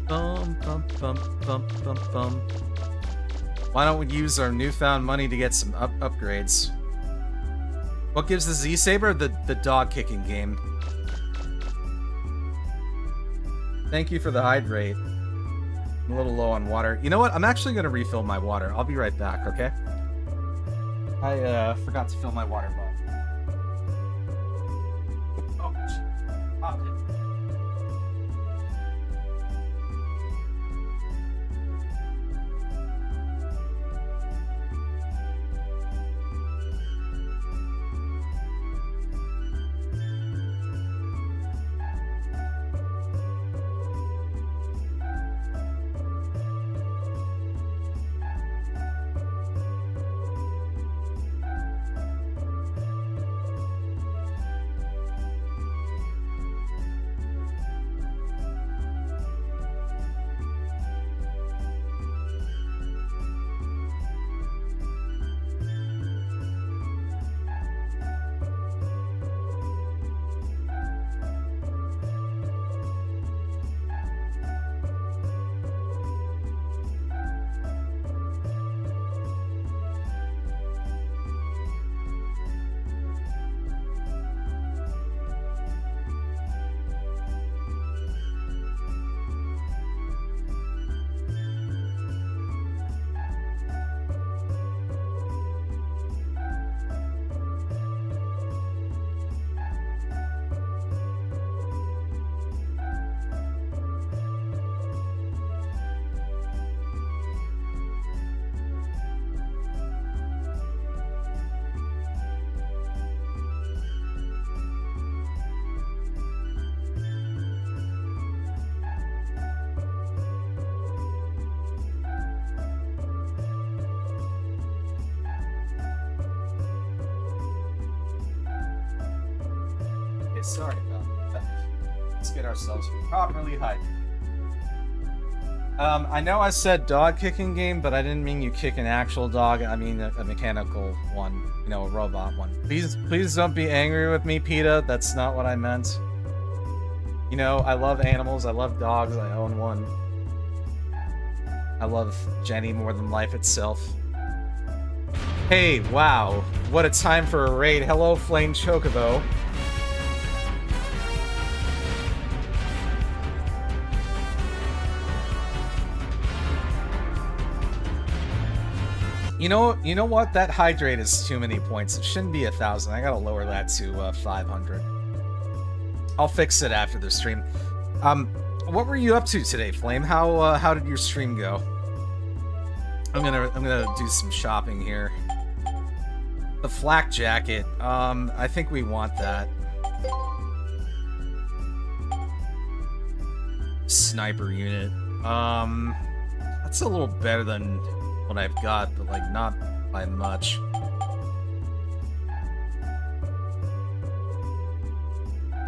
Bum, bum, bum, bum, bum, bum. Why don't we use our newfound money to get some upgrades? What gives the Z-Saber? The dog-kicking game. Thank you for the hydrate. I'm a little low on water. You know what? I'm actually going to refill my water. I'll be right back, okay? I forgot to fill my water bottle. Oh, shit. Popped it. Okay, sorry about that. Let's get ourselves properly hyped. I know I said dog kicking game, but I didn't mean you kick an actual dog. I mean a mechanical one, you know, a robot one. Please don't be angry with me, PETA. That's not what I meant. You know, I love animals. I love dogs. I own one. I love Jenny more than life itself. Hey, wow. What a time for a raid. Hello, Flame Chocobo. You know what? That hydrate is too many points. It shouldn't be 1,000. I gotta lower that to 500. I'll fix it after the stream. What were you up to today, Flame? How did your stream go? I'm gonna do some shopping here. The flak jacket. I think we want that. Sniper unit. That's a little better than what I've got, but like not by much.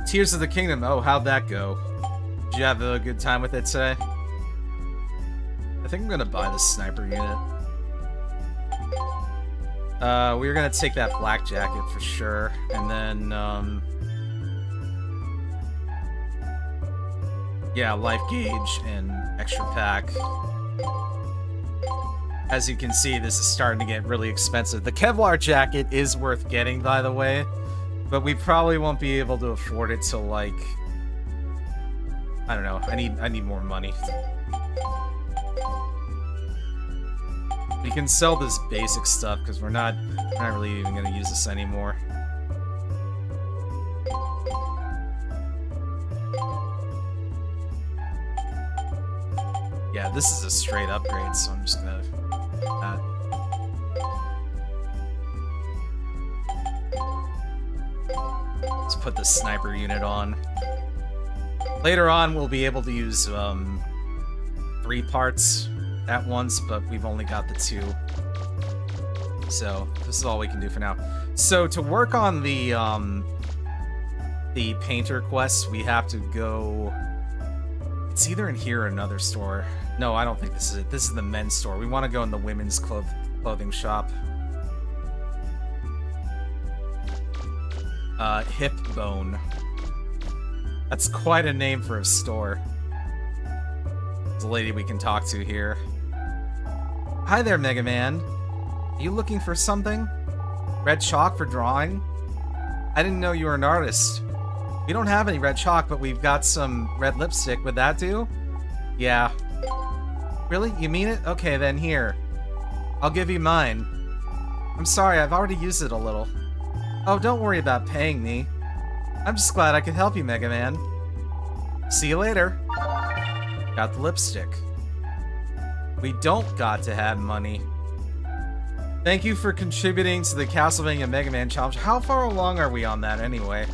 Tears of the Kingdom. Oh, how'd that go? Did you have a good time with it today? I think I'm gonna buy this sniper unit. We're gonna take that flak jacket for sure, and then yeah, life gauge and extra pack. As you can see, this is starting to get really expensive. The Kevlar jacket is worth getting, by the way, but we probably won't be able to afford it till, like, I don't know. I need more money. We can sell this basic stuff because we're not really even gonna use this anymore. Yeah, this is a straight upgrade, so I'm just gonna let's put the sniper unit on. Later on, we'll be able to use 3 parts at once, but we've only got the 2. So this is all we can do for now. So to work on the painter quests, we have to go. It's either in here or another store. No, I don't think this is it. This is the men's store. We want to go in the women's clothing shop. Hip Bone. That's quite a name for a store. There's a lady we can talk to here. Hi there, Mega Man. Are you looking for something? Red chalk for drawing? I didn't know you were an artist. We don't have any red chalk, but we've got some red lipstick. Would that do? Yeah. Really? You mean it? Okay, then here. I'll give you mine. I'm sorry, I've already used it a little. Oh, don't worry about paying me. I'm just glad I could help you, Mega Man. See you later. Got the lipstick. We don't got to have money. Thank you for contributing to the Castlevania Mega Man Challenge. How far along are we on that anyway?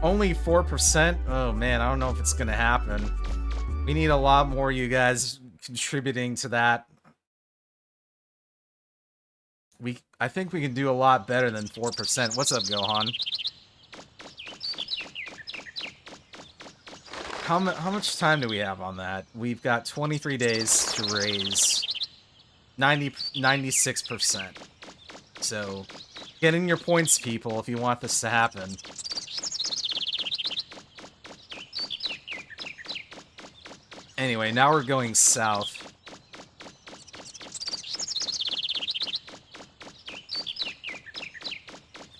Only 4%? Oh man, I don't know if it's gonna happen. We need a lot more you guys contributing to that. I think we can do a lot better than 4%. What's up, Gohan? How much time do we have on that? We've got 23 days to raise 96%. So, get in your points, people, if you want this to happen. Anyway, now we're going south.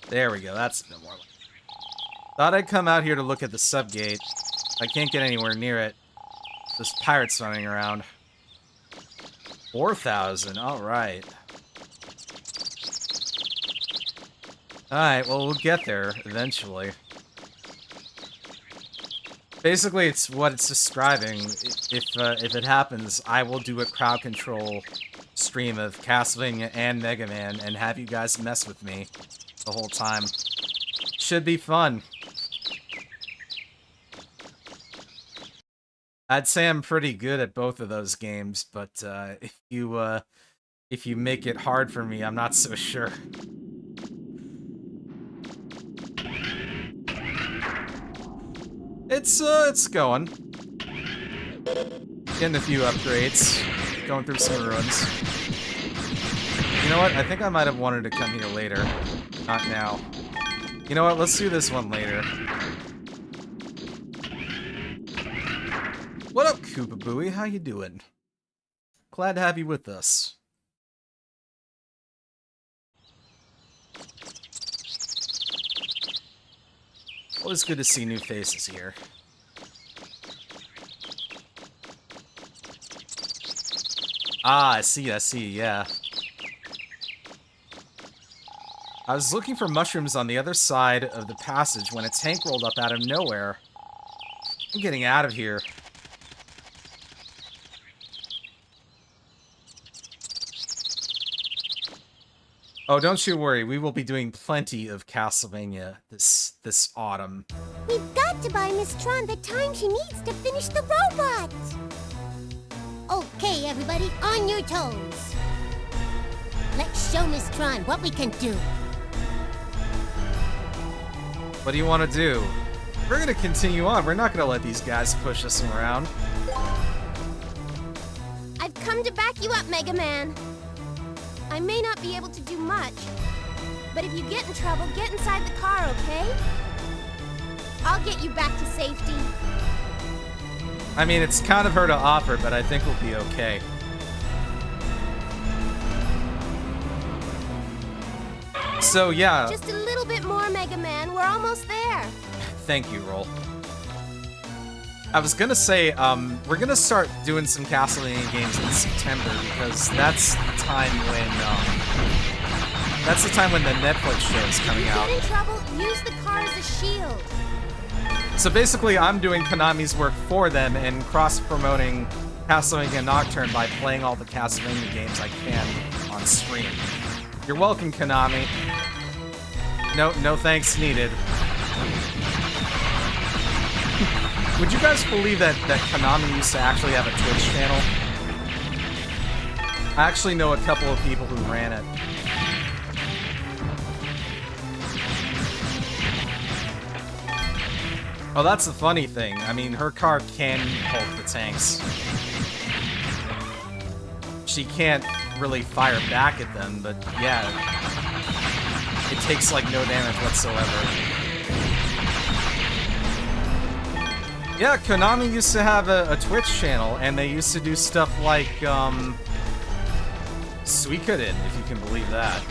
There we go, that's no more. Thought I'd come out here to look at the subgate. I can't get anywhere near it. There's pirates running around. 4,000, alright. Alright, well, we'll get there eventually. Basically, it's what it's describing. If it happens, I will do a crowd control stream of Castlevania and Mega Man and have you guys mess with me the whole time. Should be fun. I'd say I'm pretty good at both of those games, but if you make it hard for me, I'm not so sure. It's going. Getting a few upgrades. Going through some ruins. You know what? I think I might have wanted to come here later. Not now. You know what? Let's do this one later. What up, Koopa Booey? How you doing? Glad to have you with us. Always good to see new faces here. Ah, I see, yeah. I was looking for mushrooms on the other side of the passage when a tank rolled up out of nowhere. I'm getting out of here. Oh, don't you worry. We will be doing plenty of Castlevania this autumn. We've got to buy Miss Tron the time she needs to finish the robot. Okay, everybody, on your toes. Let's show Miss Tron what we can do. What do you want to do? We're gonna continue on. We're not gonna let these guys push us around. I've come to back you up, Mega Man. I may not be able to do much, but if you get in trouble, get inside the car, okay? I'll get you back to safety. I mean, it's kind of her to offer, but I think we'll be okay. So, yeah. Just a little bit more, Mega Man. We're almost there. Thank you, Roll. I was gonna say, we're gonna start doing some Castlevania games in September because that's the time when the Netflix show is coming out. If you get in trouble, use the car as a shield. So basically, I'm doing Konami's work for them and cross-promoting Castlevania Nocturne by playing all the Castlevania games I can on stream. You're welcome, Konami. No thanks needed. Would you guys believe that Konami used to actually have a Twitch channel? I actually know a couple of people who ran it. Oh, that's the funny thing. I mean, her car can hold the tanks. She can't really fire back at them, but yeah. It takes, like, no damage whatsoever. Yeah, Konami used to have a Twitch channel, and they used to do stuff like, Suikoden, if you can believe that.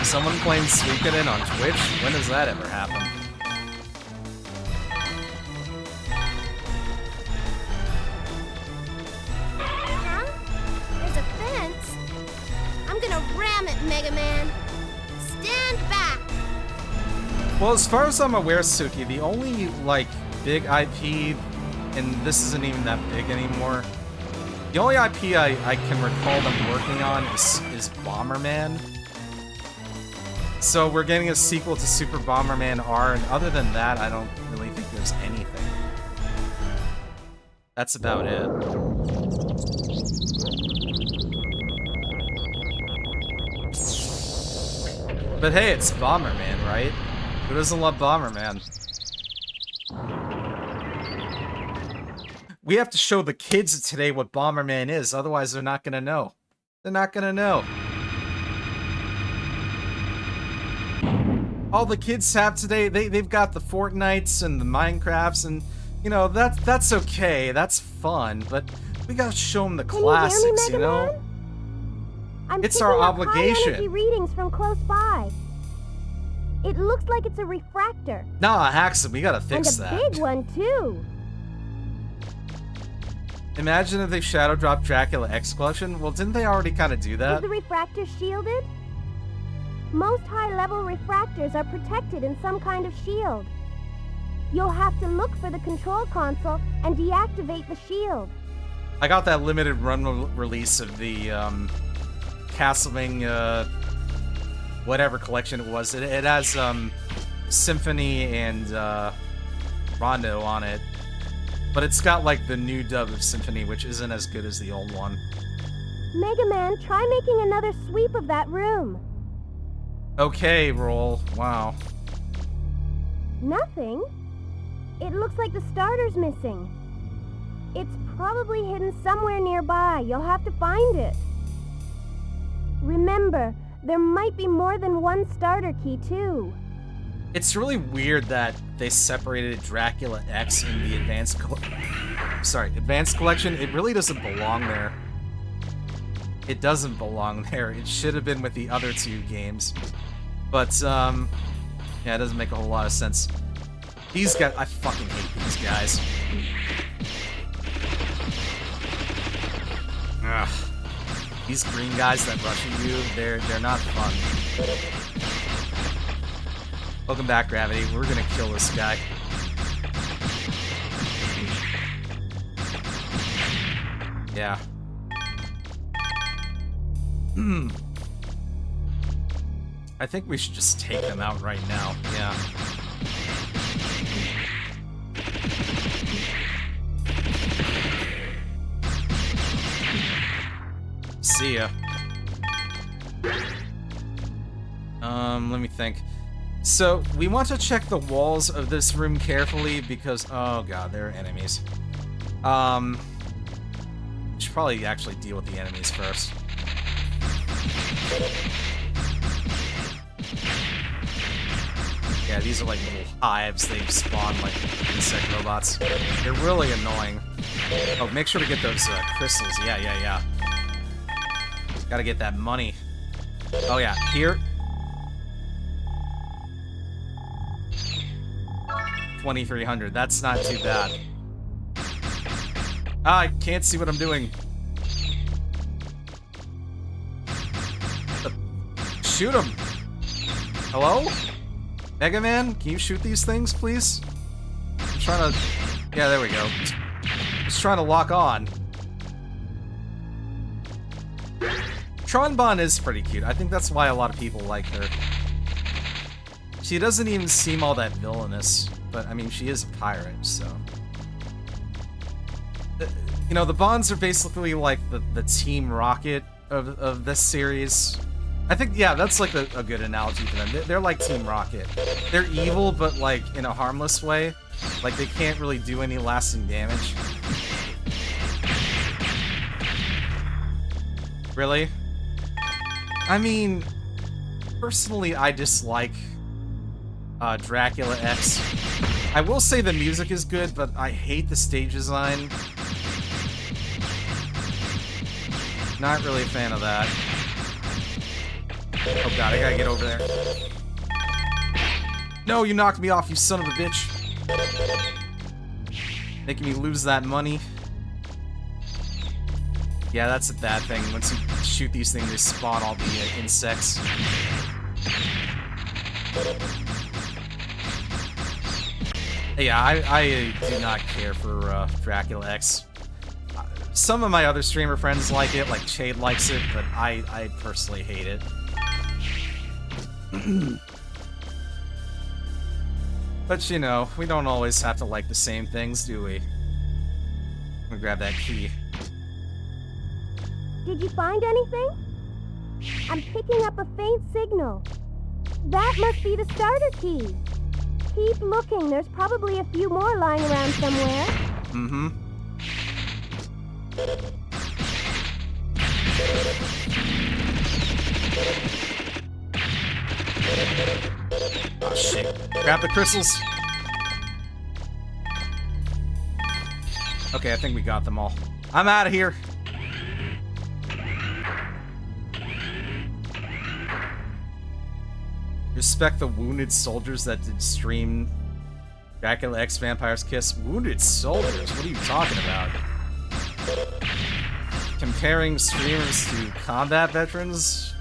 Someone playing Suikoden on Twitch? When does that ever happen? Huh? There's a fence? I'm gonna ram it, Mega Man. Stand back! Well, as far as I'm aware, Suki, the only, like, big IP, and this isn't even that big anymore, the only IP I can recall them working on is Bomberman. So we're getting a sequel to Super Bomberman R, and other than that, I don't really think there's anything. That's about it. But hey, it's Bomberman, right? Who doesn't love Bomberman? We have to show the kids today what Bomberman is, otherwise they're not gonna know. They're not gonna know. All the kids have today, they've got the Fortnites and the Minecrafts, and, you know, that's okay, that's fun, but we gotta show them the classics, you know? It's our obligation. High energy readings from close by. It looks like it's a refractor. Nah, Haxon, we gotta fix that. And a big one, too. Imagine if they Shadow Drop Dracula X Collection. Well, didn't they already kind of do that? Is the refractor shielded? Most high-level refractors are protected in some kind of shield. You'll have to look for the control console and deactivate the shield. I got that limited run release of the Castlevania whatever collection it was. It has Symphony and Rondo on it. But it's got like the new dub of Symphony, which isn't as good as the old one. Mega Man, try making another sweep of that room. Okay, Roll. Wow. Nothing? It looks like the starter's missing. It's probably hidden somewhere nearby. You'll have to find it. Remember, there might be more than one starter key, too. It's really weird that they separated Dracula X in the Advanced Collection. It really doesn't belong there. It doesn't belong there. It should have been with the other two games. But, yeah, it doesn't make a whole lot of sense. These guys, I fucking hate these guys. Ugh. These green guys that rush at you, they're not fun. Welcome back, Gravity. We're gonna kill this guy. Yeah. I think we should just take them out right now. Yeah. See ya. Let me think. So, we want to check the walls of this room carefully because, oh god, there are enemies. We should probably actually deal with the enemies first. Yeah, these are like little hives. They spawn like insect robots. They're really annoying. Oh, make sure to get those crystals. Yeah. Gotta get that money. Oh yeah, here. 2,300. That's not too bad. Ah, I can't see what I'm doing. Shoot him. Hello? Mega Man, can you shoot these things, please? I'm trying to... Yeah, there we go. Just trying to lock on. Tron Bonne is pretty cute. I think that's why a lot of people like her. She doesn't even seem all that villainous, but I mean, she is a pirate, so... You know, the Bonds are basically like the Team Rocket of this series. I think, yeah, that's like a good analogy for them. They're like Team Rocket. They're evil, but like in a harmless way. Like they can't really do any lasting damage. Really? I mean, personally, I dislike Dracula X. I will say the music is good, but I hate the stage design. Not really a fan of that. Oh god, I gotta get over there. No, you knocked me off, you son of a bitch. Making me lose that money. Yeah, that's a bad thing. Once you shoot these things, they spawn all the insects. Yeah, I do not care for Dracula X. Some of my other streamer friends like it, like Chade likes it, but I personally hate it. But you know, we don't always have to like the same things, do we? I'm gonna grab that key. Did you find anything? I'm picking up a faint signal. That must be the starter key. Keep looking, there's probably a few more lying around somewhere. Mm-hmm. Oh shit. Grab the crystals. Okay, I think we got them all. I'm out of here. Respect the wounded soldiers that did stream Dracula X Vampire's Kiss. Wounded soldiers? What are you talking about? Comparing streamers to combat veterans?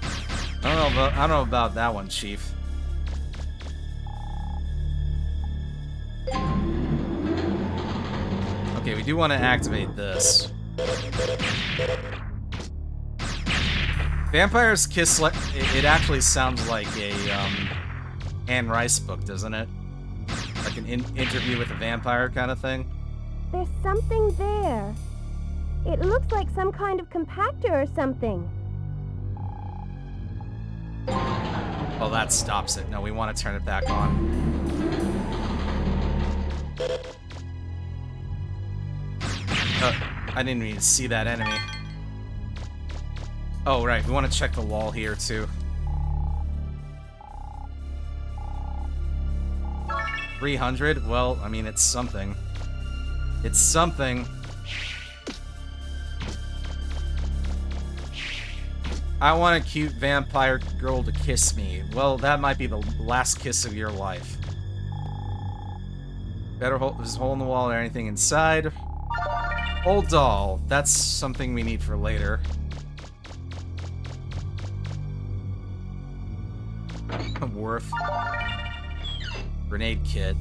I don't know about that one, Chief. Okay, we do want to activate this. Vampire's Kiss, it actually sounds like a Anne Rice book, doesn't it? Like an interview with a vampire kind of thing. There's something there. It looks like some kind of compactor or something. Oh, that stops it. No, we want to turn it back on. I didn't even see that enemy. Oh, right. We want to check the wall here, too. 300? Well, I mean, it's something. It's something. I want a cute vampire girl to kiss me. Well, that might be the last kiss of your life. Better hold this hole in the wall or anything inside. Old doll. That's something we need for later. Worth. Grenade kit.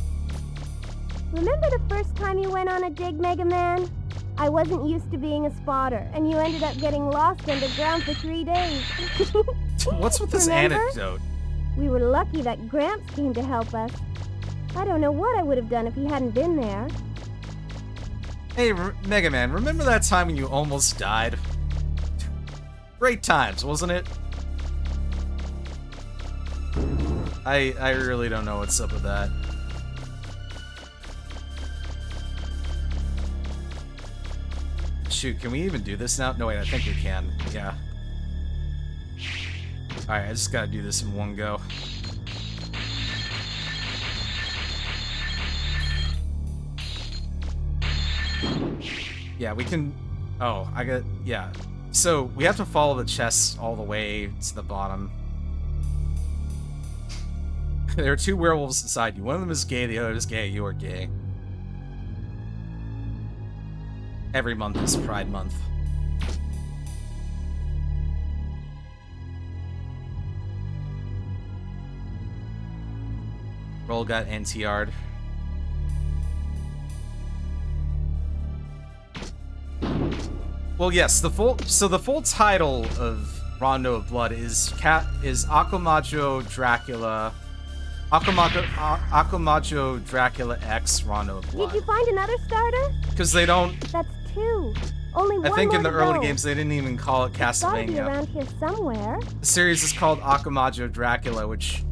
Remember the first time you went on a dig, Mega Man? I wasn't used to being a spotter, and you ended up getting lost underground for 3 days. What's with this anecdote? We were lucky that Gramps came to help us. I don't know what I would have done if he hadn't been there. Hey, Mega Man, remember that time when you almost died? Great times, wasn't it? I really don't know what's up with that. Shoot, can we even do this now? No, wait, I think we can. Yeah. Alright, I just gotta do this in one go. Yeah, we can... Oh, I got... Yeah. So, we have to follow the chests all the way to the bottom. There are 2 werewolves inside you. One of them is gay, the other is gay. You are gay. Every month is Pride Month. Roll got NTR'd. Well, yes, the full title of Rondo of Blood is Akumajo Dracula. Akumajo Dracula X Rondo of Blood. Did you find another starter? Because they don't... That's 2. Only one I think more in the to early go. games they didn't even call it It's gotta be Castlevania. around here somewhere. The series is called Akumajo Dracula, which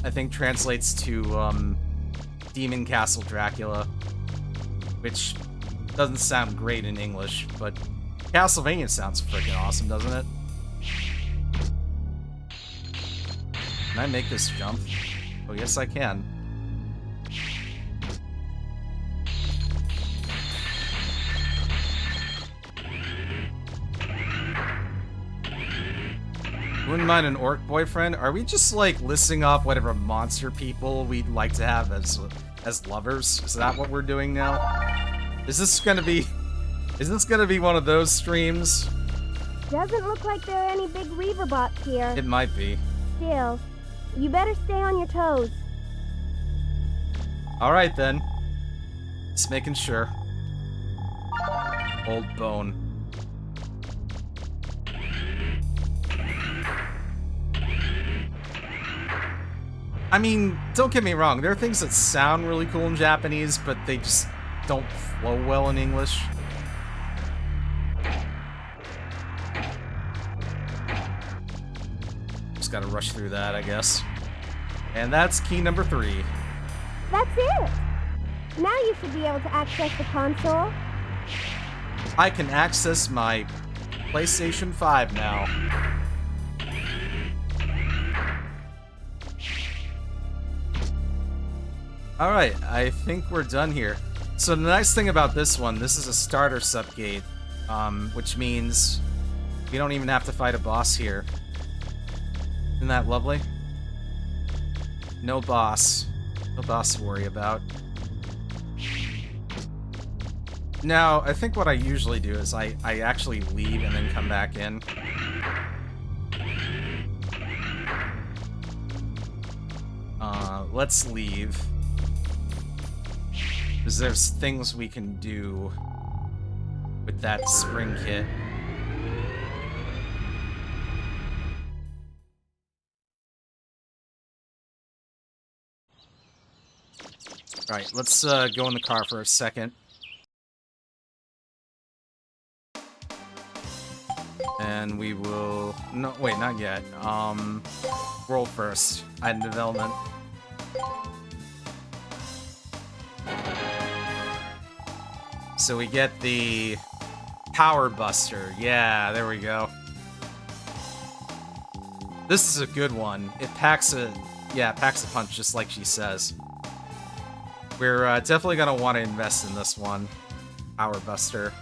I think translates to Demon Castle Dracula, which doesn't sound great in English, but Castlevania sounds freaking awesome, doesn't it? Can I make this jump? Oh, yes I can. Wouldn't mind an orc boyfriend? Are we just like listing off whatever monster people we'd like to have as lovers? Is that what we're doing now? Is this gonna be one of those streams? Doesn't look like there are any big Reaver bots here. It might be. Still, you better stay on your toes. Alright then. Just making sure. Old bone. I mean, don't get me wrong, there are things that sound really cool in Japanese, but they just don't flow well in English. Just gotta rush through that, I guess. And that's key number 3. That's it! Now you should be able to access the console. I can access my PlayStation 5 now. Alright, I think we're done here. So the nice thing about this one, this is a starter subgate, which means we don't even have to fight a boss here. Isn't that lovely? No boss. No boss to worry about. Now, I think what I usually do is I actually leave and then come back in. Let's leave. Because there's things we can do with that spring kit. Alright, let's go in the car for a second. And we will... No, wait, not yet. World first. Item development. So we get the Power Buster. Yeah, there we go. This is a good one. It packs a punch just like she says. We're definitely gonna want to invest in this one. Power Buster.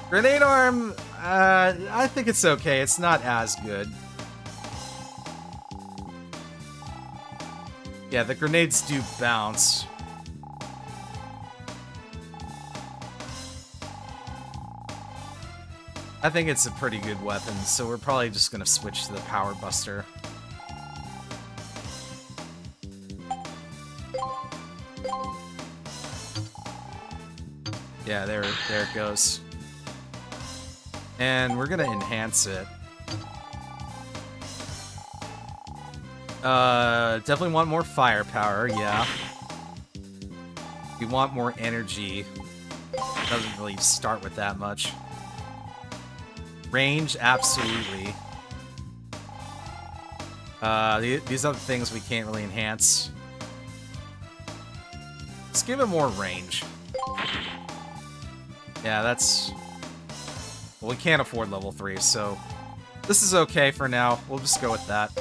Grenade Arm, I think it's okay. It's not as good. Yeah, the grenades do bounce. I think it's a pretty good weapon, so we're probably just gonna switch to the Power Buster. Yeah, there it goes. And we're gonna enhance it. Definitely want more firepower, yeah. We want more energy. Doesn't really start with that much. Range, absolutely. These other things we can't really enhance. Let's give it more range. Yeah, that's... Well, we can't afford level 3, so... This is okay for now. We'll just go with that.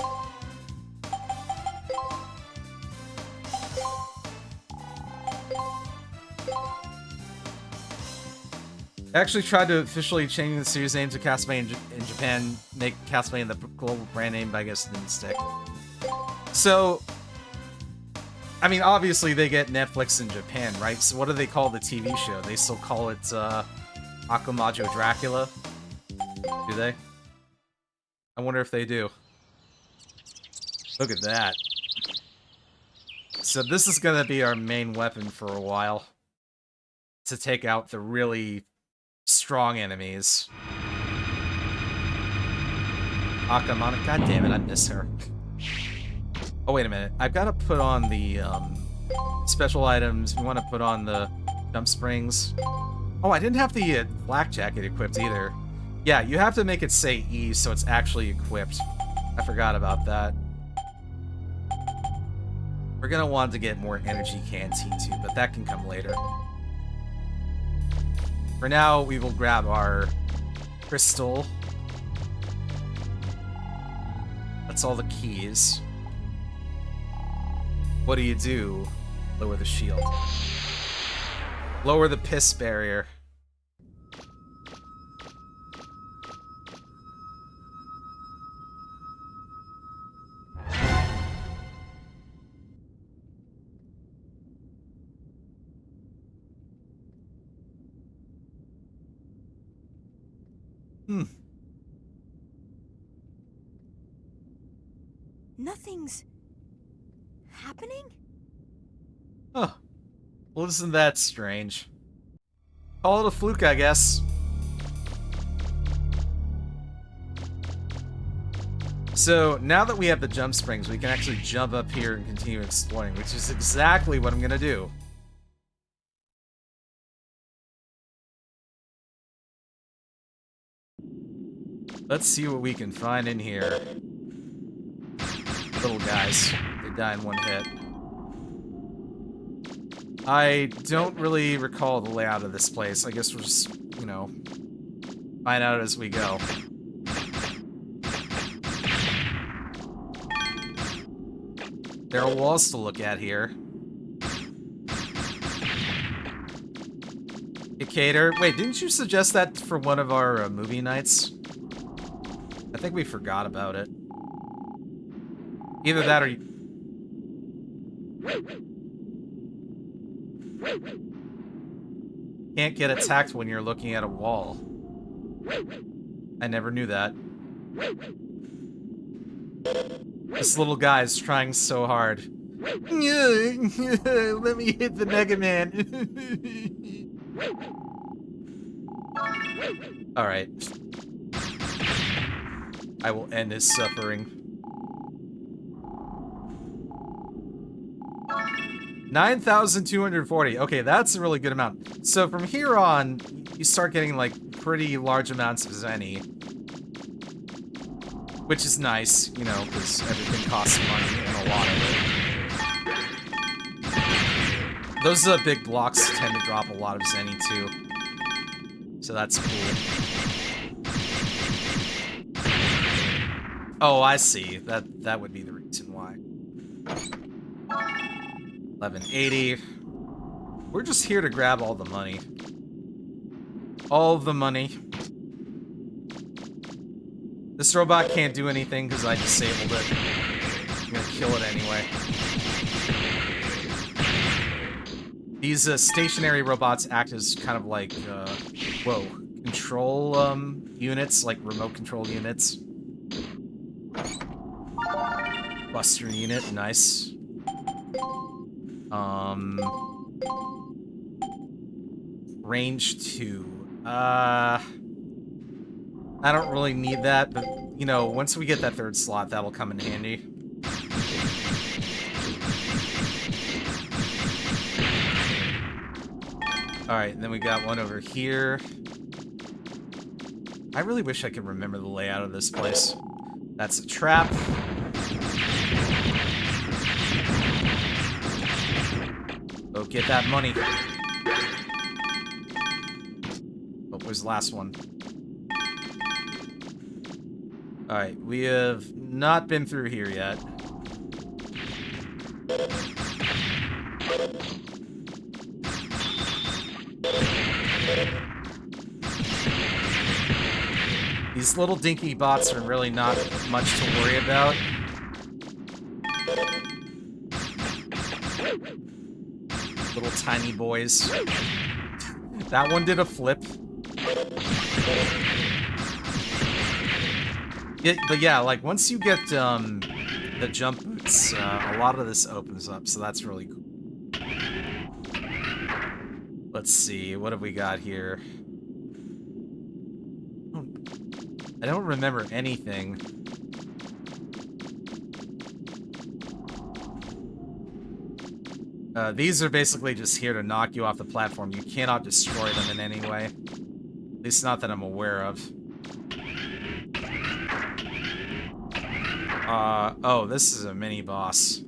I actually tried to officially change the series name to Castlevania in Japan, make Castlevania the global brand name, but I guess it didn't stick. So, I mean, obviously they get Netflix in Japan, right? So what do they call the TV show? They still call it, Akumajo Dracula? Do they? I wonder if they do. Look at that. So this is gonna be our main weapon for a while. To take out the really strong enemies. Akamana, god damn it, I miss her. Oh, wait a minute. I've got to put on the special items. We want to put on the jump springs. Oh, I didn't have the black jacket equipped either. Yeah, you have to make it say E so it's actually equipped. I forgot about that. We're gonna want to get more energy canteen too, but that can come later. For now, we will grab our crystal. That's all the keys. What do? Lower the shield. Lower the piss barrier. Nothing's happening? Huh. Well, isn't that strange? Call it a fluke, I guess. So, now that we have the jump springs, we can actually jump up here and continue exploring, which is exactly what I'm gonna do. Let's see what we can find in here. Little guys. They die in one hit. I don't really recall the layout of this place. I guess we'll just, you know, find out as we go. There are walls to look at here. Decatur. Wait, didn't you suggest that for one of our movie nights? I think we forgot about it. Either that or you... Can't get attacked when you're looking at a wall. I never knew that. This little guy is trying so hard. Let me hit the Mega Man. Alright. I will end his suffering. 9,240. Okay, that's a really good amount. So from here on, you start getting like pretty large amounts of Zenny. Which is nice, you know, because everything costs money and a lot of it. Those big blocks tend to drop a lot of Zenny too. So that's cool. Oh, I see. That would be the reason why. 1180. We're just here to grab all the money. All the money. This robot can't do anything because I disabled it. I'm gonna kill it anyway. These stationary robots act as kind of like, control units, like remote control units. Buster unit, nice. Range 2. I don't really need that, but, you know, once we get that third slot, that'll come in handy. Alright, then we got one over here. I really wish I could remember the layout of this place. That's a trap. Go get that money. Oh, where's the last one? Alright, we have not been through here yet. These little dinky bots are really not much to worry about. Little tiny boys. That one did a flip. But yeah, like, once you get the jump boots, a lot of this opens up, so that's really cool. Let's see, what have we got here? I don't remember anything. These are basically just here to knock you off the platform. You cannot destroy them in any way. At least not that I'm aware of. Oh, this is a mini-boss.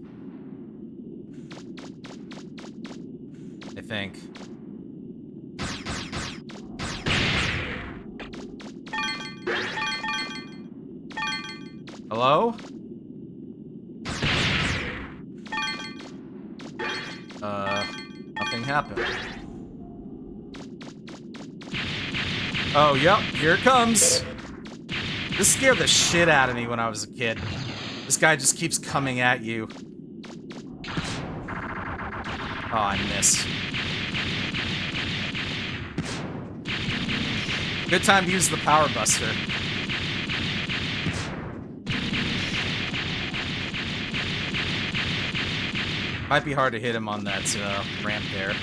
I think. Hello? Nothing happened. Oh, yep, here it comes. This scared the shit out of me when I was a kid. This guy just keeps coming at you. Oh, I missed. Good time to use the Power Buster. Might be hard to hit him on that ramp there.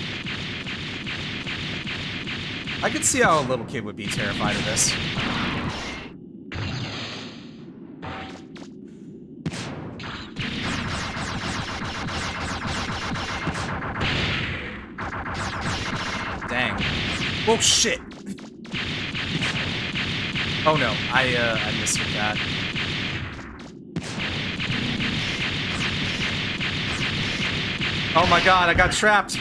I could see how a little kid would be terrified of this. Dang. Oh, shit! Oh no, I missed with that. Oh my god, I got trapped!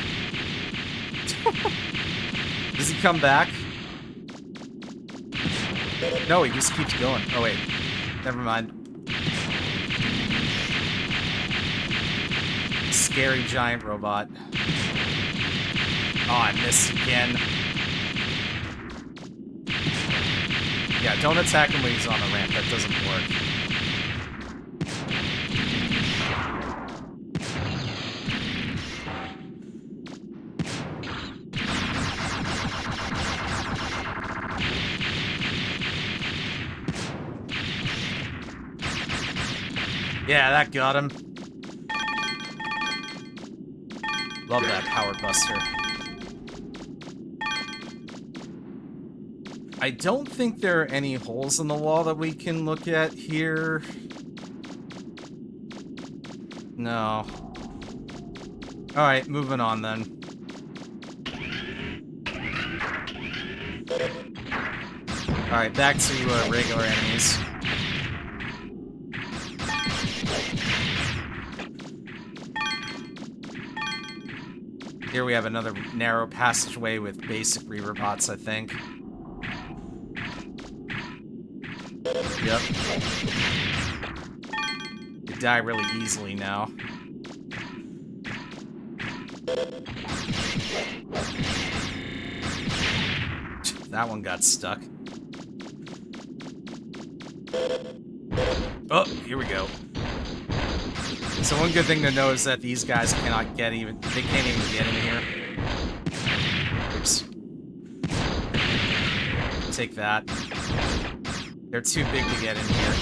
Does he come back? No, he just keeps going. Oh wait, never mind. Scary giant robot. Oh, I missed again. Yeah, don't attack him when he's on the ramp. That doesn't work. Yeah, that got him. Love that Power Buster. I don't think there are any holes in the wall that we can look at here. No. Alright, moving on then. Alright, back to regular enemies. Here we have another narrow passageway with basic Reaver bots, I think. Yep. You die really easily now. That one got stuck. Oh, here we go. So one good thing to know is that these guys cannot get even, they can't even get in here. Oops. Take that. They're too big to get in here.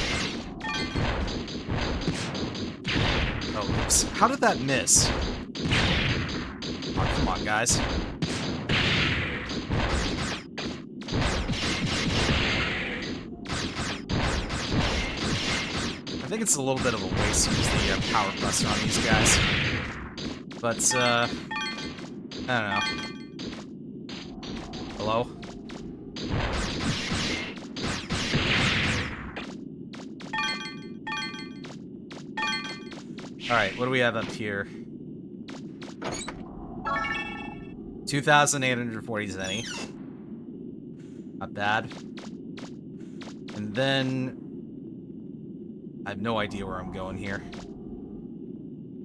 Oh, oops. How did that miss? Oh, come on, guys. I think it's a little bit of a waste to use the power buster on these guys. But, I don't know. Hello? Alright, what do we have up here? 2,840 zenny. Not bad. And then... I have no idea where I'm going here.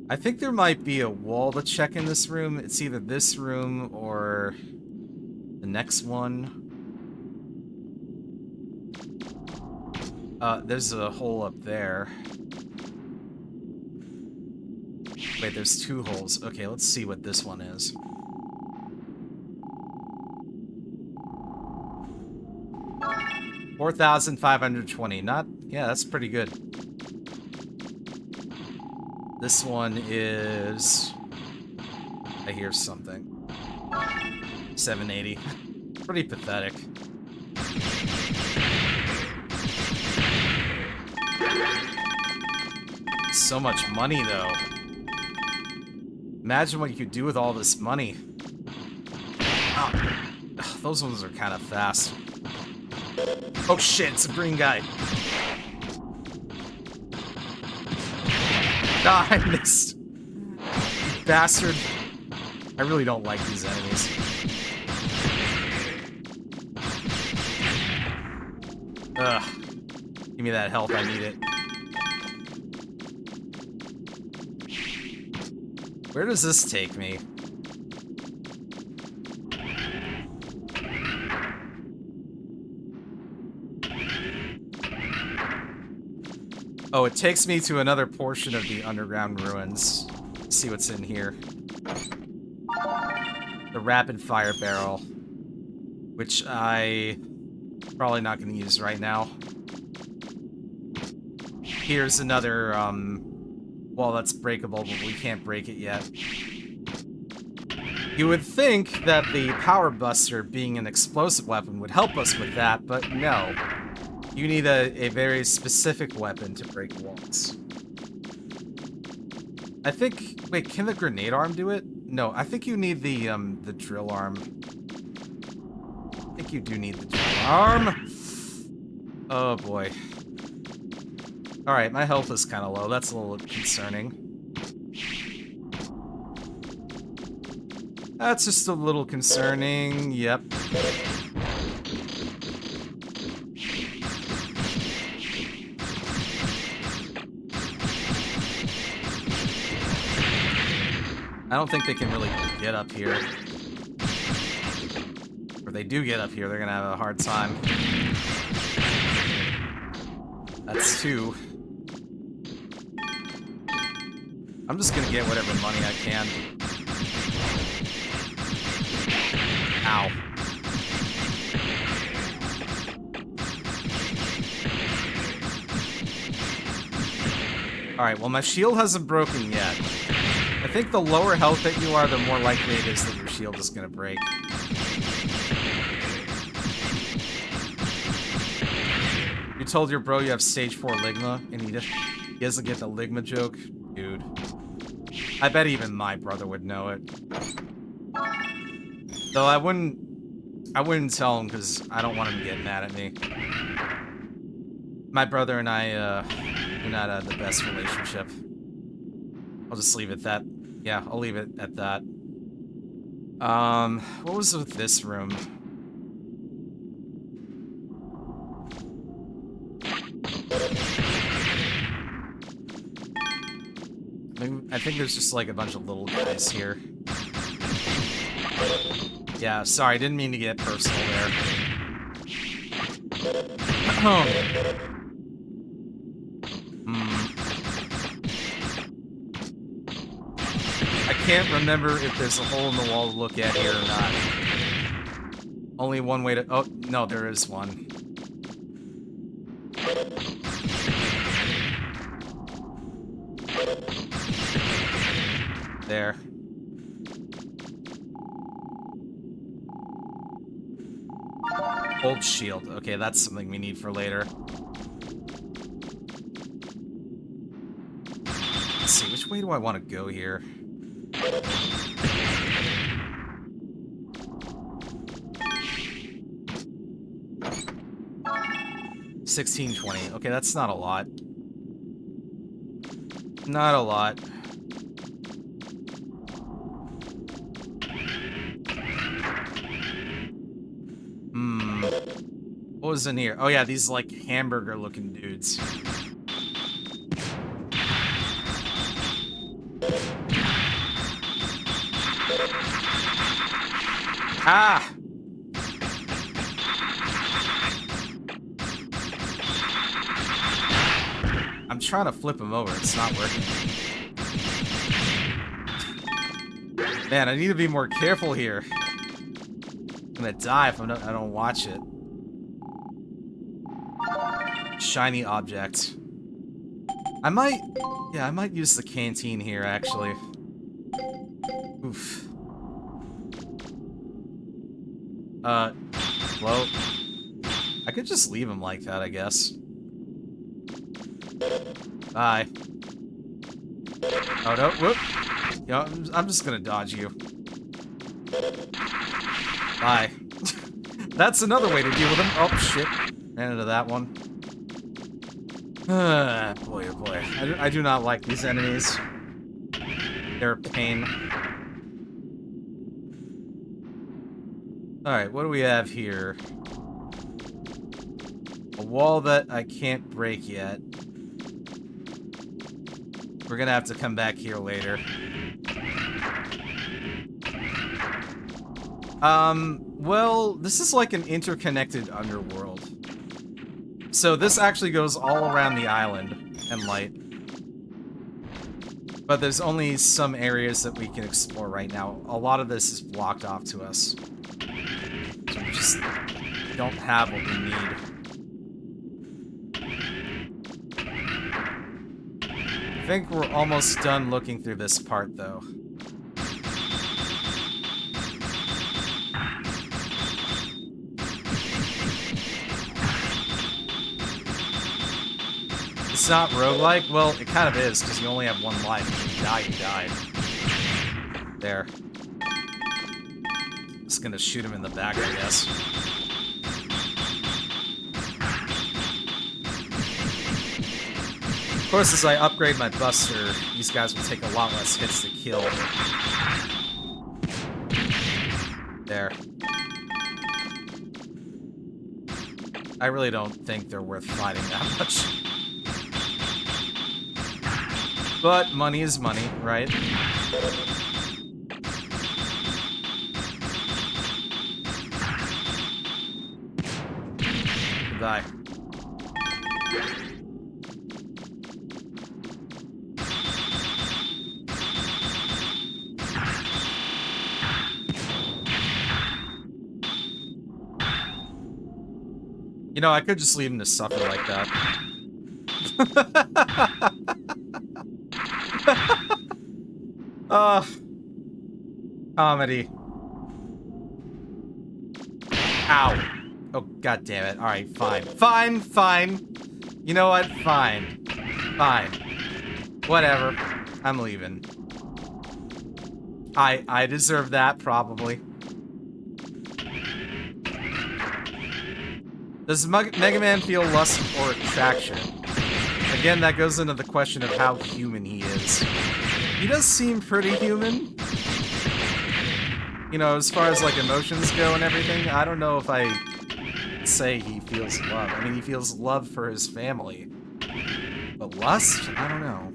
I think there might be a wall to check in this room. It's either this room or the next one. There's a hole up there. Wait, there's two holes. Okay, let's see what this one is. $4,520. Not... Yeah, that's pretty good. This one is... I hear something. 780. Pretty pathetic. So much money, though. Imagine what you could do with all this money. Oh, those ones are kind of fast. Oh shit, it's a green guy. Ah, I missed. You bastard. I really don't like these enemies. Ugh. Give me that health, I need it. Where does this take me? Oh, it takes me to another portion of the underground ruins. Let's see what's in here. The rapid fire barrel, which I probably not going to use right now. Here's another wall that's breakable, but we can't break it yet. You would think that the power buster being an explosive weapon would help us with that, but no. You need a very specific weapon to break walls. I think... Wait, can the grenade arm do it? No, I think you need the drill arm. I think you do need the drill arm. Oh, boy. Alright, my health is kind of low. That's a little concerning. That's just a little concerning. Yep. I don't think they can really get up here. Or if they do get up here, they're gonna have a hard time. That's two. I'm just gonna get whatever money I can. Ow. Alright, well my shield hasn't broken yet. I think the lower health that you are, the more likely it is that your shield is gonna break. You told your bro you have stage 4 Ligma, and he doesn't get the Ligma joke? Dude. I bet even my brother would know it. Though I wouldn't tell him because I don't want him to get mad at me. My brother and I do not have the best relationship. I'll just leave it at that. Yeah, I'll leave it at that. What was with this room? I think there's just like a bunch of little guys here. Yeah, sorry, didn't mean to get personal there. I can't remember if there's a hole in the wall to look at here or not. Only one way to... Oh, no, there is one. There. Old shield. Okay, that's something we need for later. Let's see, which way do I want to go here? $16.20. Okay, that's not a lot. Not a lot. What was in here? Oh yeah, these like hamburger looking dudes. Ah! I'm trying to flip him over, it's not working. Man, I need to be more careful here. I'm gonna die if I don't watch it. Shiny object. I might use the canteen here, actually. Oof. Well, I could just leave him like that, I guess. Bye. Oh, no, whoop. You know, I'm just gonna dodge you. Bye. That's another way to deal with him. Oh, shit. Ran into that one. Boy, oh boy. I do not like these enemies. They're a pain. Alright, what do we have here? A wall that I can't break yet. We're gonna have to come back here later. Well, this is like an interconnected underworld. So this actually goes all around the island and light. But there's only some areas that we can explore right now. A lot of this is blocked off to us. So we just don't have what we need. I think we're almost done looking through this part, though. It's not roguelike? Well, it kind of is, because you only have one life. If you die, you die. There. Just gonna shoot him in the back, I guess. Of course, as I upgrade my Buster, these guys will take a lot less hits to kill. There. I really don't think they're worth fighting that much. But money is money, right? Goodbye. You know, I could just leave him to suffer like that. Comedy. Ow. Oh, god damn it. Alright, fine. Fine, fine. You know what? Fine. Fine. Whatever. I'm leaving. I deserve that, probably. Does Mega Man feel lust or attraction? Again, that goes into the question of how human he is. He does seem pretty human. you know, as far as like emotions go and everything, I don't know if I say he feels love. I mean, he feels love for his family. But lust? I don't know.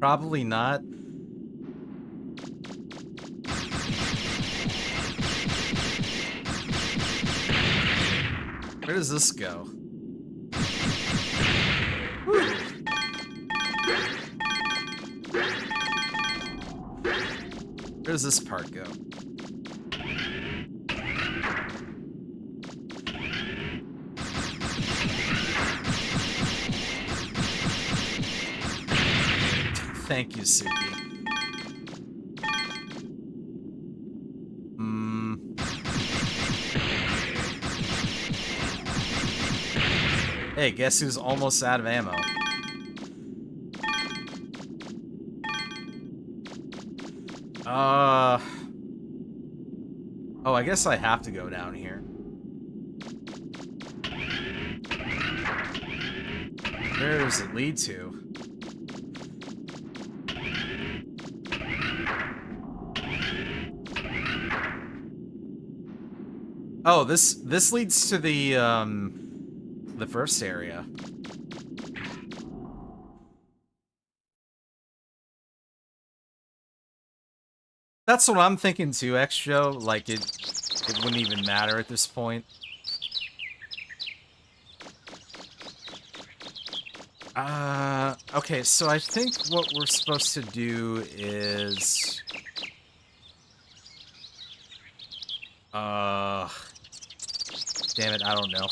Probably not. Where does this go? Whew. Where does this part go? Thank you, Suki. Hey, guess who's almost out of ammo? Oh, I guess I have to go down here. Where does it lead to? Oh, this leads to the first area. That's what I'm thinking too, X-Joe. Like, it wouldn't even matter at this point. Okay, so I think what we're supposed to do is... Damn it, I don't know.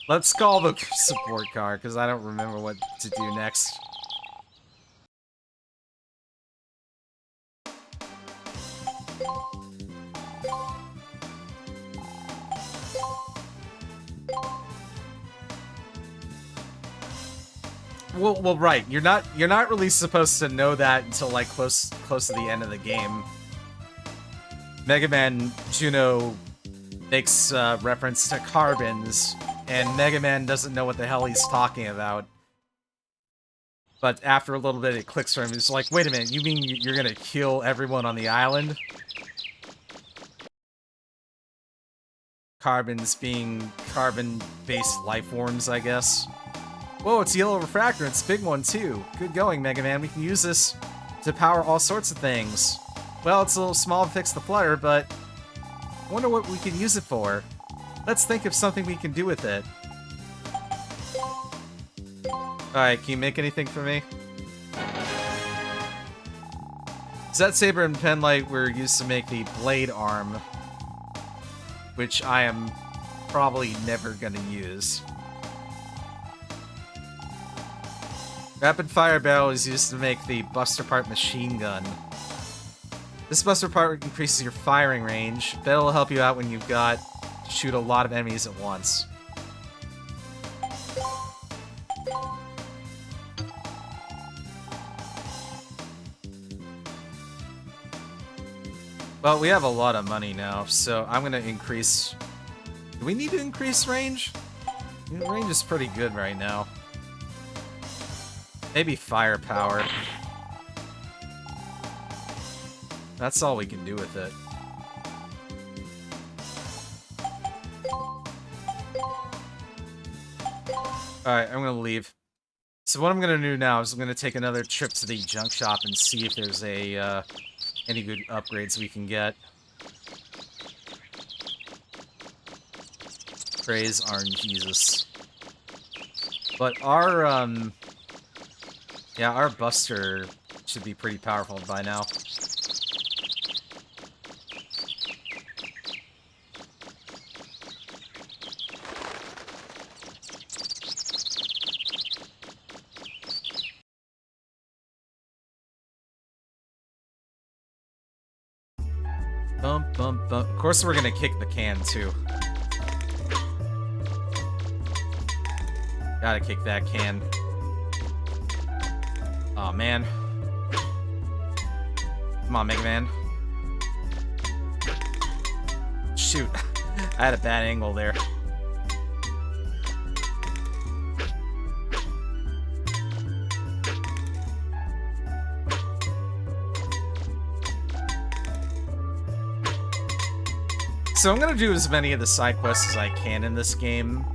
Let's call the support car, because I don't remember what to do next. Well, right. You're not really supposed to know that until like close to the end of the game. Mega Man Juno makes reference to carbons, and Mega Man doesn't know what the hell he's talking about. But after a little bit, it clicks for him. It's like, wait a minute, you mean you're gonna kill everyone on the island? Carbons being carbon-based life forms, I guess. Whoa, it's yellow refractor. It's a big one, too. Good going, Mega Man. We can use this to power all sorts of things. Well, it's a little small to fix the flutter, but I wonder what we can use it for. Let's think of something we can do with it. Alright, can you make anything for me? Zet Saber and Penlight were used to make the blade arm, which I am probably never gonna use. Rapid Fire Barrel is used to make the Buster Part machine gun. This Buster Part increases your firing range, but it'll help you out when you've got to shoot a lot of enemies at once. Well, we have a lot of money now, so I'm gonna increase... Do we need to increase range? The range is pretty good right now. Maybe firepower. That's all we can do with it. Alright, I'm gonna leave. So what I'm gonna do now is I'm gonna take another trip to the junk shop and see if there's a, any good upgrades we can get. Praise RNGesus. But our, yeah, our Buster should be pretty powerful by now. Bump, bump, bump. Of course we're gonna kick the can, too. Gotta kick that can. Aw, man. Come on, Mega Man. Shoot. I had a bad angle there. So I'm gonna do as many of the side quests as I can in this game,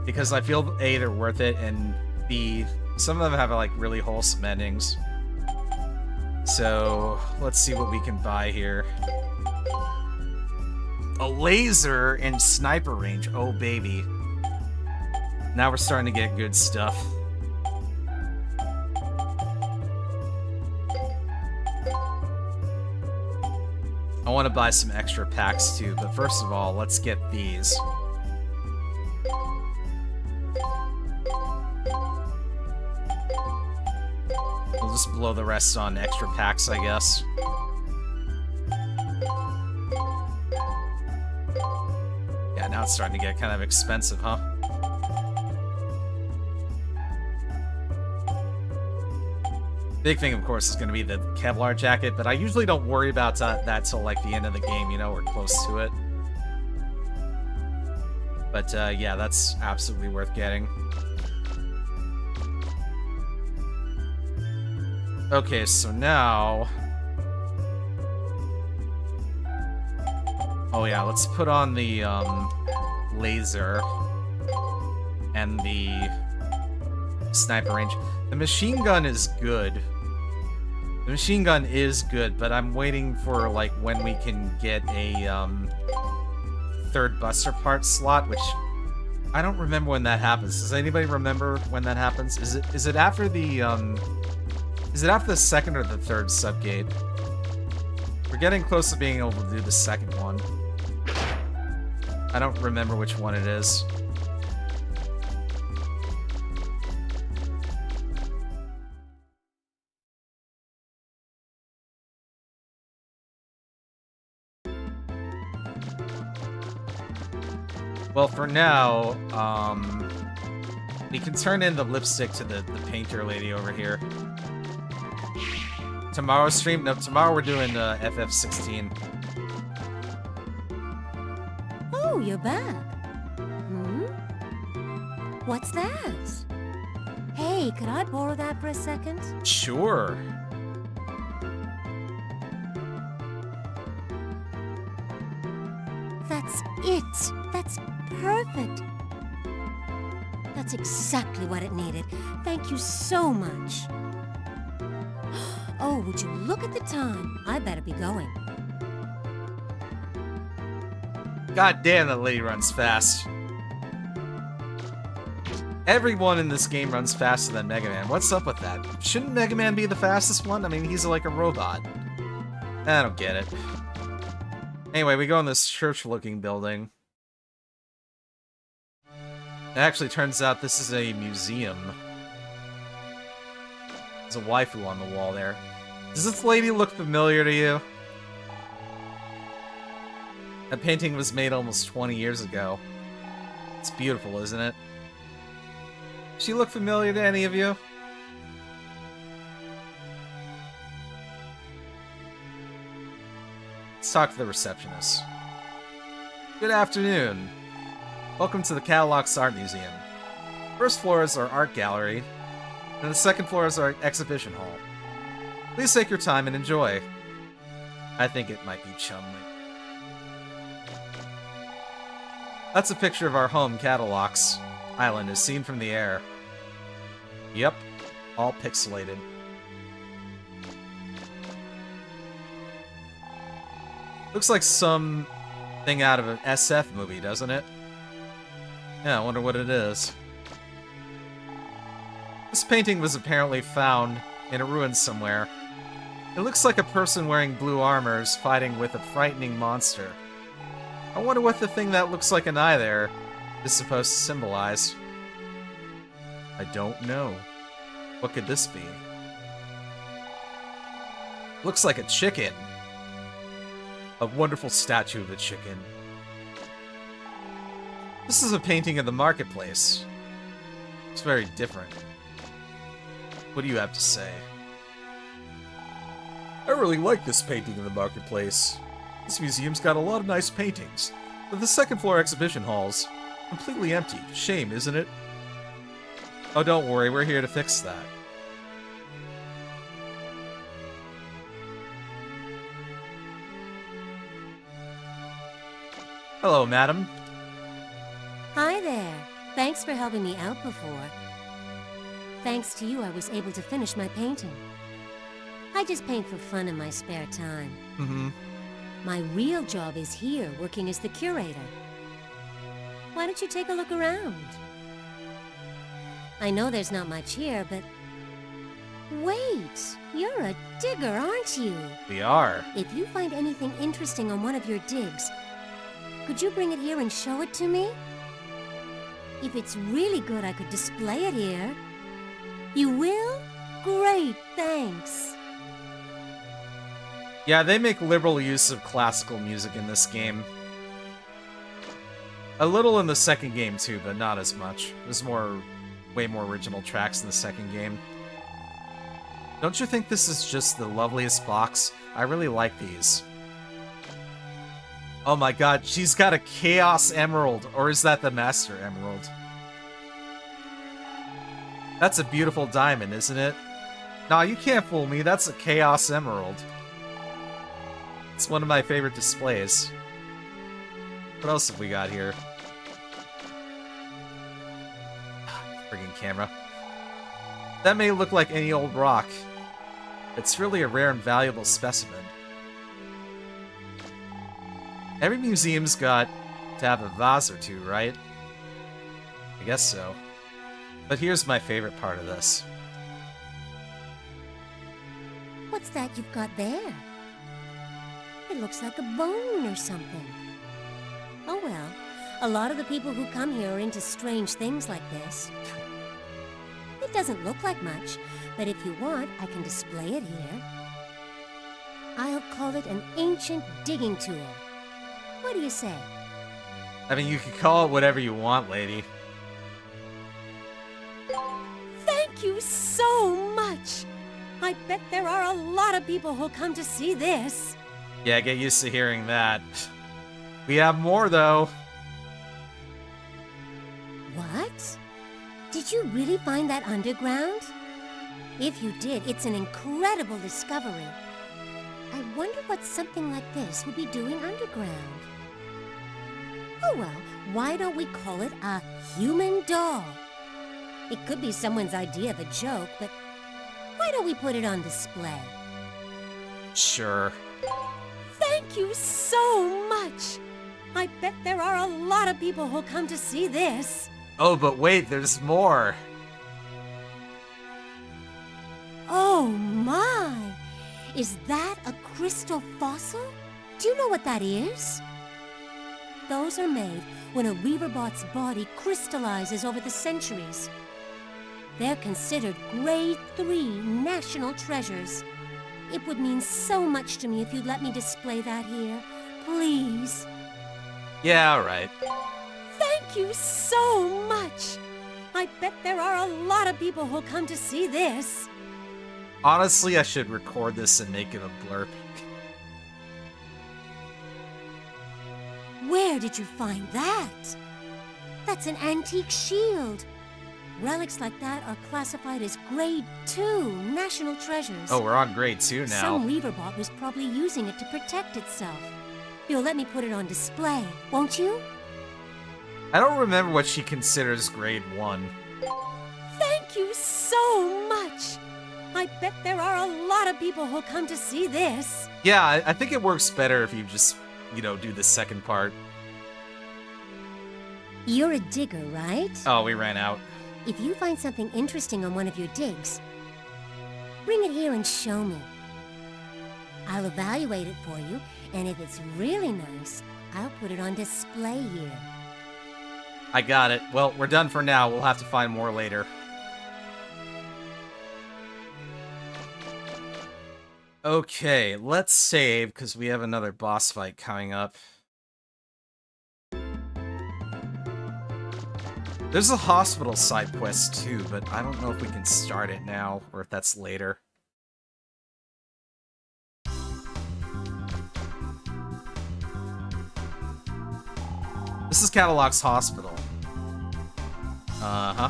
because I feel A, they're worth it, and B, some of them have like really wholesome endings. So let's see what we can buy here. A laser and sniper range. Oh baby. Now we're starting to get good stuff. I want to buy some extra packs too, but first of all, let's get these. We'll just blow the rest on extra packs, I guess. Yeah, now it's starting to get kind of expensive, huh? Big thing, of course, is going to be the Kevlar jacket, but I usually don't worry about that till like the end of the game, you know, or close to it. But yeah, that's absolutely worth getting. Okay, so now... Oh yeah, let's put on the laser and the sniper range. The machine gun is good. The machine gun is good, but I'm waiting for, like, when we can get a, third Buster part slot, which I don't remember when that happens. Does anybody remember when that happens? Is it after the, is it after the second or the third subgate? We're getting close to being able to do the second one. I don't remember which one it is. Well, for now, we can turn in the lipstick to the painter lady over here. Tomorrow's stream? No, tomorrow we're doing FF16. Oh, you're back. Hmm? What's that? Hey, could I borrow that for a second? Sure. That's it. That's perfect. That's exactly what it needed. Thank you so much. Oh, would you look at the time? I better be going. God damn, that lady runs fast. Everyone in this game runs faster than Mega Man. What's up with that? Shouldn't Mega Man be the fastest one? I mean, he's like a robot. I don't get it. Anyway, we go in this church-looking building. It actually turns out this is a museum. There's a waifu on the wall there. Does this lady look familiar to you? That painting was made almost 20 years ago. It's beautiful, isn't it? Does she look familiar to any of you? Let's talk to the receptionist. Good afternoon. Welcome to the Catalox Art Museum. First floor is our art gallery, and the second floor is our exhibition hall. Please take your time and enjoy. I think it might be Chumley. That's a picture of our home, Catalox Island, as seen from the air. Yep, all pixelated. Looks like something out of an SF movie, doesn't it? Yeah, I wonder what it is. This painting was apparently found in a ruin somewhere. It looks like a person wearing blue armor is fighting with a frightening monster. I wonder what the thing that looks like an eye there is supposed to symbolize. I don't know. What could this be? Looks like a chicken. A wonderful statue of a chicken. This is a painting of the marketplace. It's very different. What do you have to say? I really like this painting of the marketplace. This museum's got a lot of nice paintings, but the second floor exhibition hall's completely empty. Shame, isn't it? Oh, don't worry, we're here to fix that. Hello, madam. Hi there. Thanks for helping me out before. Thanks to you, I was able to finish my painting. I just paint for fun in my spare time. Mm-hmm. My real job is here, working as the curator. Why don't you take a look around? I know there's not much here, but... Wait! You're a digger, aren't you? We are. If you find anything interesting on one of your digs, could you bring it here and show it to me? If it's really good, I could display it here. You will? Great, thanks. Yeah, they make liberal use of classical music in this game. A little in the second game too, but not as much. There's way more original tracks in the second game. Don't you think this is just the loveliest box? I really like these. Oh my god, she's got a Chaos Emerald, or is that the Master Emerald? That's a beautiful diamond, isn't it? Nah, you can't fool me, that's a Chaos Emerald. It's one of my favorite displays. What else have we got here? Friggin' camera. That may look like any old rock. It's really a rare and valuable specimen. Every museum's got to have a vase or two, right? I guess so. But here's my favorite part of this. What's that you've got there? It looks like a bone or something. Oh well, a lot of the people who come here are into strange things like this. It doesn't look like much, but if you want, I can display it here. I'll call it an ancient digging tool. What do you say? I mean, you can call it whatever you want, lady. Thank you so much! I bet there are a lot of people who'll come to see this. Yeah, get used to hearing that. We have more, though. What? Did you really find that underground? If you did, it's an incredible discovery. I wonder what something like this would be doing underground. Oh well, why don't we call it a human doll? It could be someone's idea of a joke, but why don't we put it on display? Sure. Thank you so much! I bet there are a lot of people who'll come to see this. Oh, but wait, there's more. Oh my! Is that a crystal fossil? Do you know what that is? Those are made when a Reaverbot's body crystallizes over the centuries. They're considered Grade 3 national treasures. It would mean so much to me if you'd let me display that here. Please. Yeah, alright. Thank you so much! I bet there are a lot of people who'll come to see this. Honestly, I should record this and make it a blurb. Where did you find that? That's an antique shield. Relics like that are classified as Grade 2 national treasures. Oh, we're on Grade 2 now. Some Reaverbot was probably using it to protect itself. You'll let me put it on display, won't you? I don't remember what she considers Grade 1. Thank you so much! I bet there are a lot of people who'll come to see this. Yeah, I think it works better if you just, do the second part. You're a digger, right? Oh, we ran out. If you find something interesting on one of your digs, bring it here and show me. I'll evaluate it for you, and if it's really nice, I'll put it on display here. I got it. Well, we're done for now. We'll have to find more later. Okay, let's save, because we have another boss fight coming up. There's a hospital side quest too, but I don't know if we can start it now, or if that's later. This is Catalog's hospital. Uh-huh.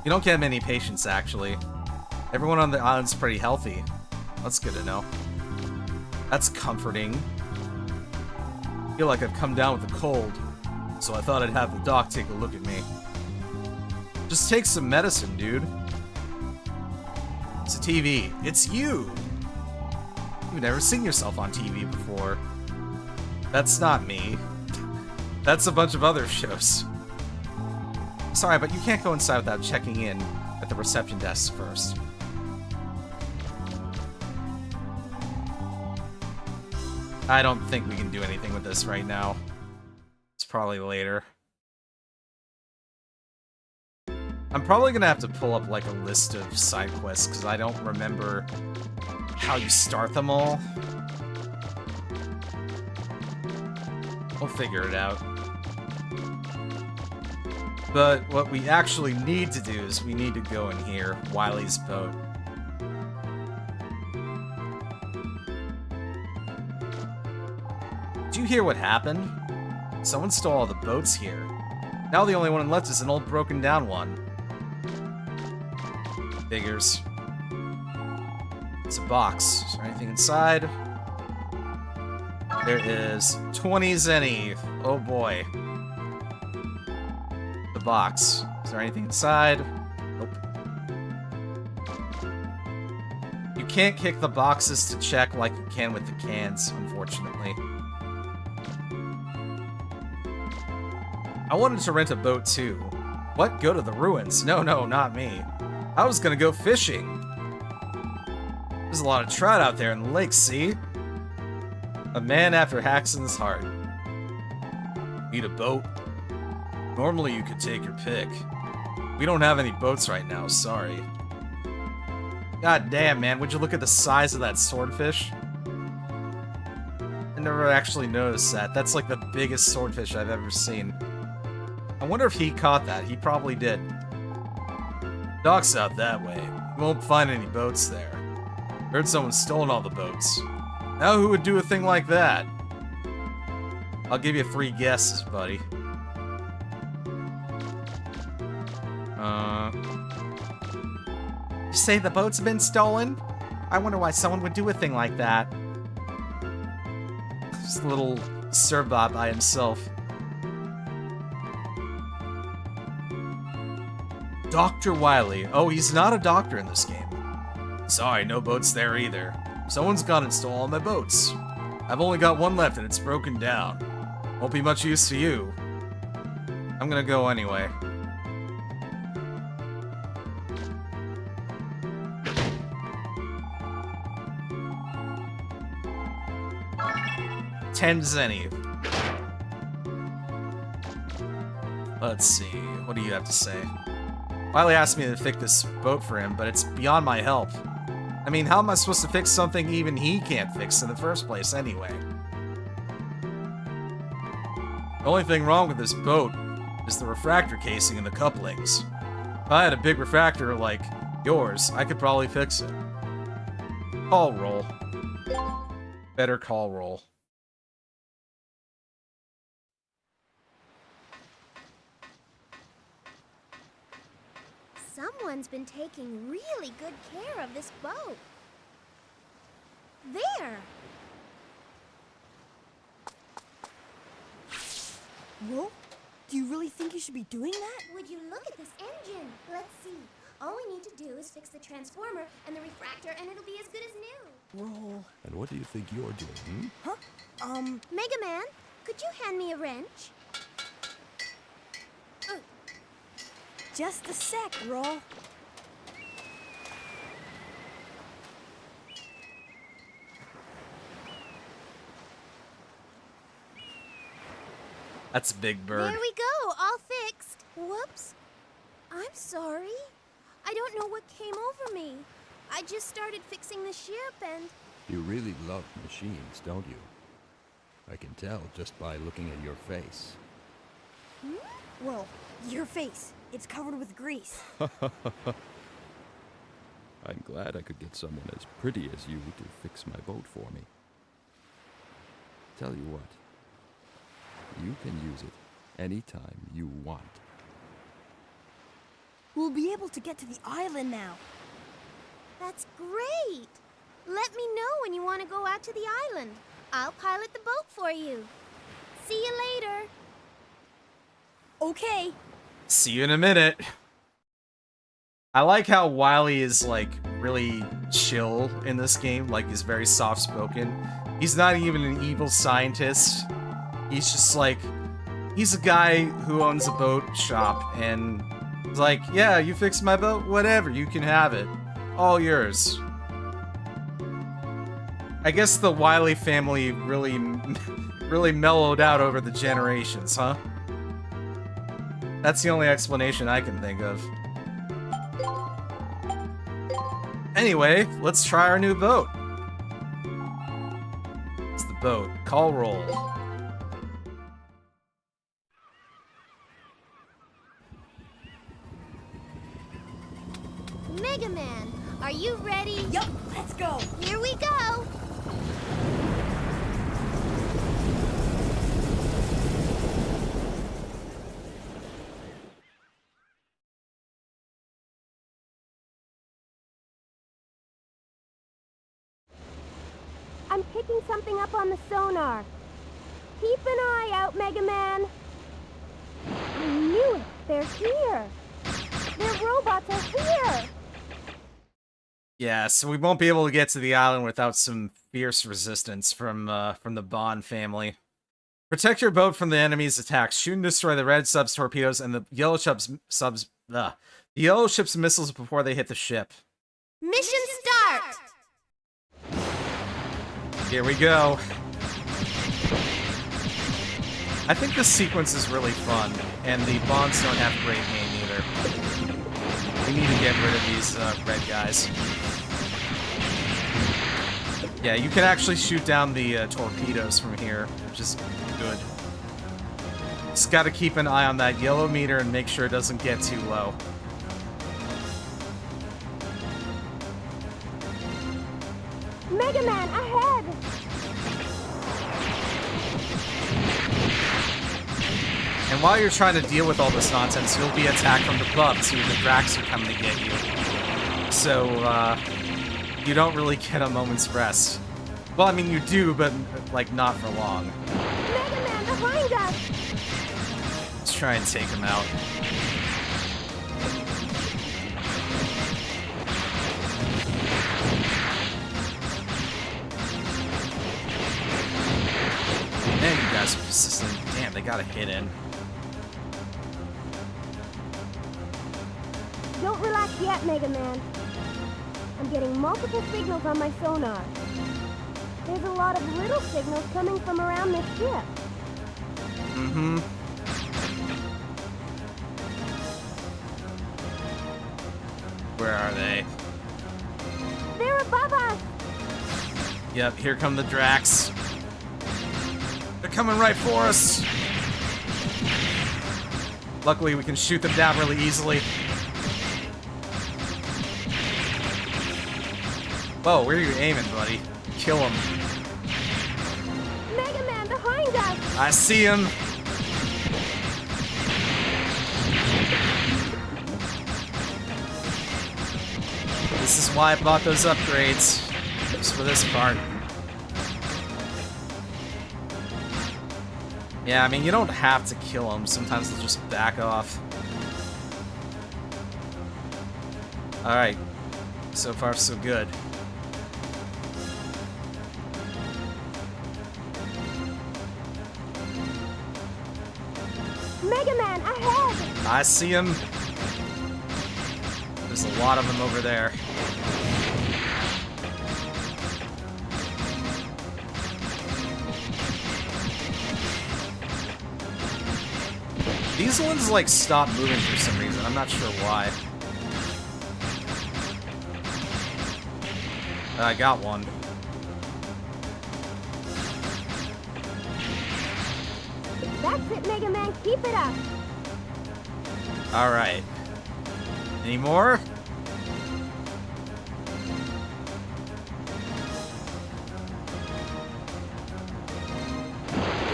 You don't get many patients, actually. Everyone on the island's pretty healthy. That's good to know. That's comforting. feel like I've come down with a cold, so I thought I'd have the doc take a look at me. Just take some medicine, dude. It's a TV. It's you! You've never seen yourself on TV before. That's not me. That's a bunch of other shows. Sorry, but you can't go inside without checking in at the reception desk first. I don't think we can do anything with this right now. It's probably later. I'm probably gonna have to pull up like a list of side quests because I don't remember how you start them all. We'll figure it out. But what we actually need to do is we need to go in here, Wily's boat. Did you hear what happened? Someone stole all the boats here. Now the only one left is an old broken down one. Figures. It's a box. Is there anything inside? There is 20 zenny. Oh boy. The box. Is there anything inside? Nope. You can't kick the boxes to check like you can with the cans, unfortunately. I wanted to rent a boat too. What? Go to the ruins? No, not me. I was gonna go fishing. There's a lot of trout out there in the lake, see? A man after Haxon's heart. Need a boat? Normally you could take your pick. We don't have any boats right now, sorry. God damn, man, would you look at the size of that swordfish? I never actually noticed that. That's like the biggest swordfish I've ever seen. I wonder if he caught that. He probably did. Dock's out that way. You won't find any boats there. Heard someone's stolen all the boats. Now who would do a thing like that? I'll give you 3 guesses, buddy. You say the boats have been stolen? I wonder why someone would do a thing like that. Just a little Sirbot by himself. Dr. Wily. Oh, he's not a doctor in this game. Sorry, no boats there either. Someone's gone and stole all my boats. I've only got one left and it's broken down. Won't be much use to you. I'm gonna go anyway. $10 zenny. Let's see. What do you have to say? Wily asked me to fix this boat for him, but it's beyond my help. I mean, how am I supposed to fix something even he can't fix in the first place anyway? The only thing wrong with this boat is the refractor casing and the couplings. If I had a big refractor like yours, I could probably fix it. Call roll. Better call roll. Someone's been taking really good care of this boat. There! Whoa? Do you really think you should be doing that? Would you look at this engine? Let's see. All we need to do is fix the transformer and the refractor, and it'll be as good as new. Roll. And what do you think you're doing, Huh? Mega Man, could you hand me a wrench? Just a sec, Roll. That's a big bird. There we go, all fixed. Whoops. I'm sorry. I don't know what came over me. I just started fixing the ship and... You really love machines, don't you? I can tell just by looking at your face. Well, your face. It's covered with grease. I'm glad I could get someone as pretty as you to fix my boat for me. Tell you what, you can use it anytime you want. We'll be able to get to the island now. That's great. Let me know when you want to go out to the island. I'll pilot the boat for you. See you later. Okay. See you in a minute. I like how Wily is, like, really chill in this game. Like, he's very soft-spoken. He's not even an evil scientist. He's just, like... He's a guy who owns a boat shop, and... he's like, yeah, you fixed my boat? Whatever, you can have it. All yours. I guess the Wily family really mellowed out over the generations, huh? That's the only explanation I can think of. Anyway, let's try our new boat. It's the boat. Call roll. Mega Man, are you ready? Yup, let's go. Here we go. I'm picking something up on the sonar. Keep an eye out, Mega Man. I knew it. They're here. Their robots are here. Yeah, so we won't be able to get to the island without some fierce resistance from the Bond family. Protect your boat from the enemy's attacks. Shoot and destroy the red sub's torpedoes and the yellow ship's missiles before they hit the ship. Mission start. Here we go. I think this sequence is really fun, and the Bonds don't have great aim either. We need to get rid of these red guys. Yeah, you can actually shoot down the torpedoes from here, which is good. Just gotta keep an eye on that yellow meter and make sure it doesn't get too low. Mega Man, ahead! And while you're trying to deal with all this nonsense, you'll be attacked from above, too. The Drax are coming to get you. So, you don't really get a moment's rest. Well, I mean, you do, but, like, not for long. Mega Man, behind us! Let's try and take him out. Man, you guys are persistent. Damn, they got a hit in. Don't relax yet, Mega Man. I'm getting multiple signals on my sonar. There's a lot of little signals coming from around this ship. Mm-hmm. Where are they? They're above us! Yep, here come the Drax. They're coming right for us! Luckily, we can shoot them down really easily. Whoa, where are you aiming, buddy? Kill him. Mega Man, behind us! I see him! This is why I bought those upgrades. Just for this part. Yeah, I mean, you don't have to kill them. Sometimes they'll just back off. Alright. So far, so good. Mega Man, ahead! I see him. There's a lot of them over there. These ones, like, stop moving for some reason. I'm not sure why. I got one. That's it, Mega Man. Keep it up. Alright. Any more?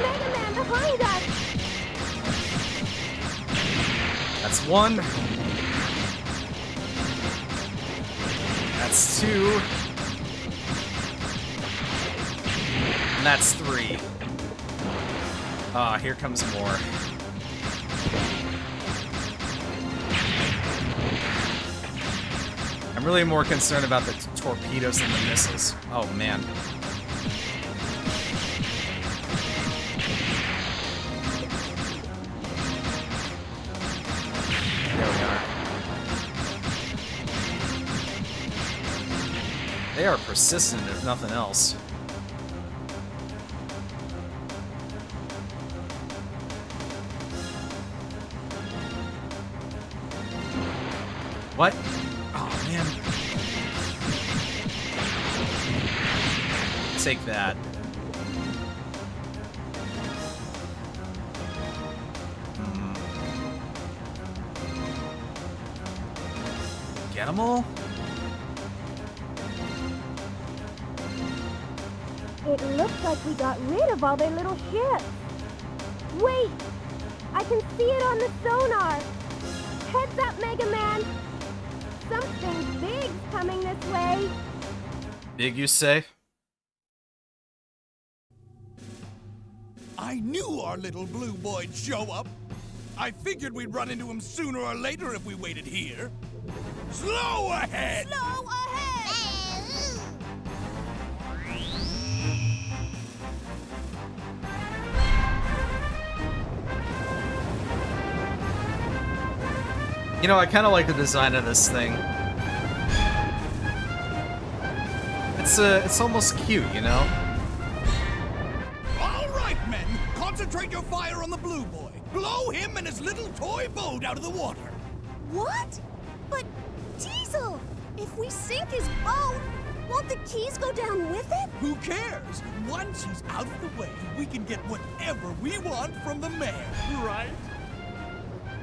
Mega Man, behind us! That's one. That's two. And that's three. Ah, here comes more. I'm really more concerned about the torpedoes than the missiles. Oh, man. There we are. They are persistent, if nothing else. What? Oh, man. Take that. Get them all? It looks like we got rid of all their little ships. Wait! I can see it on the sonar! Heads up, Mega Man! Something big's coming this way! Big, you say? I knew our little blue boy'd show up. I figured we'd run into him sooner or later if we waited here. Slow ahead! Slow ahead! You know, I kind of like the design of this thing. It's almost cute, you know? All right, men. Concentrate your fire on the blue boy. Blow him and his little toy boat out of the water. What? But, Diesel, if we sink his boat, won't the keys go down with it? Who cares? Once he's out of the way, we can get whatever we want from the mayor, right?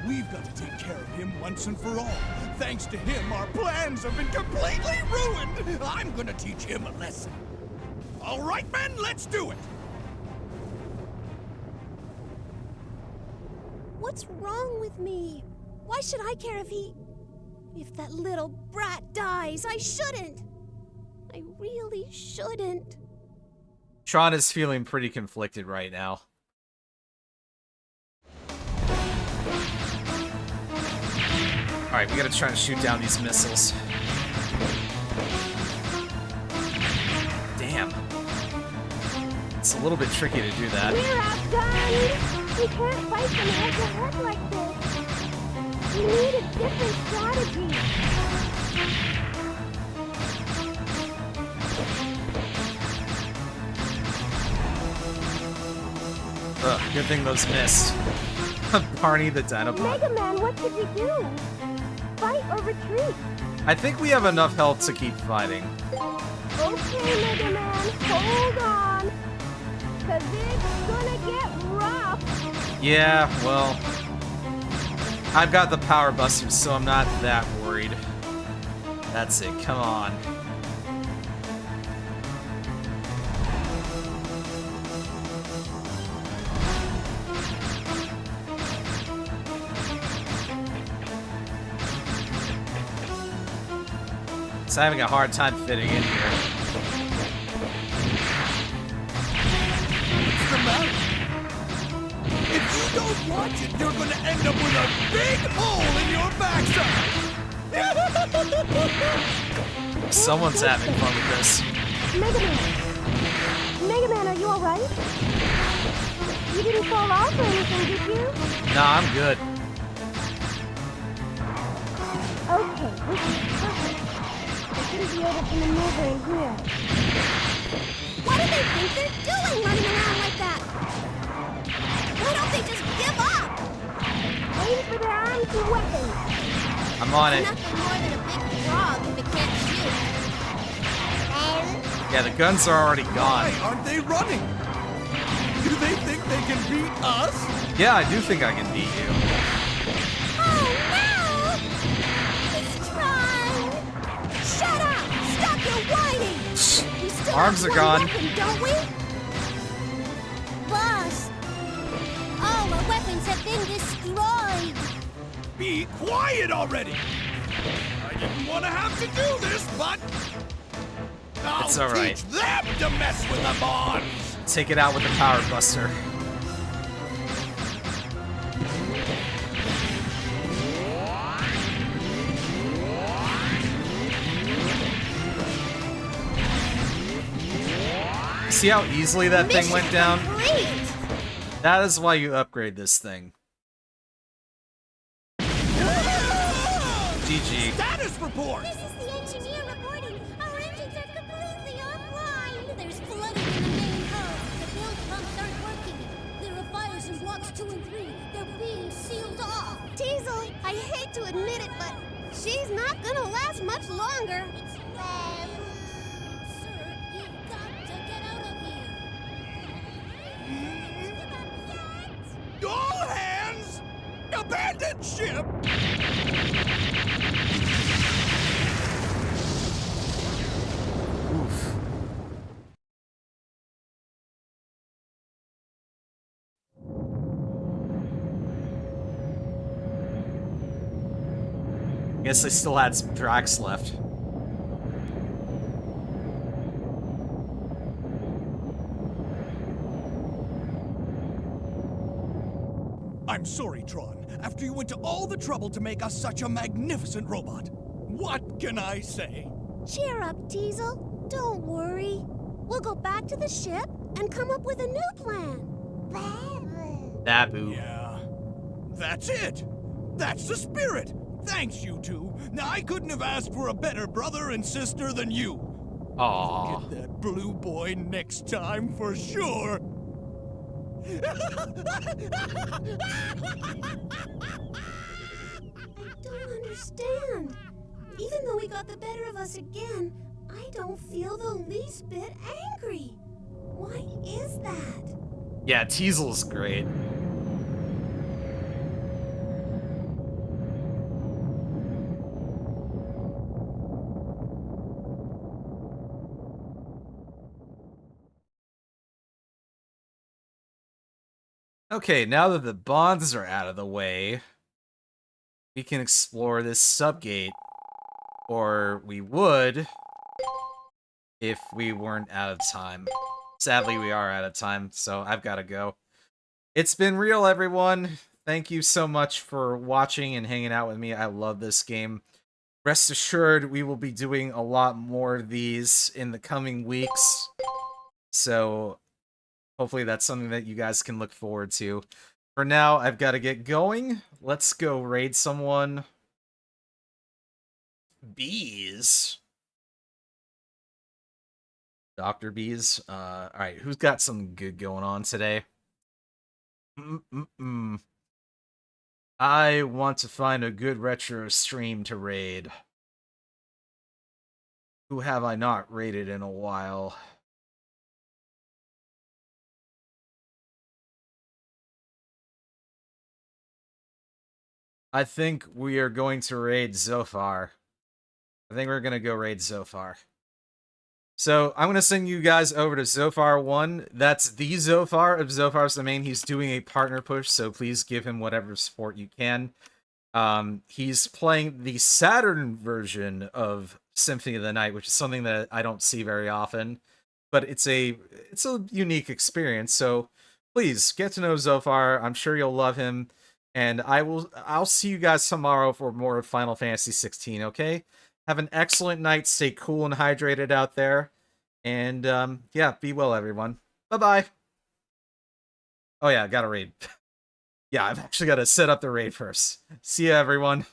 We've got to take care of him once and for all. Thanks to him, our plans have been completely ruined. I'm gonna teach him a lesson. All right, men, let's do it. What's wrong with me? Why should I care if that little brat dies? I shouldn't. I really shouldn't. Tron is feeling pretty conflicted right now. Alright, we gotta try and shoot down these missiles. Damn. It's a little bit tricky to do that. We're outgunned! We can't fight them head to head like this. We need a different strategy. Ugh, good thing those missed. Barney the Dinobot. Mega Man, what should we do? Fight or retreat? I think we have enough health to keep fighting. Okay, Mega Man, hold on. 'Cause it's gonna get rough. Yeah, well, I've got the power busters, so I'm not that worried. That's it, come on. It's having a hard time fitting in here. What's the matter? If you don't watch it, you're gonna end up with a big hole in your backside. Someone's having fun with this. Mega Man! Mega Man, are you alright? You didn't fall off or anything, did you? Nah, I'm good. Okay, this is perfect. I shouldn't be able to maneuver in here. What do they think they're doing running around like that? Why don't they just give up? Aim for their arms and weapons. I'm on it. Nothing more than a big frog if it can't shoot. Yeah, the guns are already gone. Why aren't they running? Do they think they can beat us? Yeah, I do think I can beat you. Oh no! He's trying! Shut up! Stop your whining! We still Arms have are one gone. weapon, don't we? Boss! All our weapons have been destroyed! Be quiet already! I didn't want to have to do this, but It's I'll alright. teach them to mess with the bombs! Take it out with the power buster. see how easily that thing went down? That is why you upgrade this thing. GG. Status report! This is the engineer reporting. Our engines are completely offline. There's flooding in the main hull. The build pumps aren't working. There are fires in blocks 2 and 3. They're being sealed off. Teasel, I hate to admit it, but she's not gonna last much longer. Sir, you've got to get out of here. All hands! Abandon ship! Oof. Guess they still had some Drax left. I'm sorry, Tron, after you went to all the trouble to make us such a magnificent robot. What can I say? Cheer up, Teasel. Don't worry. We'll go back to the ship and come up with a new plan. Babu. Yeah, that's it. That's the spirit. Thanks, you two. Now, I couldn't have asked for a better brother and sister than you. Aww. Get that blue boy next time for sure. I don't understand. Even though he got the better of us again, I don't feel the least bit angry. Why is that? Yeah, Teasel's great. Okay, now that the bonds are out of the way, we can explore this subgate. Or we would if we weren't out of time. Sadly, we are out of time, so I've got to go. It's been real, everyone. Thank you so much for watching and hanging out with me. I love this game. Rest assured, we will be doing a lot more of these in the coming weeks. So hopefully that's something that you guys can look forward to. For now, I've got to get going. Let's go raid someone. Bees. Dr. Bees. Alright, who's got some good going on today? I want to find a good retro stream to raid. Who have I not raided in a while? I think we are going to raid Zophar. I think we're going to go raid Zophar. So, I'm going to send you guys over to Zophar 1. That's the Zophar of Zophar's Domain. He's doing a partner push, so please give him whatever support you can. He's playing the Saturn version of Symphony of the Night, which is something that I don't see very often. But it's a unique experience, so please get to know Zophar. I'm sure you'll love him. And I'll see you guys tomorrow for more of Final Fantasy 16, okay? Have an excellent night. Stay cool and hydrated out there. And, yeah, be well, everyone. Bye-bye. Oh, yeah, gotta raid. Yeah, I've actually got to set up the raid first. See ya, everyone.